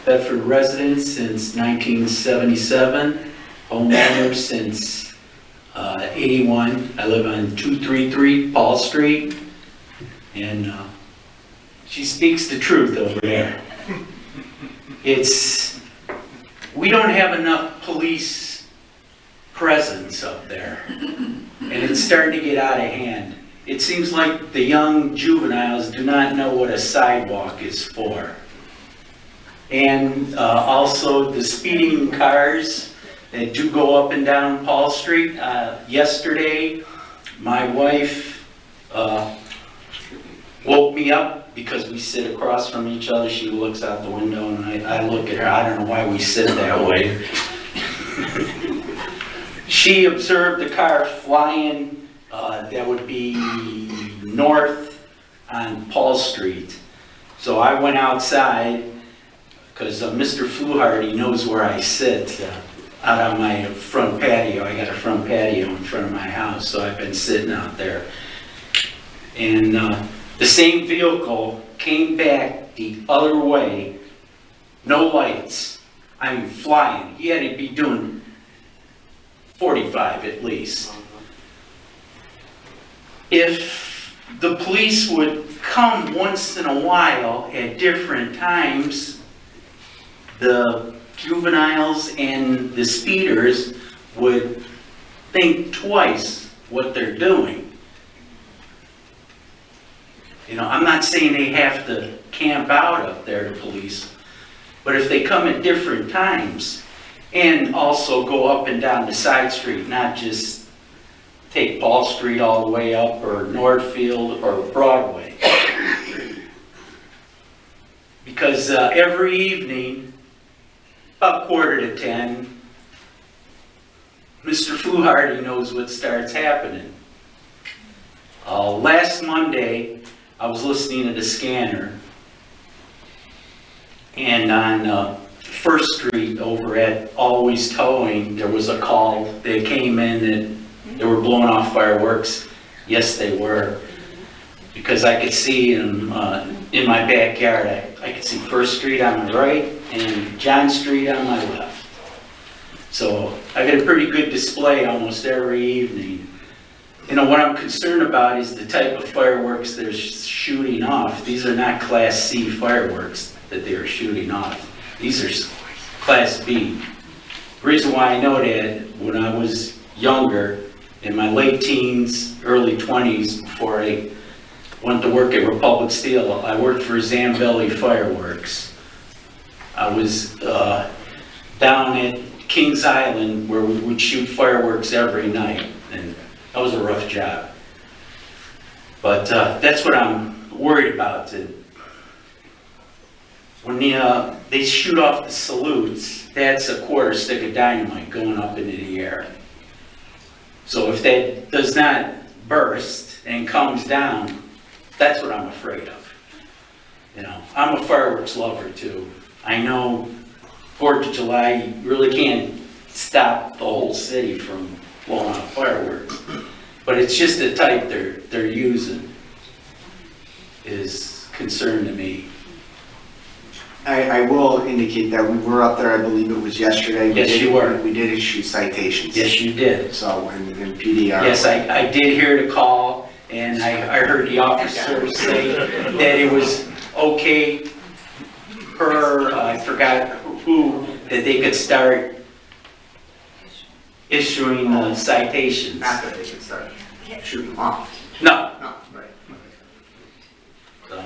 Speaker 17: Bedford resident since 1977, homeowner since 81. I live on 233 Paul Street, and she speaks the truth over there. We don't have enough police presence up there, and it's starting to get out of hand. It seems like the young juveniles do not know what a sidewalk is for. And also the speeding cars that do go up and down Paul Street. Yesterday, my wife woke me up because we sit across from each other. She looks out the window and I look at her. I don't know why we sit that way. She observed a car flying that would be north on Paul Street. So I went outside because Mr. Fluharty knows where I sit out on my front patio. I got a front patio in front of my house, so I've been sitting out there. And the same vehicle came back the other way, no lights. I mean, flying. He had to be doing 45 at least. If the police would come once in a while at different times, the juveniles and the speeders would think twice what they're doing. You know, I'm not saying they have to camp out up there, the police, but if they come at different times and also go up and down the side street, not just take Paul Street all the way up or Northfield or Broadway. Because every evening, about 9:45, Mr. Fluharty knows what starts happening. Last Monday, I was listening to the scanner, and on First Street over at Always Towing, there was a call. They came in that they were blowing off fireworks. Yes, they were. Because I could see them in my backyard. I could see First Street on my right and John Street on my left. So I got a pretty good display almost every evening. You know, what I'm concerned about is the type of fireworks they're shooting off. These are not Class C fireworks that they are shooting off. These are Class B. The reason why I know that, when I was younger, in my late teens, early 20s, before I went to work at Republic Steel, I worked for Zambelli Fireworks. I was down at Kings Island where we would shoot fireworks every night, and that was a rough job. But that's what I'm worried about. When they shoot off the salutes, that's a quarter stick of dynamite going up into the air. So if that does not burst and comes down, that's what I'm afraid of. You know, I'm a fireworks lover too. I know 4th of July, you really can't stop the whole city from blowing off fireworks. But it's just the type they're using is concern to me.
Speaker 7: I will indicate that we were up there, I believe it was yesterday.
Speaker 17: Yes, you were.
Speaker 7: We did issue citations.
Speaker 17: Yes, you did.
Speaker 7: So, and PDR.
Speaker 17: Yes, I did hear the call, and I heard the officer say that it was okay per, I forgot who, that they could start issuing citations.
Speaker 7: Not that they could start shooting them off.
Speaker 17: No.
Speaker 7: No, right.
Speaker 17: So,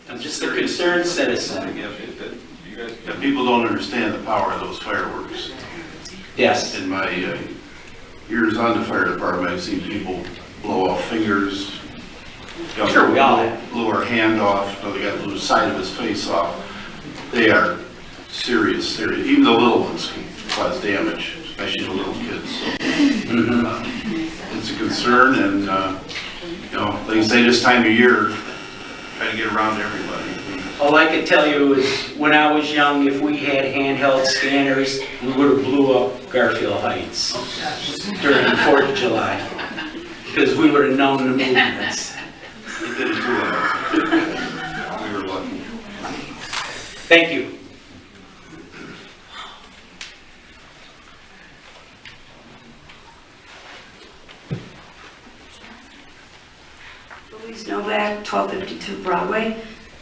Speaker 17: I'm just a concerned citizen.
Speaker 11: Yeah, people don't understand the power of those fireworks.
Speaker 17: Yes.
Speaker 11: In my years on the fire department, I've seen people blow off fingers.
Speaker 17: Sure, we all have.
Speaker 11: Blew her hand off, so they got to blew the side of his face off. They are serious. Even the little ones can cause damage, especially the little kids. So, it's a concern, and you know, like you say, this time of year, try to get around to everybody.
Speaker 17: All I can tell you is, when I was young, if we had handheld scanners, we would have blew up Garfield Heights during the 4th of July, because we would have known the movements.
Speaker 11: They did it to us. We were lucky.
Speaker 17: Thank you.
Speaker 18: Louise Novak, 1252 Broadway.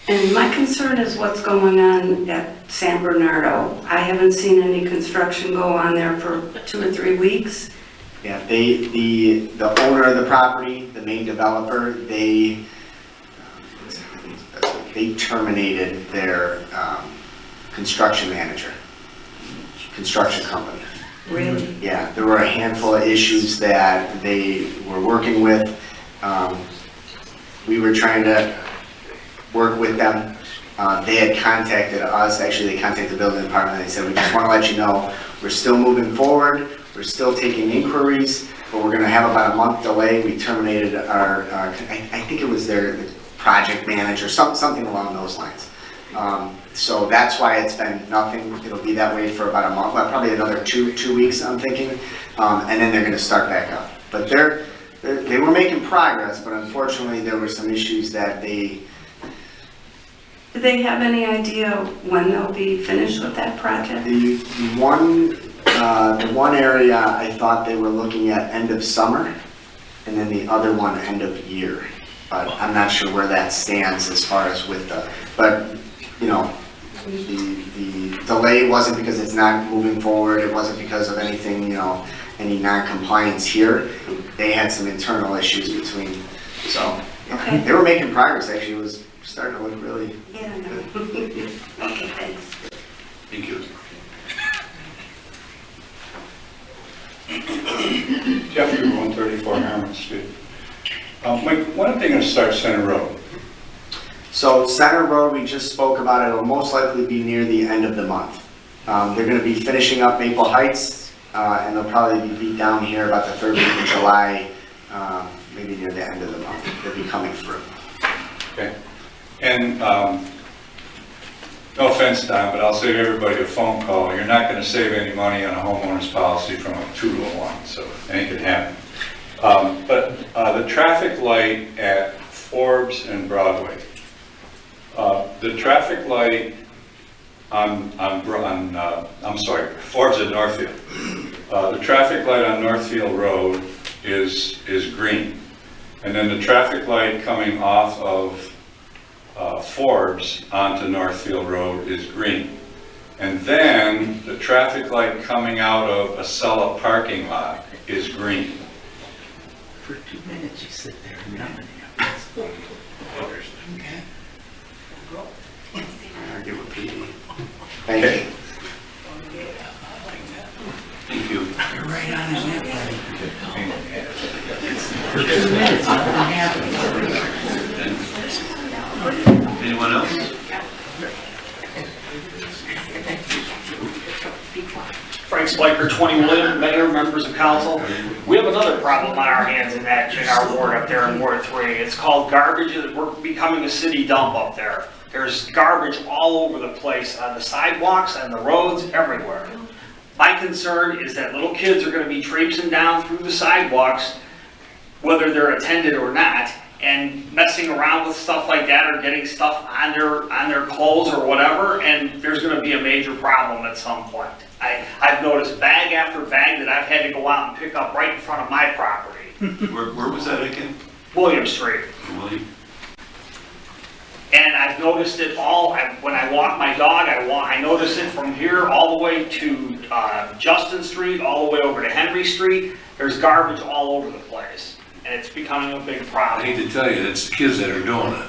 Speaker 18: And my concern is what's going on at San Bernardo. I haven't seen any construction go on there for 2 or 3 weeks.
Speaker 7: Yeah, the owner of the property, the main developer, they terminated their construction manager, construction company.
Speaker 18: Really?
Speaker 7: Yeah, there were a handful of issues that they were working with. We were trying to work with them. They had contacted us, actually they contacted the building department, and they said, we just want to let you know, we're still moving forward, we're still taking inquiries, but we're going to have about a month delay. We terminated our, I think it was their project manager, something along those lines. So that's why it's been nothing. It'll be that way for about a month, well, probably another two weeks, I'm thinking, and then they're going to start back up. But they were making progress, but unfortunately there were some issues that they...
Speaker 18: Do they have any idea when they'll be finished with that project?
Speaker 7: The one area I thought they were looking at end of summer, and then the other one end of year. But I'm not sure where that stands as far as with the, but you know, the delay wasn't because it's not moving forward. It wasn't because of anything, you know, any non-compliance here. They had some internal issues between, so
Speaker 18: Okay.
Speaker 7: they were making progress. Actually, it was starting to look really
Speaker 18: Yeah, I know. Okay, thanks.
Speaker 11: Thank you.
Speaker 19: Jeffrey, 134 Harmon Street. Mike, when are they going to start Center Road?
Speaker 7: So Center Road, we just spoke about it, will most likely be near the end of the month. They're going to be finishing up Maple Heights, and they'll probably be down here about the 3rd week of July, maybe near the end of the month. They'll be coming through.
Speaker 19: Okay. And no offense, Don, but I'll save everybody a phone call. You're not going to save any money on a homeowner's policy from a 2 to 1, so anything can happen. But the traffic light at Forbes and Broadway, the traffic light I'm sorry, Forbes and Northfield. The traffic light on Northfield Road is green. And then the traffic light coming off of Forbes onto Northfield Road is green. And then the traffic light coming out of Acela parking lot is green.
Speaker 12: For 2 minutes, you sit there and nothing
Speaker 7: Argue with PD. Thank you.
Speaker 11: Thank you.
Speaker 12: You're right on his net, buddy. For 2 minutes, nothing happened.
Speaker 11: Anyone else?
Speaker 20: Frank Spiker, 20 William, Mayor, members of council. We have another problem on our hands in our ward up there in Ward 3. It's called garbage. We're becoming a city dump up there. There's garbage all over the place, on the sidewalks, and the roads, everywhere. My concern is that little kids are going to be traipsing down through the sidewalks, whether they're attended or not, and messing around with stuff like that or getting stuff on their clothes or whatever, and there's going to be a major problem at some point. I've noticed bag after bag that I've had to go out and pick up right in front of my property.
Speaker 11: Where was that again?
Speaker 20: William Street.
Speaker 11: William?
Speaker 20: And I've noticed it all, when I walk my dog, I notice it from here all the way to Justin Street, all the way over to Henry Street. There's garbage all over the place, and it's becoming a big problem.
Speaker 13: I hate to tell you, it's the kids that are doing it.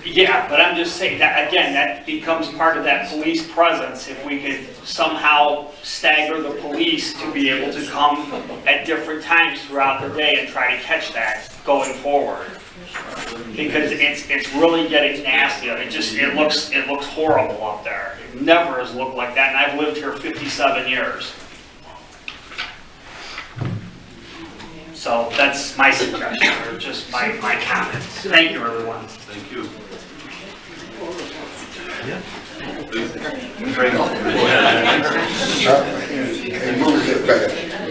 Speaker 20: Yeah, but I'm just saying that, again, that becomes part of that police presence. If we could somehow stagger the police to be able to come at different times throughout the day and try to catch that going forward. Because it's really getting nasty. It looks horrible up there. It never has looked like that, and I've lived here 57 years. So that's my suggestion, or just my comments. Thank you, everyone.
Speaker 11: Thank you.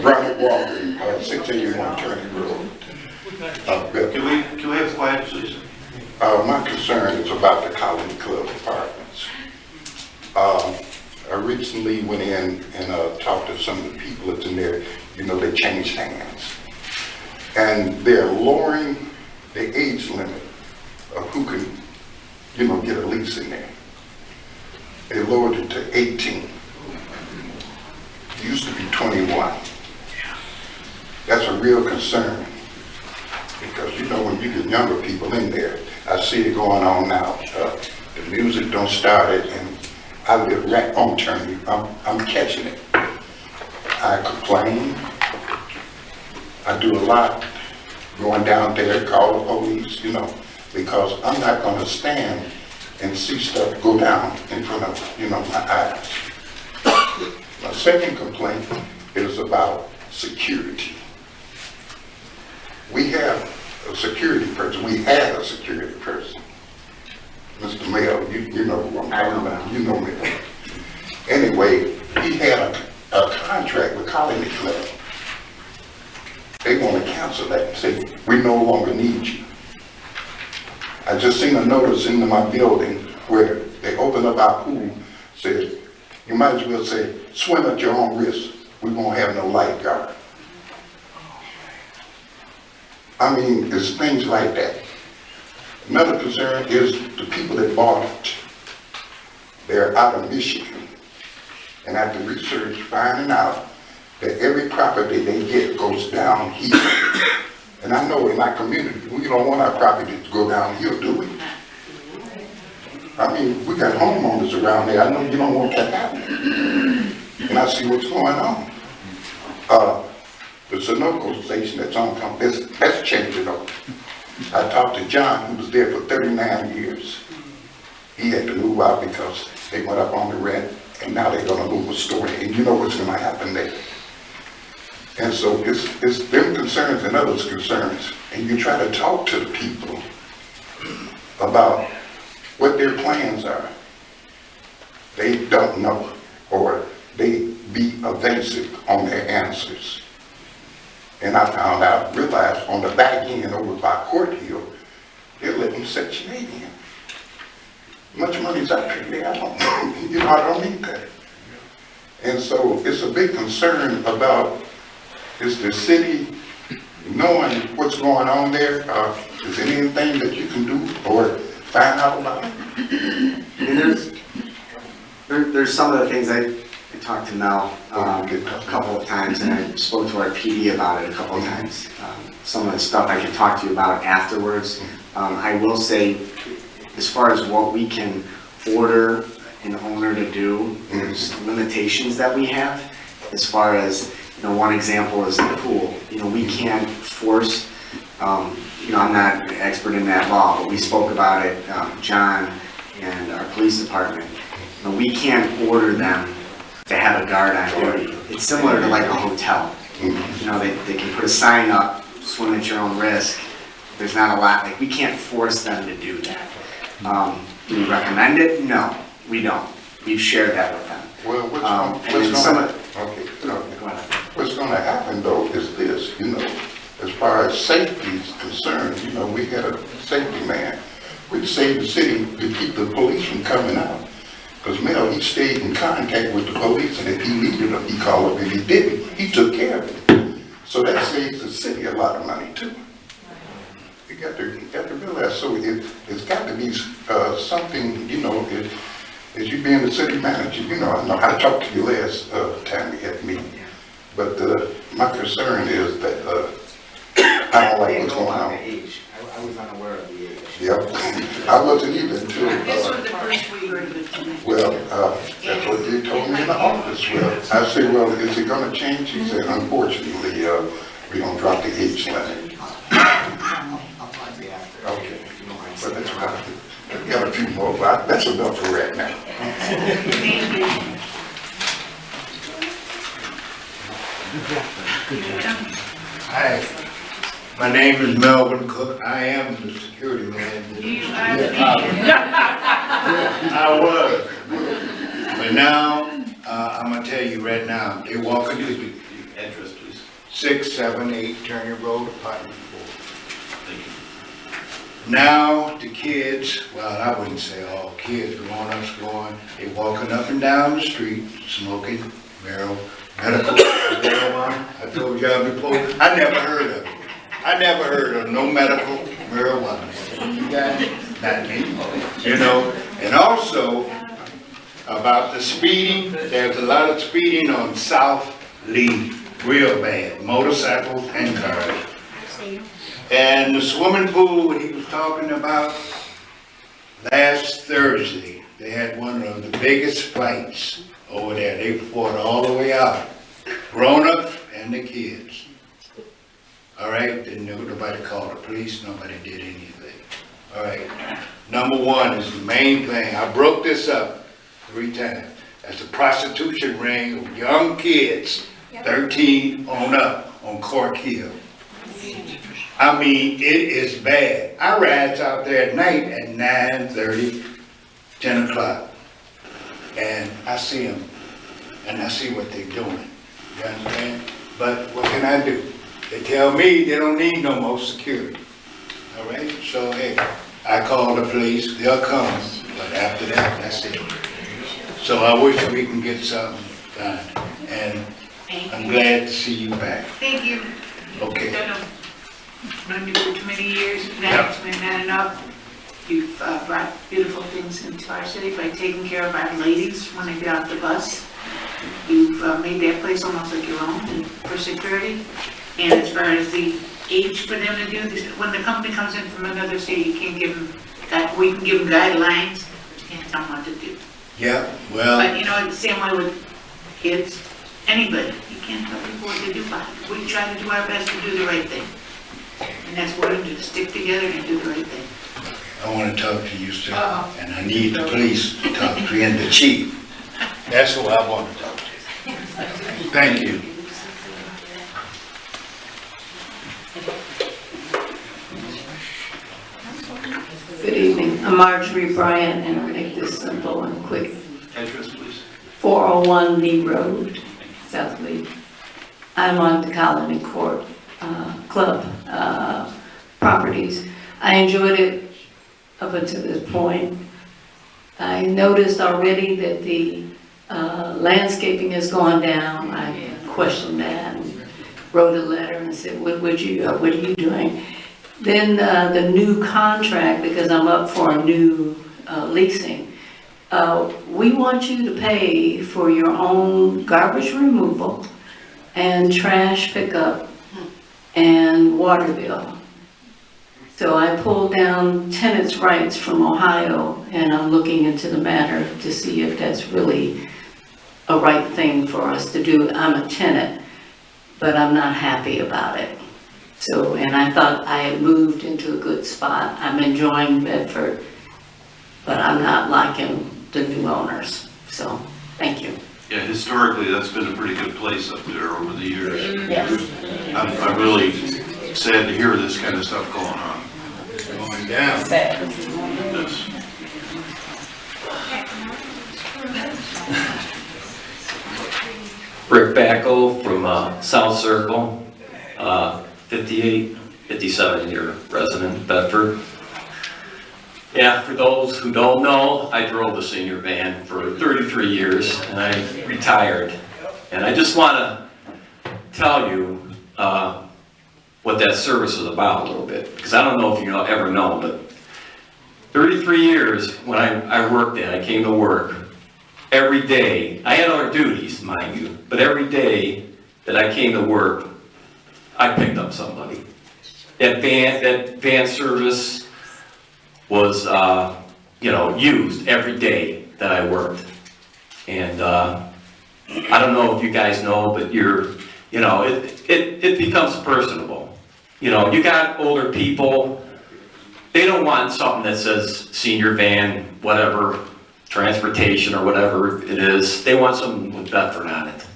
Speaker 21: Ronald Walker, 681 Turning Road.
Speaker 11: Can we have quiet, please?
Speaker 21: My concern is about the Colony Club Apartments. I recently went in and talked to some of the people that's in there. You know, they changed hands. And they're lowering the age limit of who can, you know, get a lease in there. They lowered it to 18. It used to be 21. That's a real concern. Because, you know, when you get younger people in there, I see it going on now. The music don't start it, and I live right on Turney. I'm catching it. I complain. I do a lot going down there, call the police, you know, because I'm not going to stand and see stuff go down in front of, you know, my eyes. My second complaint is about security. We have a security person. We had a security person. Mr. Mayor, you know who I'm talking about. You know me. Anyway, he had a contract with Colony Club. They want to cancel that and say, we no longer need you. I just seen a notice into my building where they opened up our pool, said, you might as well say, swim at your own risk. We won't have no lifeguard. I mean, it's things like that. Another concern is the people that bought it. They're out of Michigan. And after research, finding out that every property they get goes downhill. And I know in my community, we don't want our property to go downhill, do we? I mean, we got homeowners around there. I know you don't want that happening. And I see what's going on. The Sunoco station that's on campus, that's changing over. I talked to John, who was there for 39 years. He had to move out because they went up on the rent, and now they're going to move a store, and you know what's going to happen there. And so it's them concerns and others' concerns, and you try to talk to the people about what their plans are. They don't know, or they be evasive on their answers. And I found out, realized on the back end over by Court Hill, they're letting Section 8 in. Much money's out there, I don't, you know, I don't need that. And so it's a big concern about, is the city knowing what's going on there? Is there anything that you can do or find out about it?
Speaker 7: I mean, there's some of the things I talked to Mel a couple of times, and I spoke to our PD about it a couple of times. Some of the stuff I can talk to you about afterwards. I will say, as far as what we can order an owner to do, there's limitations that we have. As far as, you know, one example is the pool. You know, we can't force, you know, I'm not an expert in that law, but we spoke about it, John and our police department. You know, we can't order them to have a guard on duty. It's similar to like a hotel. You know, they can put a sign up, swim at your own risk. There's not a lot, like we can't force them to do that. Do we recommend it? No, we don't. We've shared that with them.
Speaker 21: Well, what's going to happen though is this, you know, as far as safety is concerned, you know, we had a safety man, which saved the city to keep the police from coming out. Because Mel, he stayed in contact with the police, and if he needed them, he called them. If he didn't, he took care of it. So that saves the city a lot of money too. You got to realize, so it's got to be something, you know, as you being the city manager, you know, I talked to you last time we had a meeting, but my concern is that I don't like what's going on.
Speaker 7: I was unaware of the age.
Speaker 21: Yep, I wasn't even too.
Speaker 6: This was the first we heard of it tonight.
Speaker 21: Well, that's what they told me in the office. Well, I said, well, is it going to change? He said, unfortunately, we're going to drop the age limit. Okay, but that's about it. We got a few more, but that's enough for right now.
Speaker 6: Thank you.
Speaker 3: Hi, my name is Melvin Cook. I am the security man. I was. But now, I'm gonna tell you right now, they walk into the address, please. 678 Turner Road, apartment 4. Thank you. Now, the kids, well, I wouldn't say all kids, grown-ups going, they walking up and down the street, smoking marijuana. I told y'all before, I never heard of it. I never heard of no medical marijuana. You got it? Not me. You know, and also about the speeding, there's a lot of speeding on South Lee, real bad, motorcycles and cars. And the swimming pool he was talking about, last Thursday, they had one of the biggest fights over there. They fought all the way out, grown-ups and the kids. All right, didn't know, nobody called the police, nobody did anything. All right, number one is the main thing. I broke this up 3 times. That's the prostitution ring of young kids, 13 on up on Cork Hill. I mean, it is bad. I rides out there at night at 9:30, 10 o'clock. And I see them, and I see what they're doing. You understand? But what can I do? They tell me they don't need no more security. All right? So, hey, I call the police, they'll come. But after that, that's it. So I wish we can get something done. And I'm glad to see you back.
Speaker 6: Thank you.
Speaker 3: Okay.
Speaker 6: Known you for too many years, that's been not enough. You've brought beautiful things into our city by taking care of our ladies when they get off the bus. You've made that place almost like your own for security. And as far as the age for them to do this, when the company comes in from another state, you can't give them, we can give them guidelines, you can't tell them what to do.
Speaker 3: Yeah, well.
Speaker 6: But you know, the same way with kids, anybody, you can't tell people what to do, but we try to do our best to do the right thing. And that's what we do, stick together and do the right thing.
Speaker 3: I want to talk to you, sir, and I need the police to talk to you and the chief. That's who I want to talk to. Thank you.
Speaker 4: Good evening. I'm Marjorie Bryant, and I'll make this simple and quick.
Speaker 11: Address, please.
Speaker 4: 401 Lee Road, South Lee. I'm on the Colony Court Club properties. I enjoyed it up until this point. I noticed already that the landscaping has gone down. I questioned that and wrote a letter and said, what are you doing? Then the new contract, because I'm up for a new leasing, we want you to pay for your own garbage removal and trash pickup and water bill. So I pulled down tenants' rights from Ohio, and I'm looking into the matter to see if that's really a right thing for us to do. I'm a tenant, but I'm not happy about it. So, and I thought I had moved into a good spot. I'm enjoying Bedford, but I'm not liking the new owners. So, thank you.
Speaker 11: Yeah, historically, that's been a pretty good place up there over the years.
Speaker 4: Yes.
Speaker 11: I'm really sad to hear this kind of stuff going on.
Speaker 3: Going down.
Speaker 4: Sad.
Speaker 11: Yes.
Speaker 22: Rick Bacco from South Circle, 57-year resident, Bedford. Yeah, for those who don't know, I drove the senior van for 33 years and I retired. And I just want to tell you what that service was about a little bit, because I don't know if you ever know, but 33 years when I worked there, I came to work. Every day, I had other duties, mind you, but every day that I came to work, I picked up somebody. That van service was, used every day that I worked. And I don't know if you guys know, but it becomes personable. You got older people, they don't want something that says senior van, whatever, transportation or whatever it is. They want something with Bedford on it.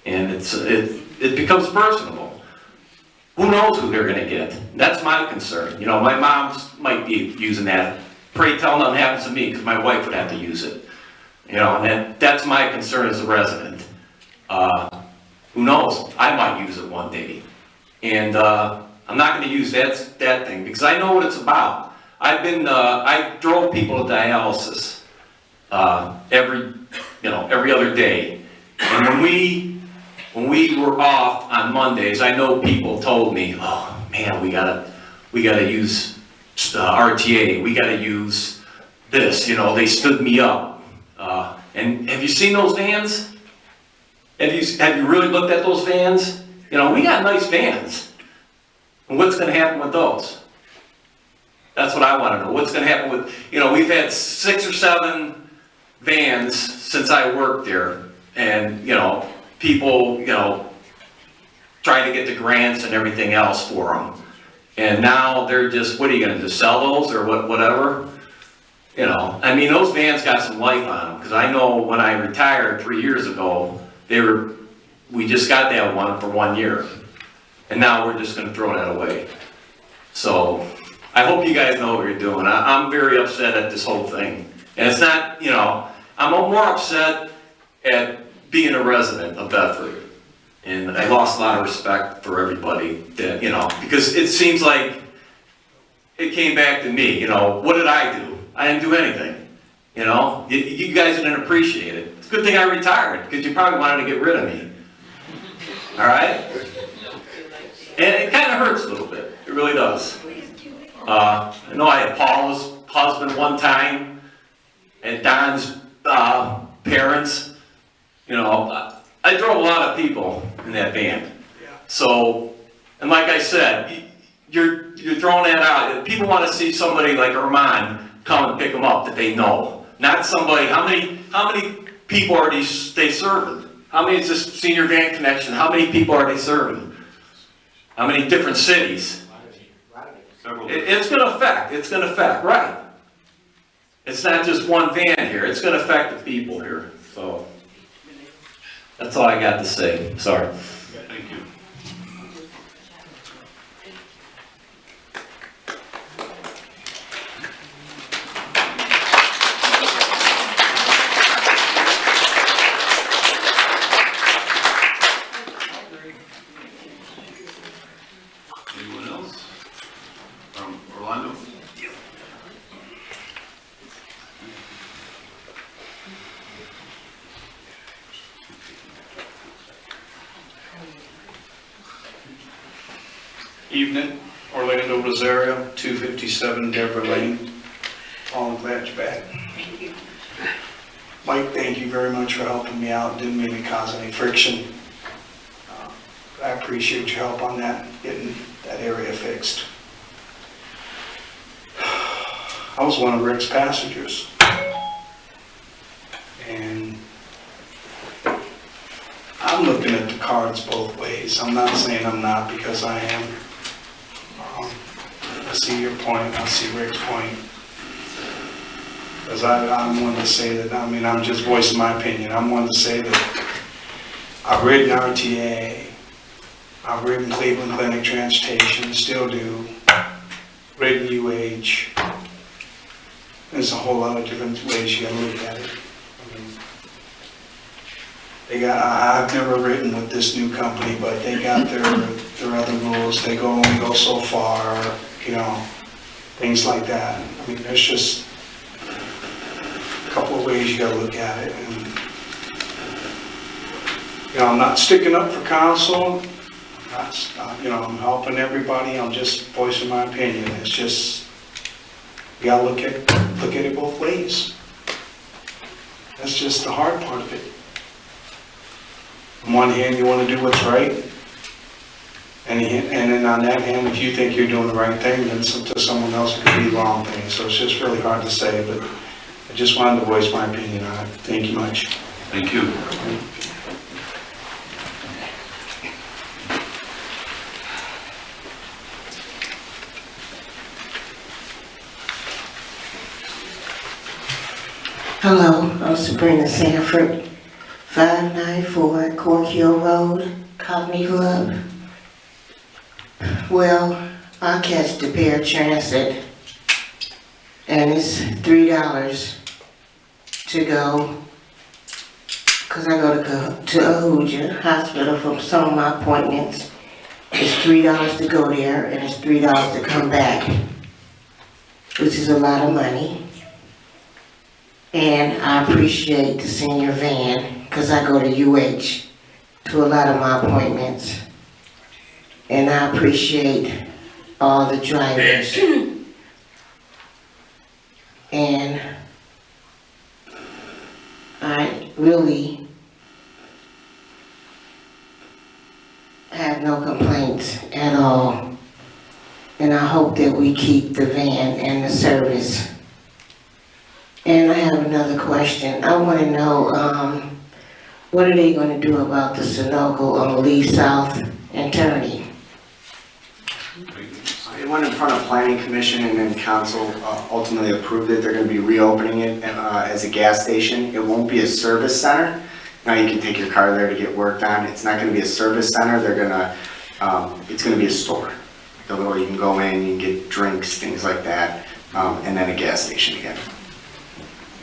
Speaker 22: And it becomes personable. Who knows who they're gonna get? That's my concern. My mom's might be using that. Pray tell nothing happens to me, because my wife would have to use it. And that's my concern as a resident. Who knows? I might use it one day. And I'm not gonna use that thing, because I know what it's about. I drove people to dialysis every other day. And when we were off on Mondays, I know people told me, "Oh man, we gotta use RTA, we gotta use this, you know, they stood me up. And have you seen those vans? Have you really looked at those vans? You know, we got nice vans. And what's gonna happen with those? That's what I wanna know. What's gonna happen with, you know, we've had 6 or 7 vans since I worked there. And, you know, people, you know, trying to get the grants and everything else for them. And now they're just, what are you gonna do, sell those or whatever? You know, I mean, those vans got some life on them, because I know when I retired 3 years ago, we just got that one for 1 year. And now we're just gonna throw that away. So, I hope you guys know what you're doing. I'm very upset at this whole thing. And it's not, you know, I'm more upset at being a resident of Bedford. And I lost a lot of respect for everybody that, you know, because it seems like it came back to me, you know, what did I do? I didn't do anything, you know? You guys didn't appreciate it. It's a good thing I retired, because you probably wanted to get rid of me. All right? And it kind of hurts a little bit. It really does. I know I had Paul's husband one time, and Don's parents. You know, I drove a lot of people in that van. So, and like I said, you're throwing that out. People want to see somebody like Armand come and pick them up that they know. Not somebody, how many people are they serving? How many is this senior van connection? How many people are they serving? How many different cities? It's going to affect, right. It's not just one van here, it's going to affect the people here, so. That's all I got to say, sorry.
Speaker 11: Thank you. Anyone else? From Orlando?
Speaker 2: Evening, Orlando Rosario, 257 Deborah Lane. Paul, I'm glad you're back. Mike, thank you very much for helping me out. Didn't mean to cause any friction. I appreciate your help on that, getting that area fixed. I was one of Rick's passengers. And I'm looking at the cards both ways. I'm not saying I'm not, because I am. I see your point, I see Rick's point. Because I'm one to say that, I mean, I'm just voicing my opinion. I'm one to say that I've ridden RTA, I've ridden Cleveland Clinic Transportation, still do, ridden UH. There's a whole lot of different ways you gotta look at it. I mean, I've never ridden with this new company, but they got their other rules. They only go so far, you know, things like that. I mean, there's just a couple of ways you gotta look at it. And, you know, I'm not sticking up for council. You know, I'm helping everybody. I'm just voicing my opinion. It's just, you gotta look at it both ways. That's just the hard part of it. On one hand, you want to do what's right, and then on that hand, if you think you're doing the right thing, then to someone else it could be the wrong thing. So it's just really hard to say, but I just wanted to voice my opinion on it. Thank you much.
Speaker 11: Thank you.
Speaker 5: Hello, I'm Sabrina Sanford, 594 Cork Hill Road, Colony Club. Well, I catch the paratransit, and it's $3 to go, because I go to Ahuja Hospital for some of my appointments. It's $3 to go there, and it's $3 to come back, which is a lot of money. And I appreciate the senior van, because I go to UH to a lot of my appointments. And I appreciate all the drivers and I really have no complaints at all. And I hope that we keep the van and the service. And I have another question. I want to know, what are they going to do about the Sunoco on Lee South and Turney?
Speaker 7: It went in front of planning commission and then council ultimately approved it. They're gonna be reopening it as a gas station. It won't be a service center. Now you can take your car there to get worked on. It's not gonna be a service center. They're gonna, it's gonna be a store. The little, you can go in, you can get drinks, things like that, and then a gas station again.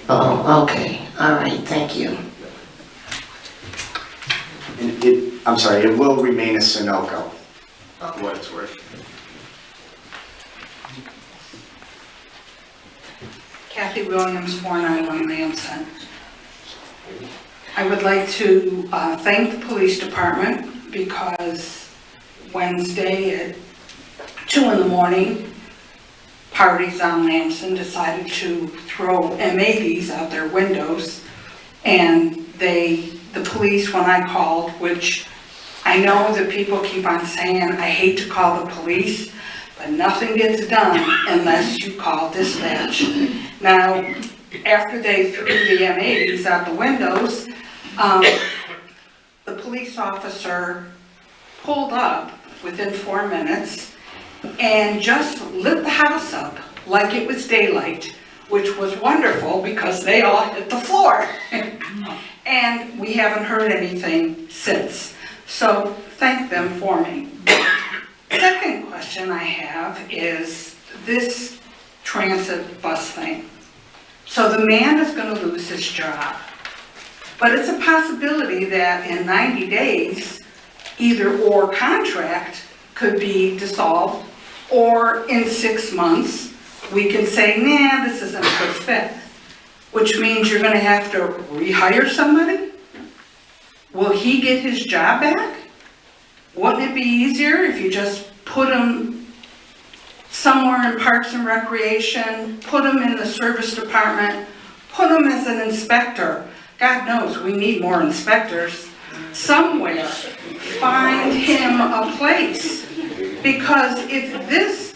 Speaker 5: Oh, okay. All right, thank you.
Speaker 7: And I'm sorry, it will remain a Sunoco, for what it's worth.
Speaker 9: Kathy Williams, 491 Lamson. I would like to thank the police department because Wednesday at 2 in the morning, parties on Lamson decided to throw M80s out their windows, and the police, when I called, which I know that people keep on saying, I hate to call the police, but nothing gets done unless you call dispatch. Now, after they threw the M80s out the windows, the police officer pulled up within 4 minutes and just lit the house up like it was daylight, which was wonderful because they all hit the floor. And we haven't heard anything since. So thank them for me. Second question I have is this transit bus thing. So the man is going to lose his job, but it's a possibility that in 90 days, either or contract could be dissolved, or in 6 months, we can say, nah, this isn't a good fit, which means you're going to have to rehire somebody. Will he get his job back? Wouldn't it be easier if you just put him somewhere in Parks and Recreation, put him in the service department, put him as an inspector? God knows, we need more inspectors. Somewhere, find him a place. Because if this,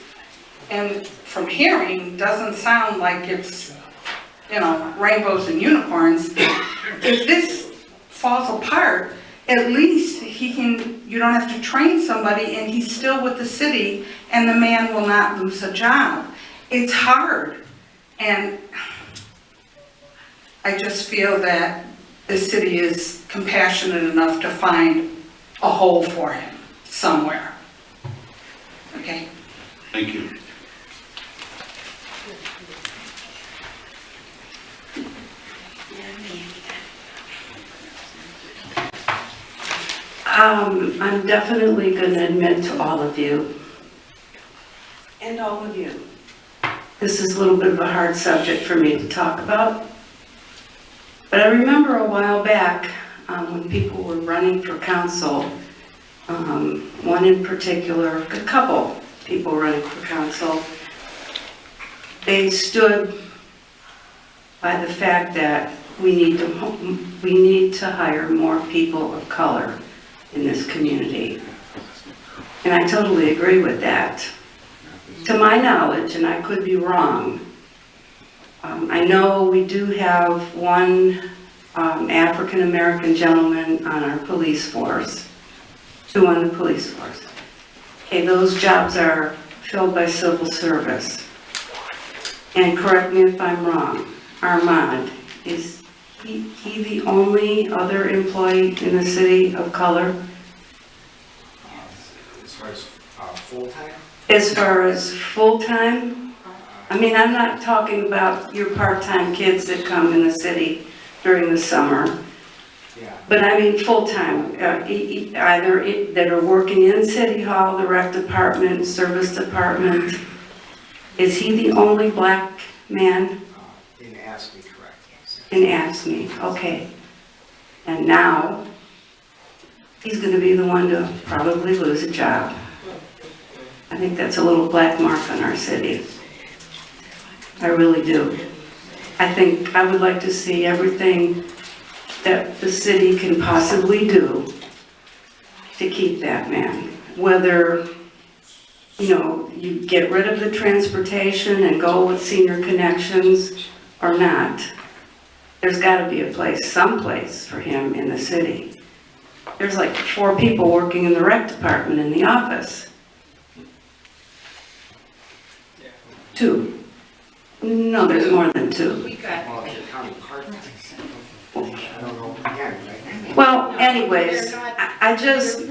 Speaker 9: and from hearing, doesn't sound like it's, you know, rainbows and unicorns, if this falls apart, at least he can, you don't have to train somebody and he's still with the city and the man will not lose a job. It's hard. And I just feel that the city is compassionate enough to find a hole for him somewhere. Okay?
Speaker 11: Thank you.
Speaker 18: I'm definitely going to admit to all of you, and all of you, this is a little bit of a hard subject for me to talk about. But I remember a while back when people were running for council, one in particular, a couple people running for council, they stood by the fact that we need to hire more people of color in this community. And I totally agree with that. To my knowledge, and I could be wrong, I know we do have one African-American gentleman on our police force, 2 on the police force. Okay, those jobs are filled by civil service. And correct me if I'm wrong, Armand, is he the only other employee in the city of color?
Speaker 7: As far as full-time?
Speaker 18: As far as full-time? I mean, I'm not talking about your part-time kids that come in the city during the summer.
Speaker 7: Yeah.
Speaker 18: But I mean full-time, either that are working in City Hall, the rec department, service department. Is he the only black man?
Speaker 7: In ASME, correct.
Speaker 18: In ASME, okay. And now, he's gonna be the one to probably lose a job. I think that's a little black mark on our city. I really do. I think I would like to see everything that the city can possibly do to keep that man. Whether, you get rid of the transportation and go with senior connections or not, there's gotta be a place, someplace for him in the city. There's like 4 people working in the rec department in the office. 2. No, there's more than 2. Well, anyways, I just,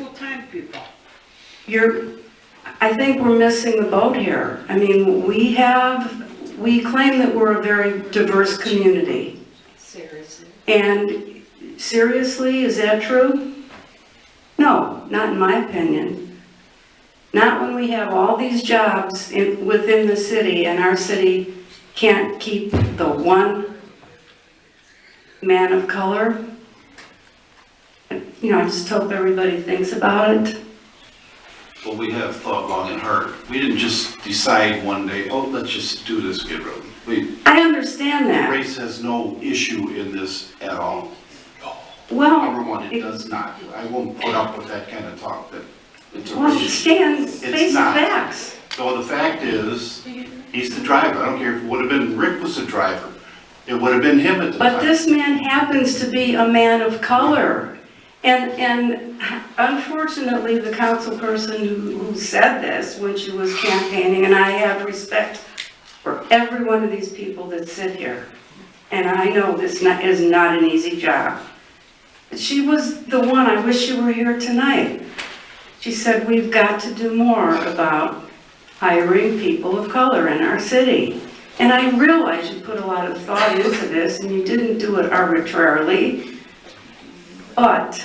Speaker 18: I think we're missing the boat here. I mean, we claim that we're a very diverse community.
Speaker 6: Seriously.
Speaker 18: And seriously, is that true? No, not in my opinion. Not when we have all these jobs within the city and our city can't keep the one man of color. I just hope everybody thinks about it.
Speaker 11: Well, we have thought long and hard. We didn't just decide one day, oh, let's just do this Skid Row.
Speaker 18: I understand that.
Speaker 11: Race has no issue in this at all.
Speaker 18: Well,
Speaker 11: Number one, it does not. I won't put up with that kind of talk that it's a
Speaker 18: well,
Speaker 11: race.
Speaker 18: stand, face
Speaker 11: It's
Speaker 18: the
Speaker 11: not.
Speaker 18: facts.
Speaker 11: So the fact is, he's the driver. I don't care if it would have been Rick was the driver. It would have been him at the time.
Speaker 18: But this man happens to be a man of color. And unfortunately, the council person who said this when she was campaigning, and I have respect for every one of these people that sit here, and I know this is not an easy job. But she was the one, I wish you were here tonight. She said, we've got to do more about hiring people of color in our city. And I realize you put a lot of thought into this, and you didn't do it arbitrarily, but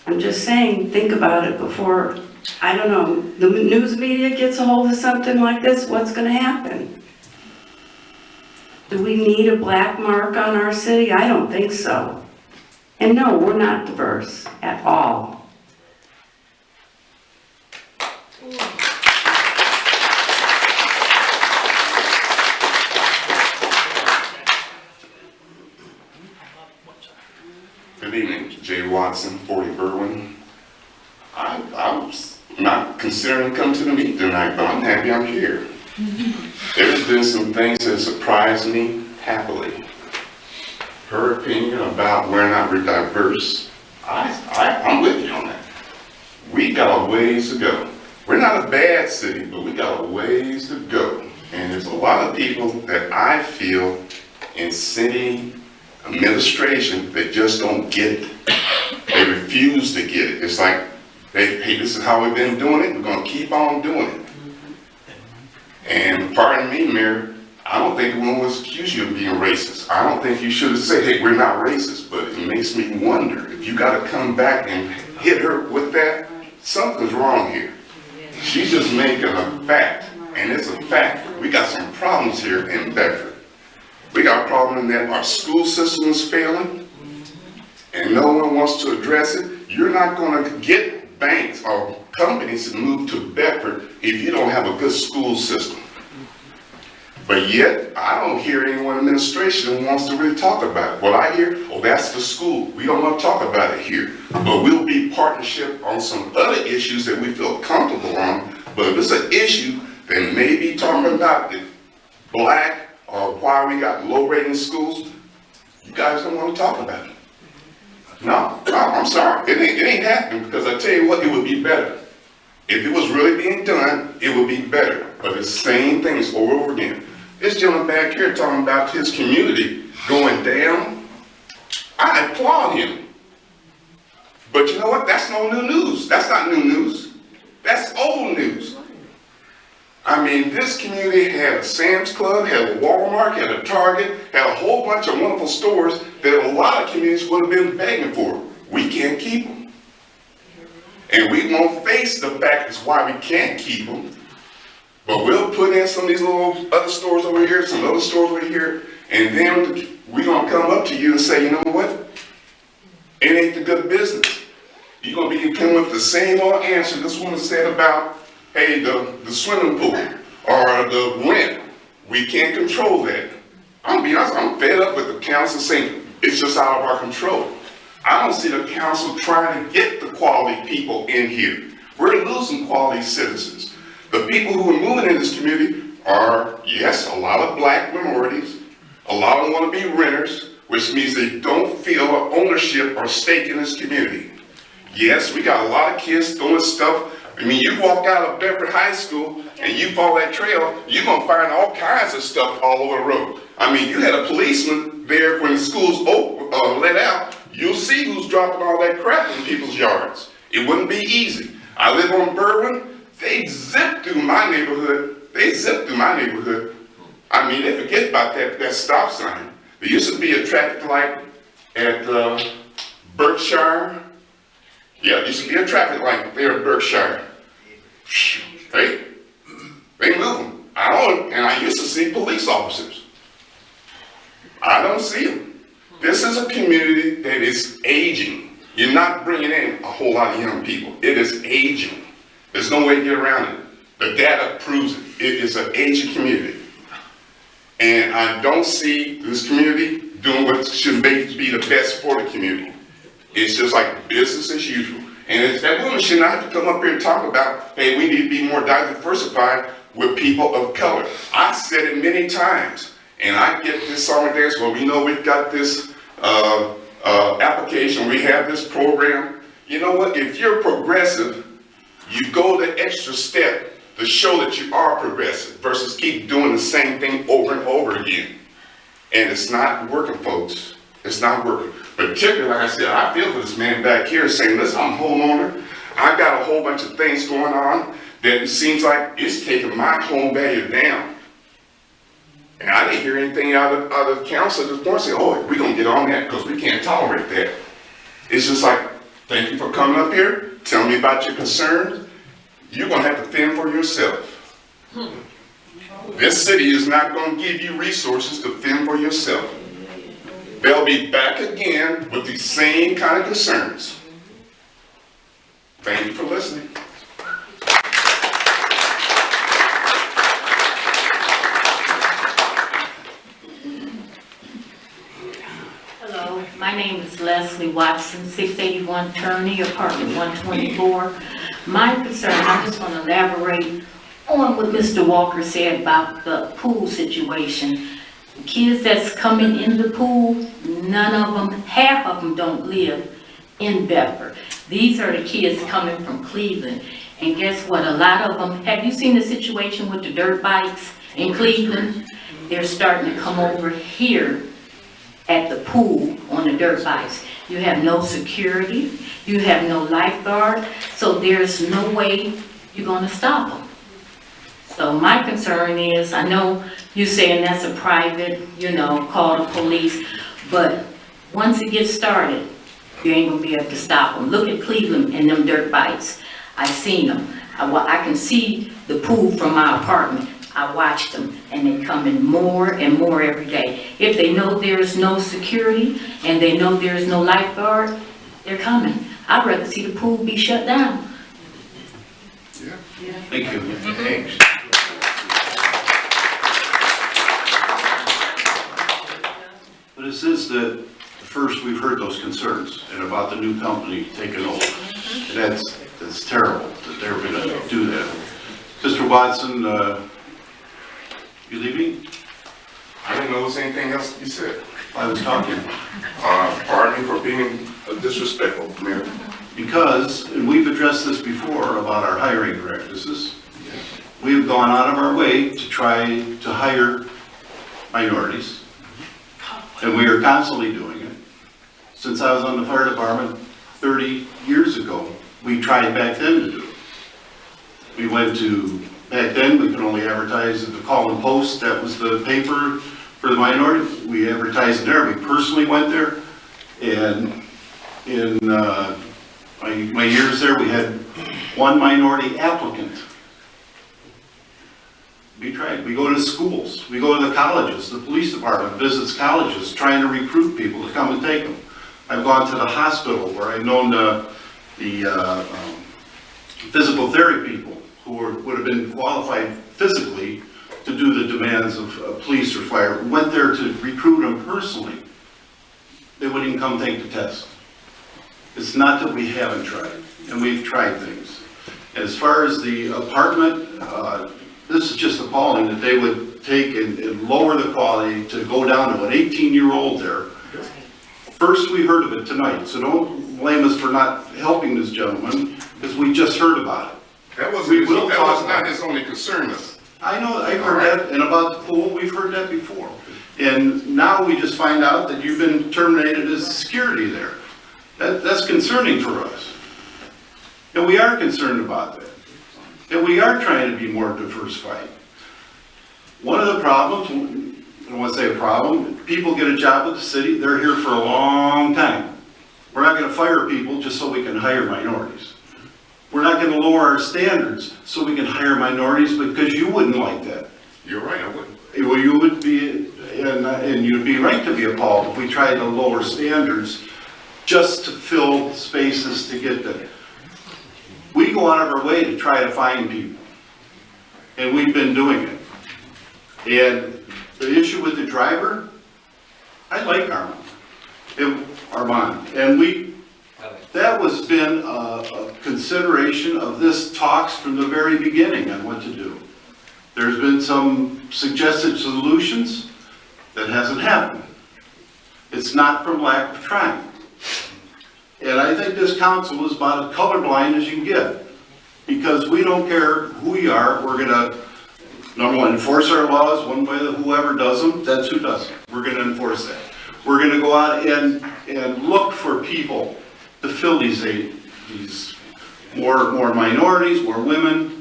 Speaker 18: I'm just saying, think about it before, I don't know, the news media gets a hold of something like this, what's gonna happen? Do we need a black mark on our city? I don't think so. And no, we're not diverse at all.
Speaker 1: Good evening, Jay Watson, 40 Berwyn. I was not considering coming to the meeting tonight, but I'm happy I'm here. There's been some things that surprised me happily. Her opinion about whether or not we're diverse, I'm with you on that. We got a ways to go. We're not a bad city, but we got a ways to go. And there's a lot of people that I feel in city administration that just don't get it. They refuse to get it. It's like, hey, this is how we've been doing it, we're gonna keep on doing it. And pardon me, Mayor, I don't think anyone was accused you of being racist. I don't think you should have said, hey, we're not racist, but it makes me wonder, if you gotta come back and hit her with that, something's wrong here. She's just making a fact, and it's a fact. We got some problems here in Bedford. We got a problem in that our school system is failing, and no one wants to address it. You're not gonna get banks or companies to move to Bedford if you don't have a good school system. But yet, I don't hear anyone in administration who wants to really talk about it. What I hear, oh, that's the school. We don't want to talk about it here. But we'll be partnership on some other issues that we feel comfortable on. But if it's an issue, then maybe talking about the black or why we got low rating schools, you guys don't want to talk about it. No, I'm sorry. It ain't happening, because I tell you what, it would be better. If it was really being done, it would be better. But the same things over and over again. This gentleman back here talking about his community going down. I applaud him. But you know what? That's no new news. That's not new news. That's old news. I mean, this community had a Sam's Club, had a Walmart, had a Target, had a whole bunch of wonderful stores that a lot of communities would have been begging for. We can't keep them. And we won't face the fact is why we can't keep them. But we'll put in some of these little other stores over here, some other stores over here, and then we're going to come up to you and say, you know what? It ain't the good business. You're going to be coming with the same old answer this woman said about, hey, the swimming pool or the rent. We can't control that. I'm gonna be honest, I'm fed up with the council saying it's just out of our control. I don't see the council trying to get the quality people in here. We're losing quality citizens. The people who are moving in this community are, yes, a lot of black minorities. A lot of them want to be renters, which means they don't feel ownership or stake in this community. Yes, we got a lot of kids doing stuff. I mean, you walk out of Bedford High School and you follow that trail, you're going to find all kinds of stuff all over the road. I mean, you had a policeman there when the schools let out. You'll see who's dropping all that crap in people's yards. It wouldn't be easy. I live on Berwyn. They zip through my neighborhood. I mean, they forget about that stop sign. There used to be a traffic light at Berkshire. Yeah, there used to be a traffic light there at Berkshire. They move them. And I used to see police officers. I don't see them. This is a community that is aging. You're not bringing in a whole lot of young people. It is aging. There's no way to get around it. The data proves it. It is an aging community. And I don't see this community doing what should be the best for the community. It's just like business as usual. And that woman should not have to come up here and talk about, hey, we need to be more diversified with people of color. I said it many times. And I get this solidarity, well, we know we've got this application, we have this program. You know what, if you're progressive, you go the extra step to show that you are progressive versus keep doing the same thing over and over again. And it's not working, folks. It's not working. Particularly, like I said, I feel for this man back here saying, listen, I'm a homeowner. I've got a whole bunch of things going on that it seems like it's taking my home value down. And I didn't hear anything out of the council at this point saying, oh, we're going to get on that because we can't tolerate that. It's just like, thank you for coming up here. Tell me about your concerns. You're going to have to fend for yourself. This city is not going to give you resources to fend for yourself. They'll be back again with the same kind of concerns. Thank you for listening.
Speaker 8: Hello, my name is Leslie Watson, 681 Turney, apartment 124. My concern, I just want to elaborate on what Mr. Walker said about the pool situation. The kids that's coming in the pool, none of them, half of them don't live in Bedford. These are the kids coming from Cleveland. And guess what? A lot of them, have you seen the situation with the dirt bikes in Cleveland? They're starting to come over here at the pool on the dirt bikes. You have no security, you have no lifeguard, so there's no way you're gonna stop them. So my concern is, I know you're saying that's a private, call the police, but once it gets started, you ain't gonna be able to stop them. Look at Cleveland and them dirt bikes. I've seen them. I can see the pool from my apartment. I watch them, and they come in more and more every day. If they know there's no security and they know there's no lifeguard, they're coming. I'd rather see the pool be shut down.
Speaker 11: Yeah. Thank you. Thanks. But it says that first we've heard those concerns and about the new company taking over. And that's terrible that they're going to do that. Mr. Watson, you leaving?
Speaker 1: I didn't know there was anything else you said.
Speaker 11: I was talking.
Speaker 1: Pardon me for being disrespectful, Mayor.
Speaker 11: Because, and we've addressed this before about our hiring practices, we've gone out of our way to try to hire minorities, and we are constantly doing it. Since I was on the fire department 30 years ago, we tried back then to do it. We went to, back then we could only advertise at the Call and Post, that was the paper for the minority. We advertised there, we personally went there, and in my years there, we had one minority applicant. We tried. We go to schools. We go to the colleges. The police department visits colleges trying to recruit people to come and take them. I've gone to the hospital where I've known the physical therapy people who would have been qualified physically to do the demands of police or fire, went there to recruit them personally, they wouldn't even come take the test. It's not that we haven't tried, and we've tried things. As far as the apartment, this is just appalling that they would take and lower the quality to go down to an 18-year-old there. First, we heard of it tonight, so don't blame us for not helping this gentleman, because we just heard about it.
Speaker 1: That was
Speaker 11: talk
Speaker 1: not his only concern, though.
Speaker 11: I know, I've heard that, and about the pool, we've heard that before. And now we just find out that you've been terminated as security there. That's concerning for us. And we are concerned about that. And we are trying to be more diversified. One of the problems, I don't want to say a problem, people get a job with the city, they're here for a long time. We're not going to fire people just so we can hire minorities. We're not going to lower our standards so we can hire minorities, because you wouldn't like that.
Speaker 1: You're right, I wouldn't.
Speaker 11: Well, you would be, and you'd be right to be appalled if we tried to lower standards just to fill spaces to get them. We go out of our way to try to find people, and we've been doing it. And the issue with the driver, I like Armand, and that was been a consideration of this talks from the very beginning on what to do. There's been some suggested solutions that hasn't happened. It's not from lack of trying. And I think this council is about as colorblind as you can get, because we don't care who we are. We're gonna, number one, enforce our laws one way that whoever does them, that's who does them. We're gonna enforce that. We're gonna go out and look for people to fill these more minorities, more women.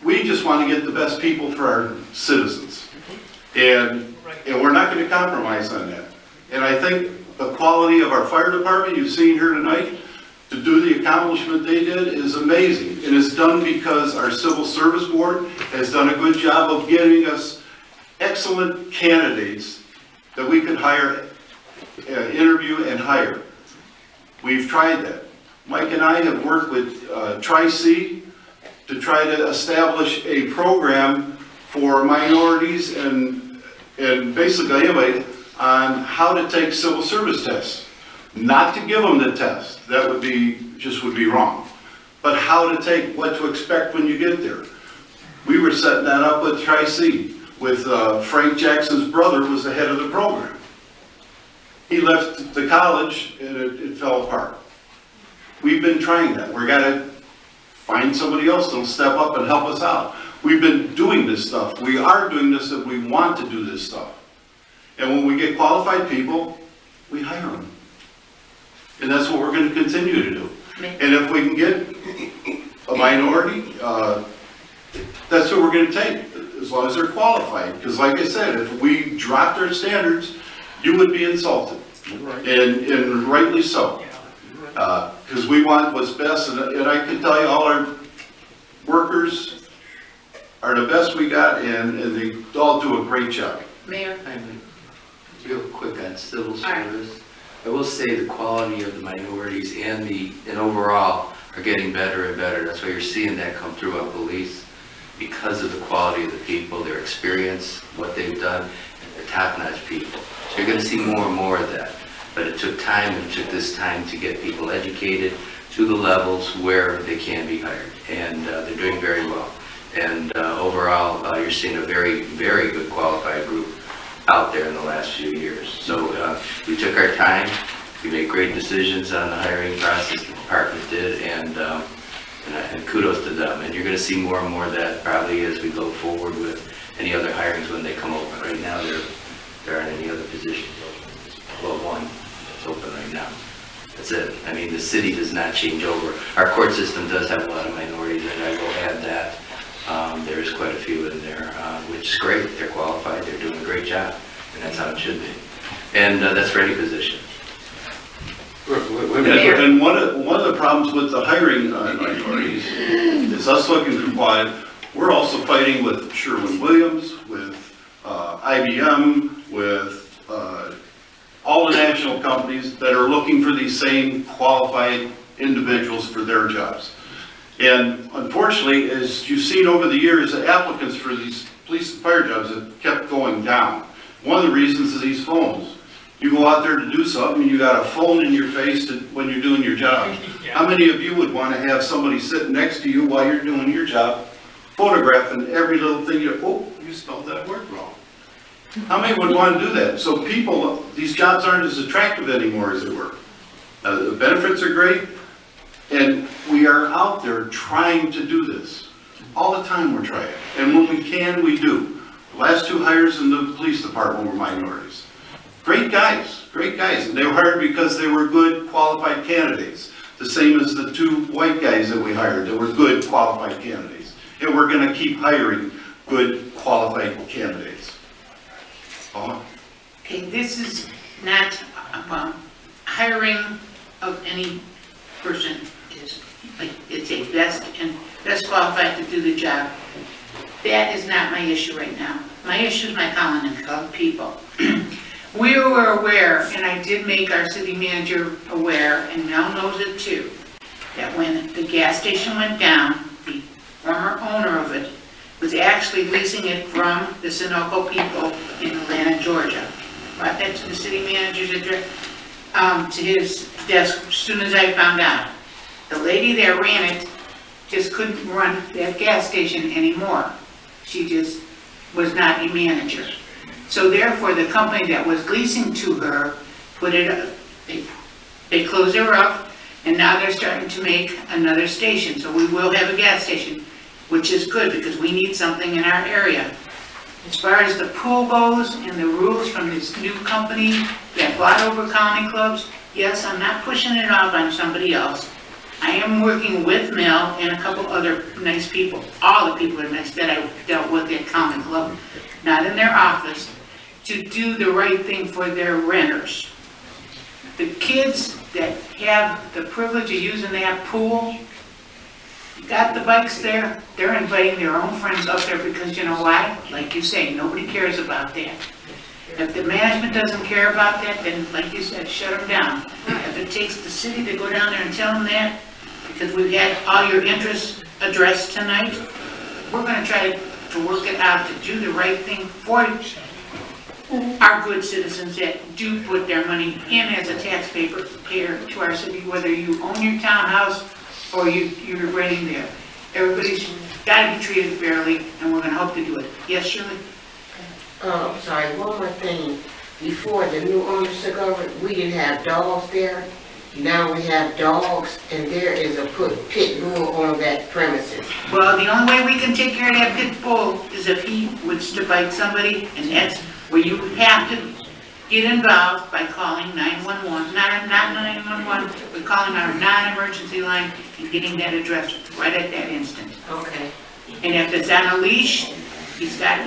Speaker 11: We just want to get the best people for our citizens. And we're not going to compromise on that. And I think the quality of our fire department you've seen here tonight, to do the accomplishment they did, is amazing. And it's done because our civil service board has done a good job of getting us excellent candidates that we could hire, interview and hire. We've tried that. Mike and I have worked with Tri-C to try to establish a program for minorities and basically anyway on how to take civil service tests. Not to give them the test, that would be wrong. But how to take, what to expect when you get there. We were setting that up with Tri-C, with Frank Jackson's brother was the head of the program. He left the college and it fell apart. We've been trying that. We're gotta find somebody else that'll step up and help us out. We've been doing this stuff. We are doing this and we want to do this stuff. And when we get qualified people, we hire them. And that's what we're gonna continue to do. And if we can get a minority, that's what we're gonna take, as long as they're qualified. Because like I said, if we dropped our standards, you would be insulted, and rightly so. Because we want what's best, and I can tell you all our workers are the best we got, and they all do a great job.
Speaker 6: Mayor?
Speaker 10: Real quick on civil service. I will say the quality of the minorities and overall are getting better and better. That's why you're seeing that come through on police, because of the quality of the people, their experience, what they've done, and they're top-notch people. So you're going to see more and more of that. But it took time, and it took this time to get people educated to the levels where they can be hired. And they're doing very well. And overall, you're seeing a very, very good qualified group out there in the last few years. So we took our time. We made great decisions on the hiring process the department did, and kudos to them. And you're going to see more and more of that probably as we go forward with any other hirings when they come open. Right now, there aren't any other positions open. Well, one that's open right now. That's it. I mean, the city does not change over. Our court system does have a lot of minorities, and I will add that. There's quite a few in there, which is great. They're qualified. They're doing a great job, and that's how it should be. And that's ready position.
Speaker 11: And one of the problems with the hiring minorities is us looking for quality. We're also fighting with Sherwin-Williams, with IBM, with all the national companies that are looking for these same qualified individuals for their jobs. And unfortunately, as you've seen over the years, the applicants for these police and fire jobs have kept going down. One of the reasons is these phones. You go out there to do something, and you got a phone in your face when you're doing your job. How many of you would want to have somebody sitting next to you while you're doing your job, photographing every little thing you spelled that word wrong? How many would want to do that? So people, these jobs aren't as attractive anymore as they were. The benefits are great, and we are out there trying to do this. All the time we're trying, and when we can, we do. The last 2 hires in the police department were minorities. Great guys, and they were hired because they were good, qualified candidates. The same as the 2 white guys that we hired, that were good, qualified candidates. And we're gonna keep hiring good, qualified candidates. Paula?
Speaker 6: Okay, this is not, hiring of any person is, like, it's a best qualified to do the job. That is not my issue right now. My issue is my Colony Club people. We were aware, and I did make our city manager aware, and Mel knows it too, that when the gas station went down, the former owner of it was actually leasing it from the Sunoco people in Atlanta, Georgia. Brought that to the city manager's address, to his desk as soon as I found out. The lady that ran it just couldn't run that gas station anymore. She just was not a manager. So therefore, the company that was leasing to her put it up. They closed her up, and now they're starting to make another station. So we will have a gas station, which is good because we need something in our area. As far as the pool goes and the rules from this new company that bought over Colony Clubs, yes, I'm not pushing it off on somebody else. I am working with Mel and a couple other nice people. All the people are nice that I dealt with at Colony Club, not in their office, to do the right thing for their renters. The kids that have the privilege of using that pool, got the bikes there, they're inviting their own friends up there because you know why? Like you say, nobody cares about that. If the management doesn't care about that, then like you said, shut them down. If it takes the city to go down there and tell them that, because we've had all your interests addressed tonight, we're gonna try to work it out to do the right thing for our good citizens that do put their money in as a taxpayer to our city, whether you own your townhouse or you're renting there. Everybody's gotta be treated fairly, and we're gonna hope to do it. Yes, Shirley?
Speaker 5: I'm sorry, one more thing. Before the new owners took over, we didn't have dogs there. Now we have dogs, and there is a pit bull on that premises.
Speaker 6: Well, the only way we can take care of that pit bull is if he was to bite somebody, and that's where you have to get involved by calling 911, not 911, but calling our non-emergency line and getting that addressed right at that instant.
Speaker 5: Okay.
Speaker 6: And if it's on a leash, he's got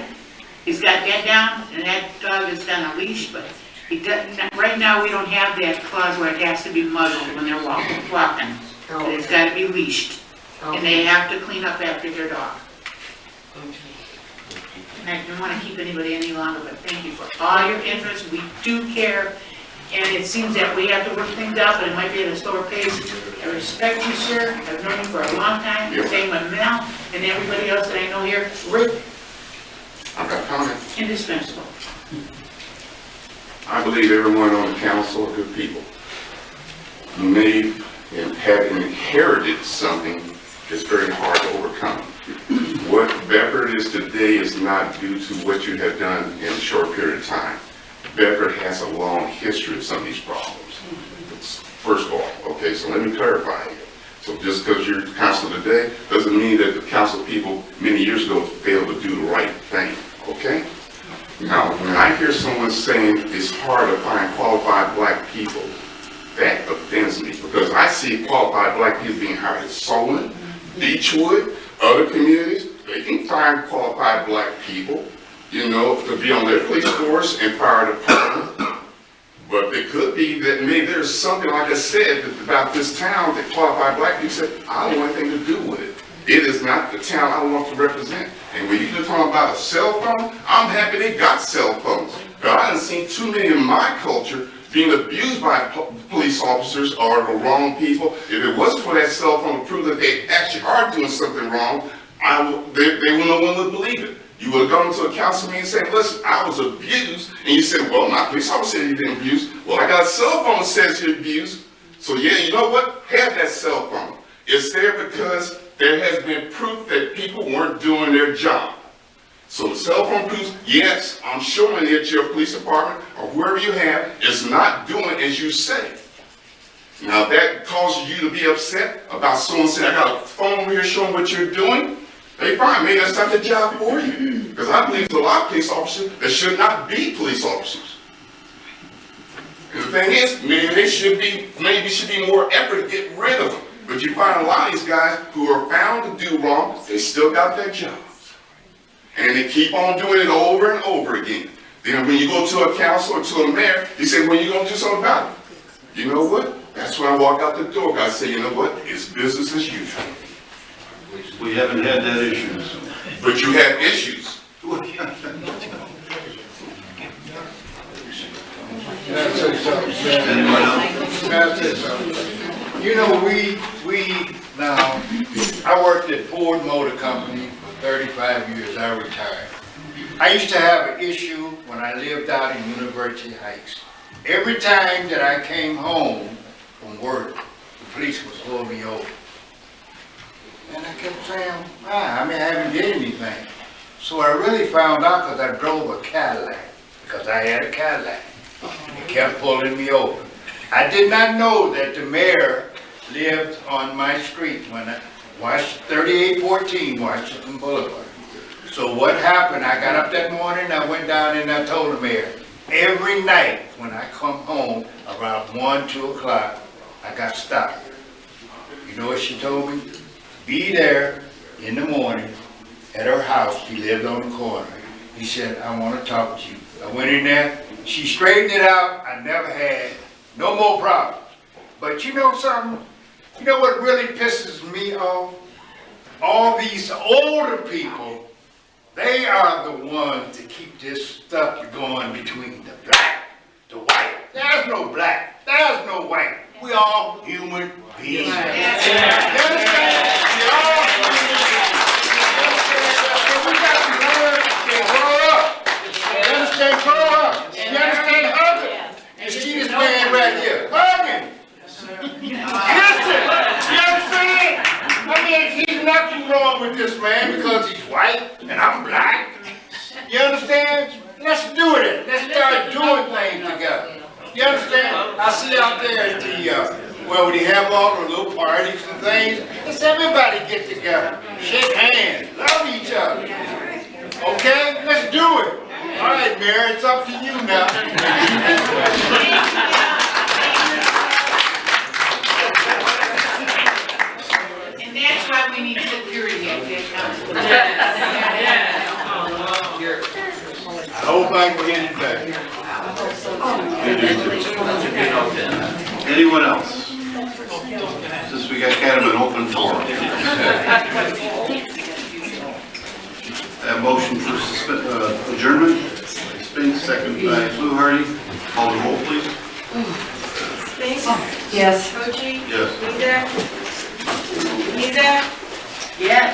Speaker 6: that down, and that dog is on a leash, but he doesn't, right now we don't have that clause where it has to be muzzled when they're walking. But it's gotta be leashed, and they have to clean up after their dog. And I don't want to keep anybody any longer, but thank you for all your interest. We do care, and it seems that we have to work things out, but it might be at a slower pace. I respect you, sir. I've known you for a long time. Same with Mel and everybody else that I know here. Rick.
Speaker 1: I've got comment.
Speaker 6: Indispensable.
Speaker 1: I believe everyone on the council are good people. You may have inherited something that's very hard to overcome. What Bedford is today is not due to what you have done in a short period of time. Bedford has a long history of some of these problems. First of all, okay, so let me clarify here. So just because you're the council today doesn't mean that the council people many years ago failed to do the right thing, okay? Now, when I hear someone saying it's hard to find qualified black people, that offends me because I see qualified black people being hired at Solon, Beechwood, other communities. They can find qualified black people, you know, to be on their police force and fire department. But it could be that maybe there's something, like I said, about this town that qualified black people said, I don't want anything to do with it. It is not the town I want to represent. And when you're talking about a cell phone, I'm happy they got cell phones. But I haven't seen too many in my culture being abused by police officers or the wrong people. If it wasn't for that cell phone to prove that they actually are doing something wrong, no one would believe it. You would have gone to a council meeting and said, listen, I was abused. And you said, well, my police officer said you didn't abuse. Well, I got a cell phone that says you're abused. So yeah, you know what? Have that cell phone. It's there because there has been proof that people weren't doing their job. So the cell phone proves, yes, I'm showing that your police department or whoever you have is not doing as you say. Now, if that causes you to be upset about someone saying, I got a phone over here showing what you're doing, hey, fine, maybe that's not the job for you. Because I believe there's a lot of police officers that should not be police officers. And the thing is, maybe they should be more effort to get rid of them. But you find a lot of these guys who are found to do wrong, they still got their jobs. And they keep on doing it over and over again. Then when you go to a council or to a mayor, you say, well, you're going to do something about it. You know what? That's when I walk out the door. I say, you know what? It's business as usual.
Speaker 11: We haven't had that issue.
Speaker 1: But you have issues.
Speaker 3: Anyone else? You know, now, I worked at Ford Motor Company for 35 years. I retired. I used to have an issue when I lived out in University Heights. Every time that I came home from work, the police would pull me over. And I kept saying, I haven't did anything. So I really found out because I drove a Cadillac, because I had a Cadillac. They kept pulling me over. I did not know that the mayor lived on my street when I watched 3814 Washington Boulevard. So what happened, I got up that morning, I went down and I told the mayor, every night when I come home around 1, 2 o'clock, I got stopped. You know what she told me? Be there in the morning at her house. She lived on the corner. He said, I want to talk to you. I went in there. She straightened it out. I never had no more problems. But you know something? You know what really pisses me off? All these older people, they are the ones that keep this stuff going between the black, the white. There's no black. There's no white. We all human beings. You understand? We all human beings. We got to learn and grow up. You understand? Grow up. You understand? Hug it. You see this man right here. Hug him. Kiss him. You understand? I mean, he's nothing wrong with this man because he's white and I'm black. You understand? Let's do it. Let's start doing things together. You understand? I see out there at the, where we have all the little parties and things. Let's everybody get together. Shake hands. Love each other. Okay? Let's do it. All right, Mayor, it's up to you now.
Speaker 6: And that's why we need security at that
Speaker 3: I hope I can get it back.
Speaker 11: Anyone else? Since we got kind of an open forum. Motion for adjournment. Spinks, second by Fluharty. Call the roll, please.
Speaker 6: Spinks?
Speaker 18: Yes.
Speaker 6: Cochi?
Speaker 11: Yes.
Speaker 6: Mizek? Mizek?
Speaker 18: Yes.